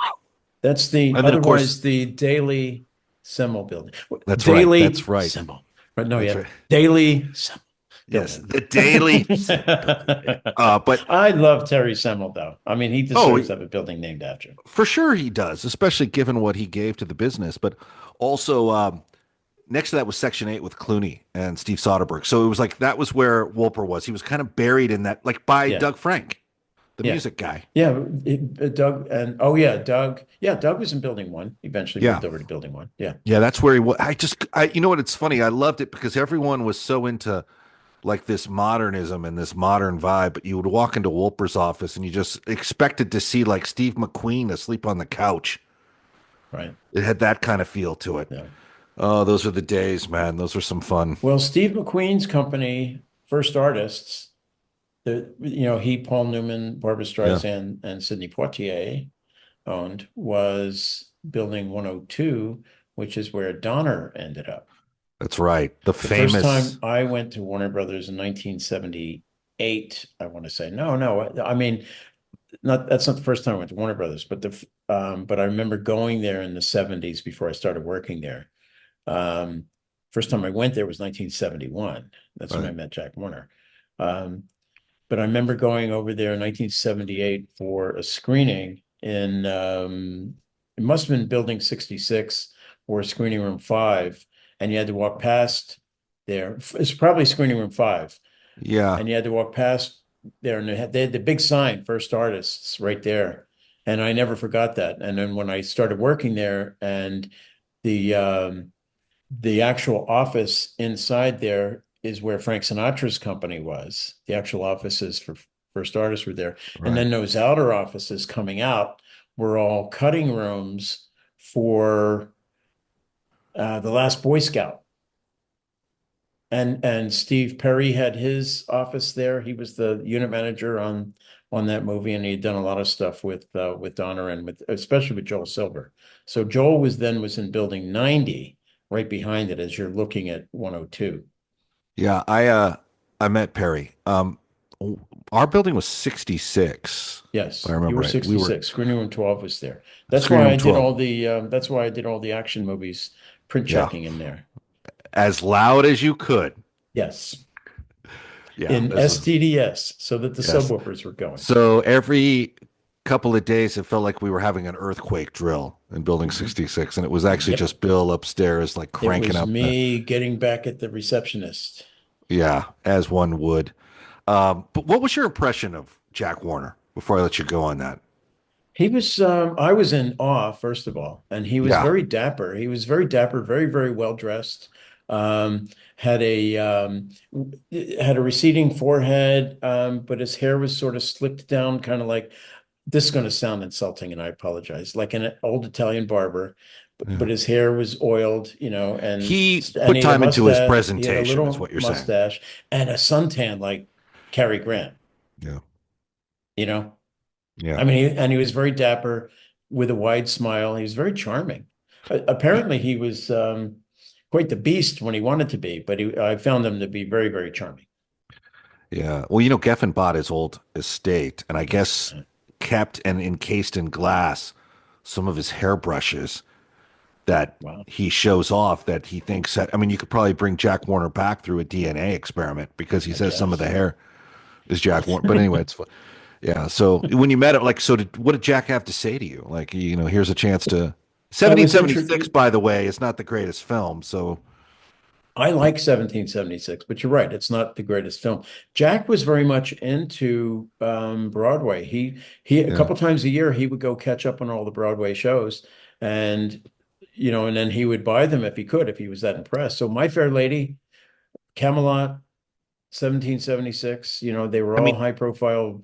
That's the And then, of otherwise course- the Daily Semmel building. That's Daily right. That's right. Semmel. But no, That's yeah. right. Daily Semmel. Yes, the Daily. But I love Terry Semmel, though. I mean, he deserves to have a building named after him. for sure he does, especially given what he gave to the business. But also, next to that was Section 8 with Clooney and Steve Soderbergh. So it was like that was where Wolper was. He was kind of buried in that, like by Yeah. Doug Frank, the Yeah. music guy. Yeah, Doug and Doug. Yeah, Doug was in Building 1. Eventually Yeah. moved over to Building 1. Yeah. Yeah, that's where he was. You know what? It's funny. I loved it because everyone was so into like this modernism and this modern vibe, but you would walk into Wolper's office and you just expected to see like Steve McQueen asleep on the couch. Right. It had that kind of feel to it. Yeah. Oh, those are the days, man. Those were some fun. Well, Steve McQueen's company, First Artists, he, Paul Newman, Barbara Streisand, and Sidney Poitier owned, was Building 102, which is where Donner ended up. That's right. The The famous. first time I went to Warner Brothers in 1978, I want to say, I mean, that's not the first time I went to Warner Brothers, but but I remember going there in the 70s before I started working there. First time I went there was 1971. That's when I met Jack Warner. But I remember going over there in 1978 for a screening in it must have been Building 66 or Screening Room 5, and you had to walk past there. It's probably Screening Room 5. Yeah. And you had to walk past there, and they had the big sign, First Artists, right there. And I never forgot that. And then when I started working there, and the actual office inside there is where Frank Sinatra's company was. The actual offices for First Artists were there. Right. And then those outer offices coming out were all cutting rooms for the Last Boy Scout. And Steve Perry had his office there. He was the unit manager on that movie, and he'd done a lot of stuff with Donner and especially with Joel Silver. So Joel was in Building 90, right behind it as you're looking at 102. Yeah, I met Perry. Our building was 66. Yes, if I remember you were right. 66. Screening Room 12 was there. That's Screening why I Room did 12. all the that's why I did all the action movies print Yeah. checking in there. As loud as you could. Yes. Yeah. In this was- STDS, so that the Yes. subwoofers were going. So every couple of days, it felt like we were having an earthquake drill in Building 66, and it was actually Yep. just Bill upstairs, like cranking It was up. me getting back at the receptionist. Yeah, as one would. But what was your impression of Jack Warner before I let you go on that? He was, I was in awe, first of all, and he was Yeah. very dapper. He was very dapper, very, very well dressed. Had a receding forehead, but his hair was sort of slicked down, kind of like, this is going to sound insulting, and I apologize, like an old Italian barber, but his hair was oiled, and He and put he had a time into his mustache. He had a presentation, is little what you're saying. mustache and a suntan like Cary Grant. Yeah. You know, Yeah. I mean, and he was very dapper with a wide smile. He was very charming. Apparently, he was quite the beast when he wanted to be, but I found him to be very, very charming. Yeah. Well, Geffen bought his old estate and I guess kept and encased in glass some of his hairbrushes that Wow. he shows off that he thinks that, I mean, you could probably bring Jack Warner back through a DNA experiment because he says some of the hair is Jack Warner. But anyway, it's yeah. So when you met him, like, what did Jack have to say to you? Like, here's a chance to 1776, by the way, is not the greatest film. So I like 1776, but you're right, it's not the greatest film. Jack was very much into Broadway. He a couple times a year he would go catch up on all the Broadway shows, and and then he would buy them if he could, if he was that impressed. So My Fair Lady, Camelot, 1776, they were all high profile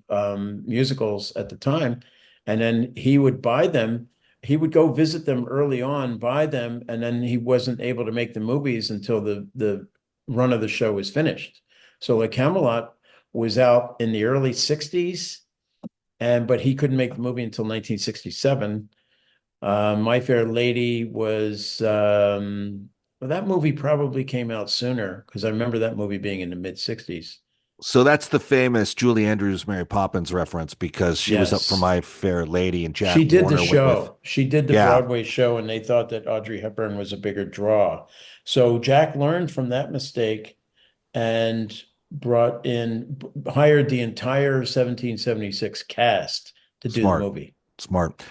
musicals at the time. And then he would buy them. He would go visit them early on, buy them, and then he wasn't able to make the movies until the run of the show was finished. So like Camelot was out in the early 60s, but he couldn't make the movie until 1967. My Fair Lady was well, that movie probably came out sooner because I remember that movie being in the mid 60s. So that's the famous Julie Andrews, Mary Poppins reference because she was up for My Fair Lady and Jack She did Warner the went show. with, She did the Broadway show, and they thought that Audrey Hepburn was a bigger draw. So Jack learned from that mistake and hired the entire 1776 cast to do the movie. Smart.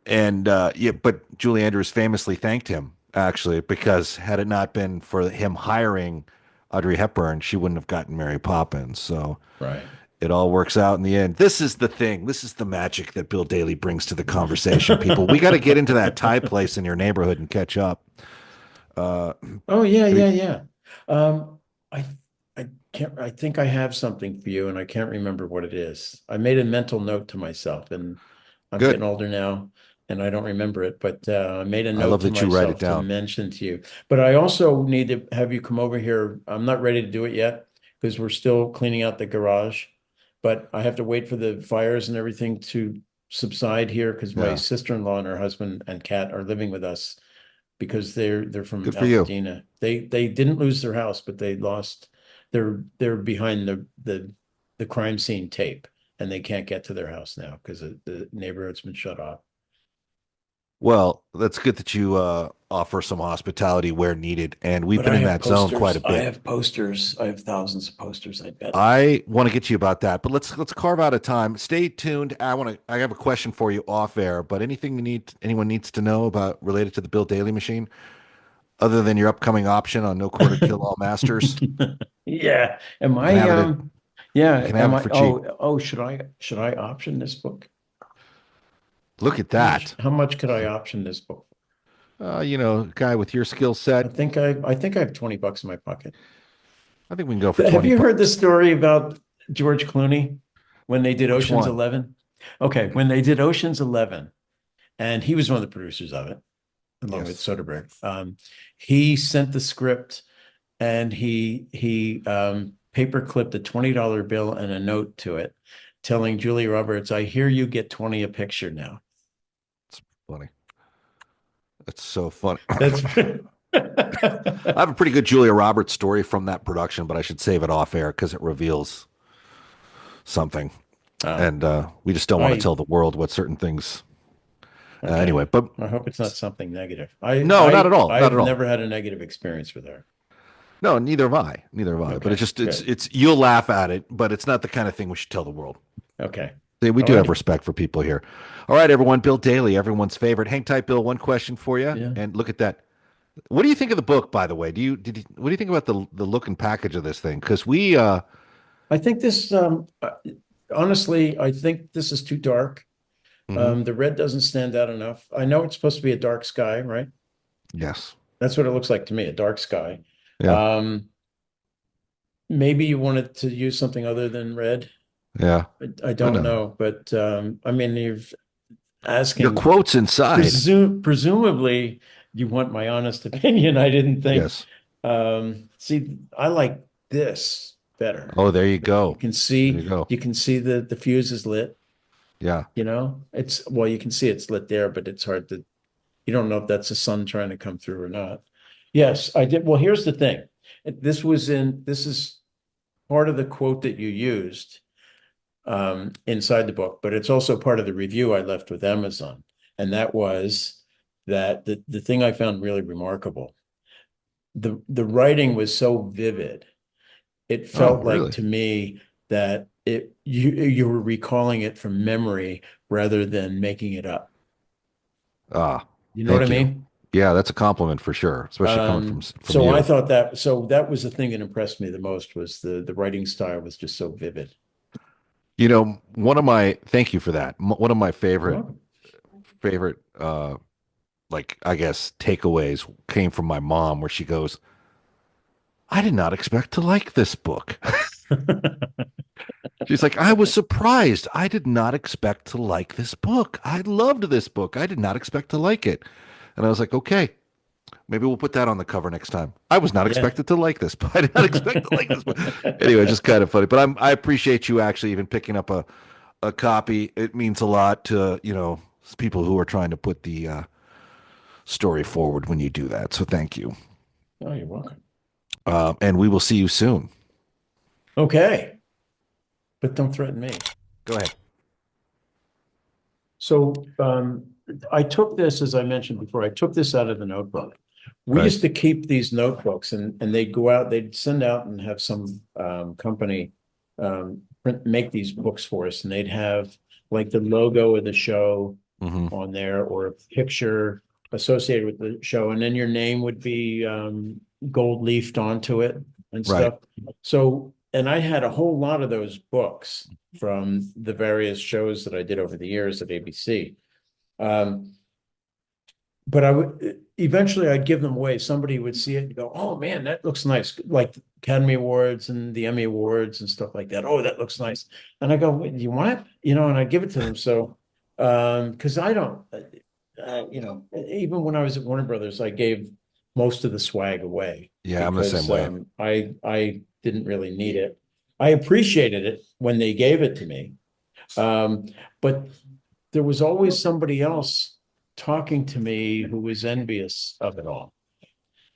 And but Julie Andrews famously thanked him actually because had it not been for him hiring Audrey Hepburn, she wouldn't have gotten Mary Poppins. So Right. It all works out in the end. This is the thing. This is the magic that Bill Daly brings to the conversation, people. We got to get into that Thai place in your neighborhood and catch up. Oh yeah. I can't. I think I have something for you, and I can't remember what it is. I made a mental note to myself, and I'm Good. getting older now, and I don't remember it. But I made a note love to that you write it myself to down. mention to you. But I also need to have you come over here. I'm not ready to do it yet because we're still cleaning out the garage. But I have to wait for the fires and everything to subside here because my Yeah. sister-in-law and her husband and cat are living with us because they're from Good for you. Altadena. They didn't lose their house, but they lost. They're behind the crime scene tape, and they can't get to their house now because the neighborhood's been shut off. Well, that's good that you offer some hospitality where needed, and we've But been I in have that zone posters. quite a I bit. have posters. I have thousands of posters. I bet. I want to get to you about that, but let's carve out a time. Stay tuned. I have a question for you off air, but anything anyone needs to know about related to the Bill Daly Machine, other than your upcoming option on No Quarter Kill All Masters? Yeah. Am I? have it Yeah. you can have Am it I? for cheap. Oh. Should I option this book? Look at that. How much could I option this book? Guy with your skill I set, think I have $20 in my pocket. I think we can go for Have 20 you heard the bucks. story about George Clooney when they did Which Ocean's one? 11? Okay, when they did Ocean's 11, and he was one of the producers of it, along with Yes. Soderbergh. He sent the script, and he paper clipped a $20 bill and a note to it, telling Julia Roberts, "I hear you get 20 a picture now." Funny. That's so funny. That's I have a pretty good Julia Roberts story from that production, but I should save it off air because it reveals something. And we just don't want to tell the world what certain things. Okay. Anyway, but I hope it's not something negative. No, not at all. Not I've at all. never had a negative experience with her. no, neither have I. Neither have I. But Okay, it's just good. it's you'll laugh at it, but it's not the kind of thing we should tell the world. Okay. We do have Alrighty. respect for people here. All right, everyone. Bill Daly, everyone's favorite. Hang tight, Bill. One question for you, Yeah. and look at that. What do you think of the book, by the way? What do you think about the look and package of this thing? Because I think this, honestly, I think this is too dark. Mhm. The red doesn't stand out enough. I know it's supposed to be a dark sky, right? yes, That's what it looks like to me, a dark sky. yeah, Maybe you wanted to use something other than red. yeah. I don't know. know, but I mean, asking. Your quotes inside. Presumably, you want my honest opinion. I didn't think. Yes. See, I like this better. Oh, there you go. You can see. There you go. You can see the fuse is lit. Yeah. You know, you can see it's lit there, but it's hard to. You don't know if that's the sun trying to come through or not. Yes, I did. Well, here's the thing. This is part of the quote that you used inside the book, but it's also part of the review I left with Amazon. And that was that the thing I found really remarkable, the writing was so vivid. It felt really? like to me that you were recalling it from memory rather than making it up. You know what I mean? Yeah, that's a compliment for sure, especially coming from so you. I thought that was the thing that impressed me the most was the writing style was just so vivid. You know, thank you for that. One of my favorite like, I guess, takeaways came from my mom, where she goes, I did not expect to like this book. She's like, I was surprised. I did not expect to like this book. I loved this book. I did not expect to like it. And I was like, okay, maybe we'll put that on the cover next time. I was not expected to like this, but I did not expect to like this book. Anyway, just kind of funny. But I appreciate you actually even picking up a copy. It means a lot to, people who are trying to put the story forward when you do that. So thank you. Oh, you're welcome. And we will see you soon. Okay. But don't threaten me. Go ahead. So I took this, as I mentioned before, I took this out of the notebook. We used to keep these notebooks and they'd go out, they'd send out and have some company make these books for us. And they'd have like the logo of the show on there or a picture associated with the show. And then your name would be gold leafed onto it and stuff. So, and I had a whole lot of those books from the various shows that I did over the years at ABC. But eventually I'd give them away. Somebody would see it and go, oh man, that looks nice. Like Academy Awards and the Emmy Awards and stuff like that. Oh, that looks nice. And I go, wait, do you want it? And I give it to them. So, cause I don't, even when I was at Warner Brothers, I gave most of the swag away. Yeah, I'm the same way. I didn't really need it. I appreciated it when they gave it to me. But there was always somebody else talking to me who was envious of it all.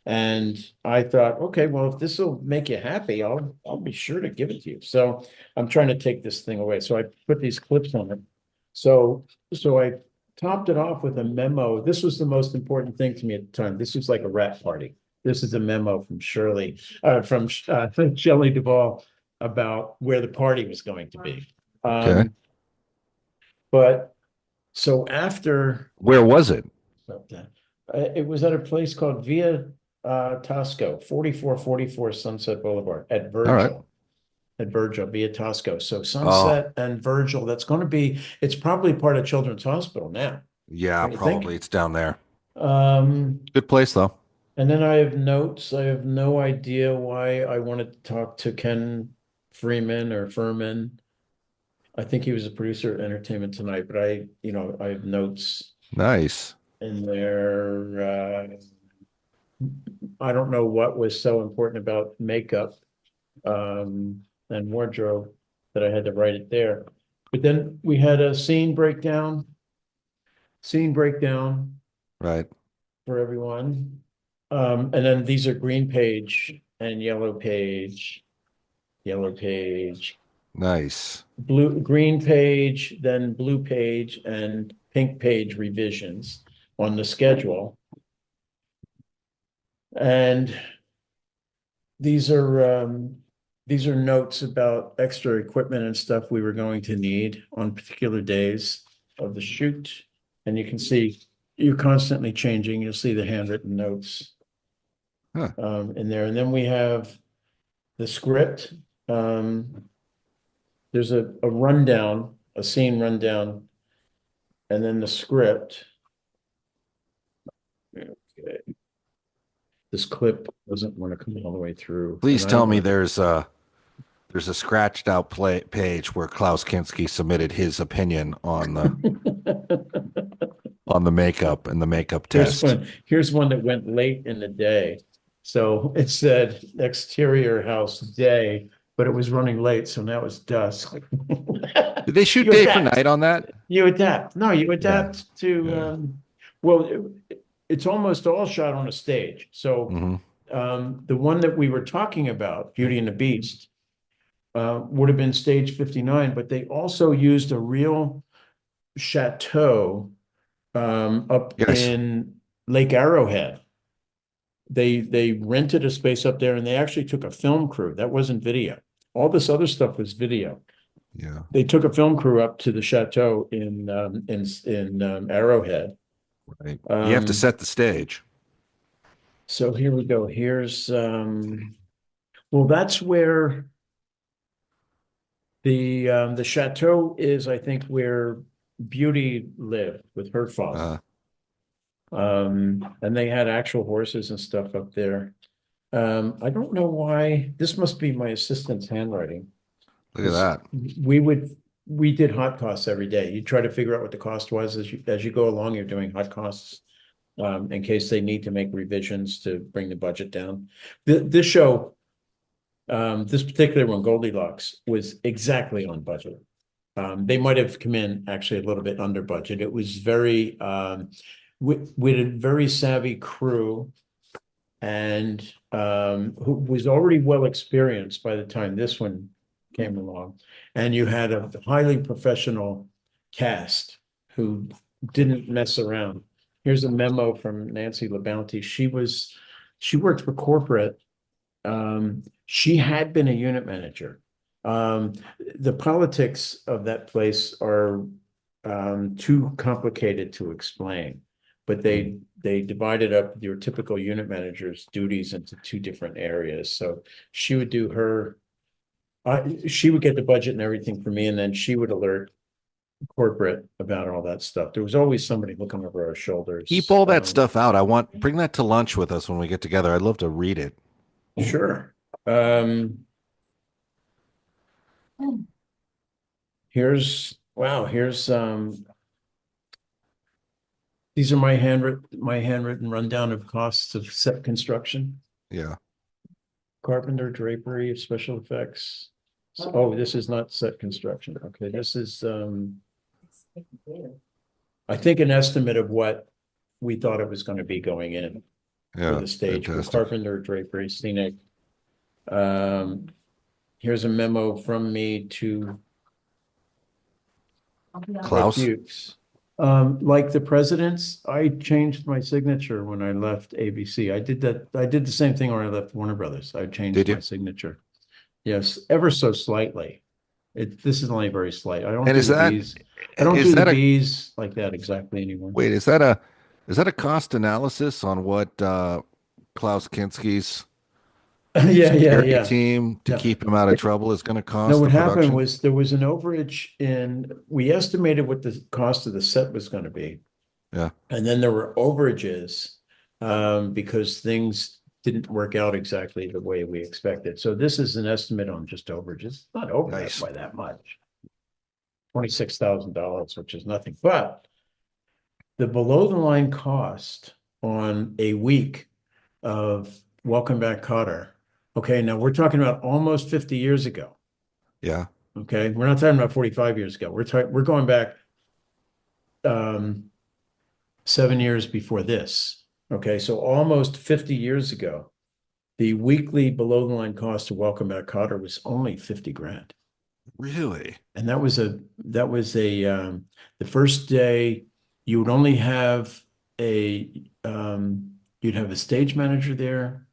And I thought, okay, well, if this will make you happy, I'll be sure to give it to you. So I'm trying to take this thing away. So I put these clips on it. So I topped it off with a memo. This was the most important thing to me at the time. This was like a rap party. This is a memo from Shelley Duvall about where the party was going to be. Okay. But so after, where was it? It was at a place called Via Tosco, 4444 Sunset Boulevard at Virgil. All right. At Virgil, Via Tosco. So Sunset and Virgil, it's probably part of Children's Hospital now. Yeah, probably. It's down there. Good place though. And then I have notes. I have no idea why I wanted to talk to Ken Freeman or Furman. I think he was a producer at Entertainment Tonight, but I have notes. Nice. In there. I don't know what was so important about makeup and wardrobe that I had to write it there. But then we had a scene breakdown. Right. For everyone. And then these are green page and yellow page. Nice. Green page, then blue page and pink page revisions on the schedule. And these are notes about extra equipment and stuff we were going to need on particular days of the shoot. And you can see you're constantly changing. You'll see the handwritten notes in there. And then we have the script. There's a rundown, a scene rundown, and then the script. Okay. This clip doesn't want to come all the way through. Please tell me there's a scratched out page where Klaus Kinski submitted his opinion on the on the makeup and the makeup Here's test. one. Here's one that went late in the day. So it said exterior house day, but it was running late, so now it's dusk. Did they shoot You day for adapt. night on that? You adapt. No, you Yeah. adapt to. Yeah. Well, it's almost all shot on a stage. So the one that we were talking about, Beauty and the Beast, would have been stage 59, but they also used a real chateau up Yes. in Lake Arrowhead. They rented a space up there, and they actually took a film crew. That wasn't video. All this other stuff was video. Yeah. They took a film crew up to the chateau in Arrowhead. Right. You have to Um, set the stage. So here we go. Here's well, that's where the chateau is, I think, where Beauty lived with her father. And they had actual horses and stuff up there. I don't know why. This must be my assistant's handwriting. Look at that. We did hot costs every day. You try to figure out what the cost was as you go along. You're doing hot costs in case they need to make revisions to bring the budget down. This show, this particular one, Goldilocks, was exactly on budget. They might have come in actually a little bit under budget. It was very with a very savvy crew, and who was already well experienced by the time this one came along. And you had a highly professional cast who didn't mess around. Here's a memo from Nancy LaBounty. She worked for corporate. She had been a unit manager. The politics of that place are too complicated to explain, but they divided up your typical unit manager's duties into two different areas. So she would do she would get the budget and everything for me, and then she would alert corporate about all that stuff. There was always somebody looking over our shoulders. Keep all that stuff out. Bring that to lunch with us when we get together. I'd love to read it. Sure. Here's these are my handwritten rundown of costs of set construction. Yeah. Carpenter, drapery, special effects. Oh, this is not set construction. Okay, this is I think an estimate of what we thought it was going to be going in for the stage for fantastic. carpenter, drapery, scenic. Here's a memo from me to Klaus. Fuchs. Like the presidents, I changed my signature when I left ABC. I did the same thing when I left Warner Brothers. I changed Did you? my signature. Yes, ever so slightly. This is only very slight. I don't And do is the that- B's. I don't is do that the a- B's like that exactly anymore. Wait, is that a cost analysis on what Klaus Kinski's security team to Yeah. keep him out of trouble is going to cost? No, what the happened production? was there was an overage we estimated what the cost of the set was going to be. Yeah. And then there were overages because things didn't work out exactly the way we expected. So this is an estimate on just overages. It's not over Nice. by that much. $26,000, which is nothing. But the below the line cost on a week of Welcome Back, Kotter. Okay, now we're talking about almost 50 years ago. Yeah. Okay, we're not talking about 45 years ago. We're going back 7 years before this. Okay, so almost 50 years ago, the weekly below the line cost to Welcome Back, Kotter was only 50 grand. Really? And that was the first day you would only have you'd have a stage manager there,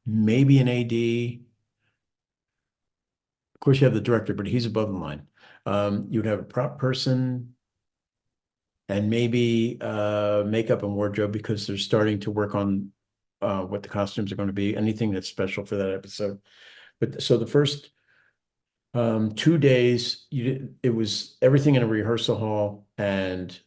maybe an AD. Of course, you have the director, but he's above the line. You'd have a prop person and maybe makeup and wardrobe because they're starting to work on what the costumes are going to be, anything that's special for that episode. But so the first 2 days, it was everything in a rehearsal hall, and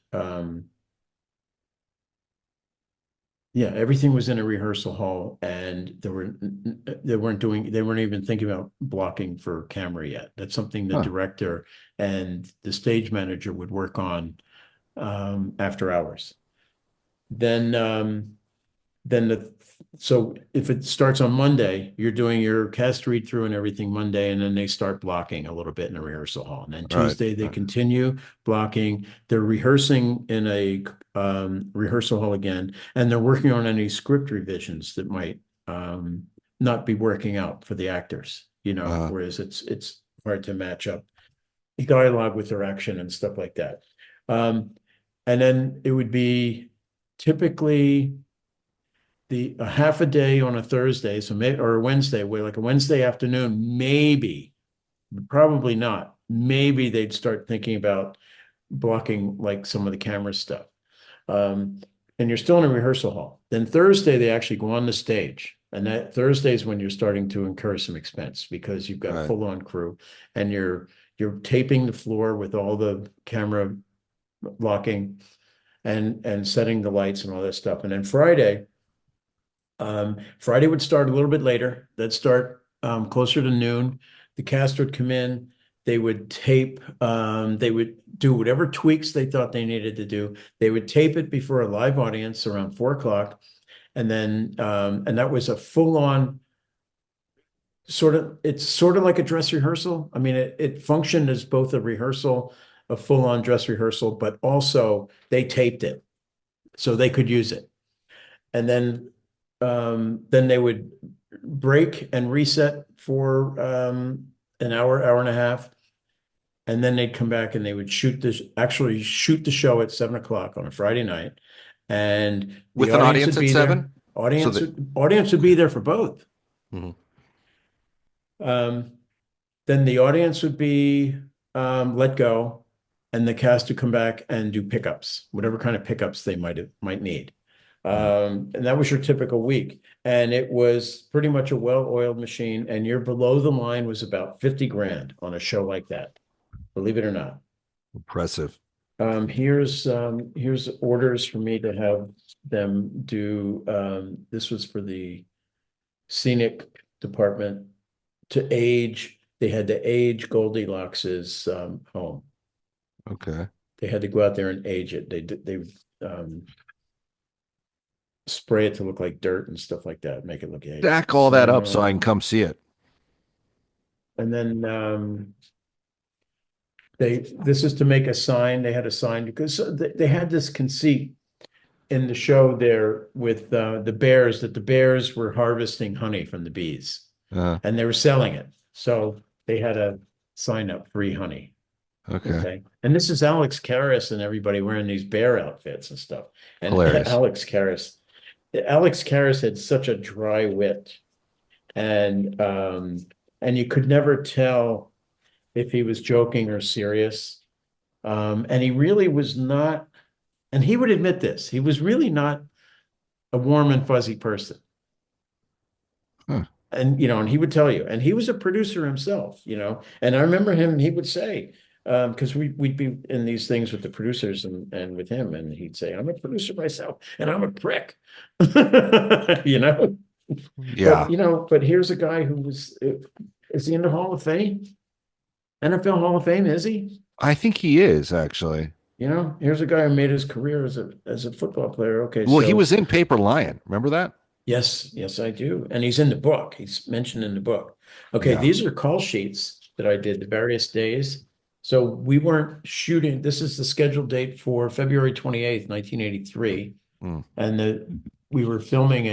Yeah, everything was in a rehearsal hall, and they weren't even thinking about blocking for camera yet. That's something the Huh. director and the stage manager would work on after hours. So if it starts on Monday, you're doing your cast read through and everything Monday, and then they start blocking a little bit in the rehearsal hall. And then Right. Tuesday they continue blocking. They're rehearsing in a rehearsal hall again, and they're working on any script revisions that might not be working out for the actors, whereas it's hard to match up dialogue with their action and stuff like that. And then it would be typically a half a day on a Thursday, or a Wednesday, where like a Wednesday afternoon, maybe, but probably not. Maybe they'd start thinking about blocking like some of the camera stuff. And you're still in a rehearsal hall. Then Thursday, they actually go on the stage. And that Thursday is when you're starting to incur some expense because you've got a Right. full-on crew, and you're taping the floor with all the camera blocking and setting the lights and all that stuff. And then Friday would start a little bit later. They'd start closer to noon. The cast would come in. They would tape. They would do whatever tweaks they thought they needed to do. They would tape it before a live audience around 4 o'clock, and then and that was a full-on it's sort of like a dress rehearsal. I mean, it functioned as both a rehearsal, a full-on dress rehearsal, but also they taped it so they could use it. And then they would break and reset for an hour and a half, and then they'd come back and they would shoot the show at 7 o'clock on a Friday night, and With an audience would be at there. 7? Audience would be there for both. Mhm. Then the audience would be let go, and the cast would come back and do pickups, whatever kind of pickups they might need. And that was your typical week. And it was pretty much a well-oiled machine, and your below the line was about 50 grand on a show like that, believe it or not. Impressive. Here's orders for me to have them do, this was for the scenic department they had to age Goldilocks' home. Okay. They had to go out there and age it. They spray it to look like dirt and stuff like that, make it look aged. Stack all that up so I can come see it. And then this is to make a sign. They had a sign because they had this conceit in the show there with the bears, that the bears were harvesting honey from the bees, and they were selling it. So they had a sign up, free honey. Okay. And this is Alex Karras and everybody wearing these bear outfits and stuff. And Hilarious. Alex Karras had such a dry wit, and you could never tell if he was joking or serious. And he really was not, and he would admit this, he was really not a warm and fuzzy person. Huh. And, and he would tell you, and he was a producer himself, and I remember he would say, because we'd be in these things with the producers and with him, and he'd say, I'm a producer myself, and I'm a prick, Yeah. But here's a guy who is he in the Hall of Fame? NFL Hall of Fame, is he? I think he is, actually. Here's a guy who made his career as a football player. Okay. Well, he was in Paper Lion. Remember that? Yes, I do. And he's in the book. He's mentioned in the book. Okay, Yeah. These are call sheets that I did the various days. So we weren't shooting. This is the scheduled date for February 28th, 1983. And we were taping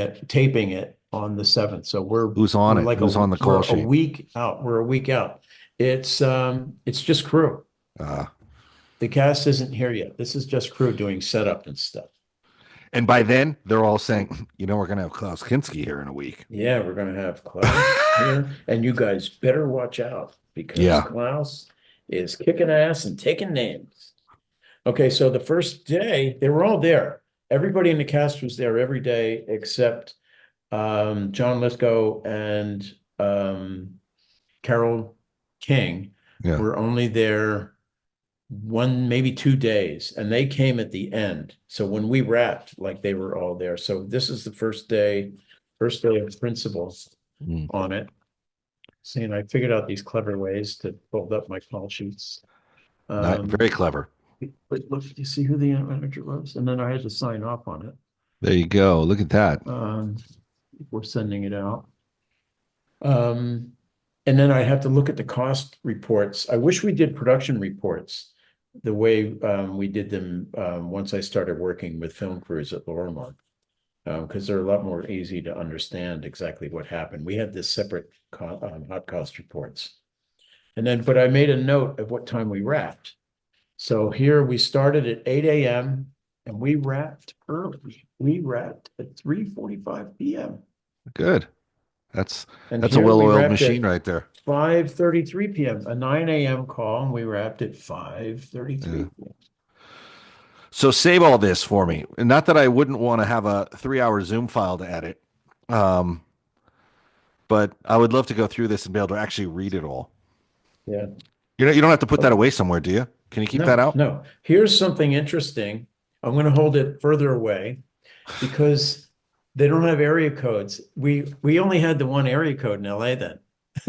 it on the 7th. So Who's on it? like Who's on the call sheet? A week out. We're a week out. It's just crew. The cast isn't here yet. This is just crew doing setup and stuff. And by then, they're all saying, we're going to have Klaus Kinski here in a week. Yeah, we're going to have Klaus here. And you guys better watch out, because Klaus is kicking ass and taking names. Okay, so the first day, they were all there. Everybody in the cast was there every day except John Lithgow and Carole King were only there 1, maybe 2 days, and they came at the end. So when we wrapped, like they were all there. So this is the first day of principals on it. See, and I figured out these clever ways to fold up my call sheets. Very clever. But look, you see who the manager was? And then I had to sign off on it. There you go. Look at that. Before sending it out. And then I have to look at the cost reports. I wish we did production reports the way we did them once I started working with film crews at Lorrimont, because they're a lot more easy to understand exactly what happened. We had this separate hot cost reports. And then, but I made a note of what time we wrapped. So here we started at 8 a.m. and we wrapped early. We wrapped at 3:45 p.m. Good. That's a here we well-oiled wrapped machine at right there. 5:33 p.m. A 9 a.m. call, and we wrapped at 5:33 p.m. So save all this for me. And not that I wouldn't want to have a 3-hour Zoom file to edit, but I would love to go through this and be able to actually read it all. Yeah. You don't have to put that away somewhere, do you? Can you keep that out? No. Here's something interesting. I'm going to hold it further away because they don't have area codes. We only had the one area code in LA then.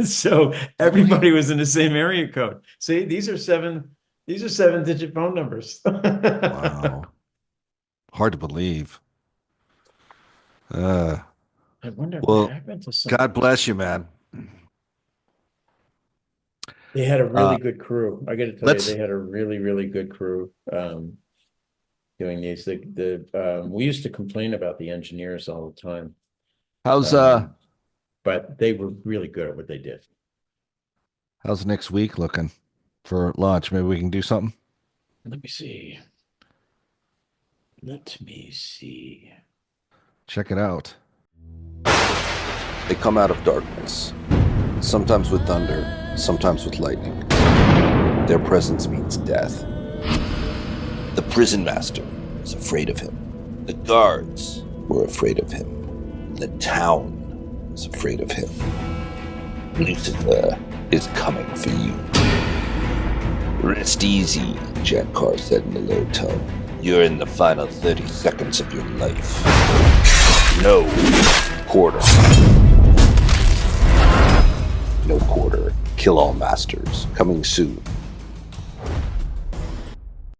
So everybody was in the same area code. See, these are 7-digit phone numbers. Wow. Hard to believe. I wonder what happened to some. God bless you, man. They had a really good crew. I got to tell you, they had a really, really good crew doing these. We used to complain about the engineers all the time. But they were really good at what they did. How's next week looking for launch? Maybe we can do something. Let me see. Check it out. They come out of darkness, sometimes with thunder, sometimes with lightning. Their presence means death. The prison master was afraid of him. The guards were afraid of him. The town was afraid of him. Lucifer is coming for you. Rest easy, Jack Carr said in a low tone. You're in the final 30 seconds of your life. No quarter. No quarter. Kill all masters. Coming soon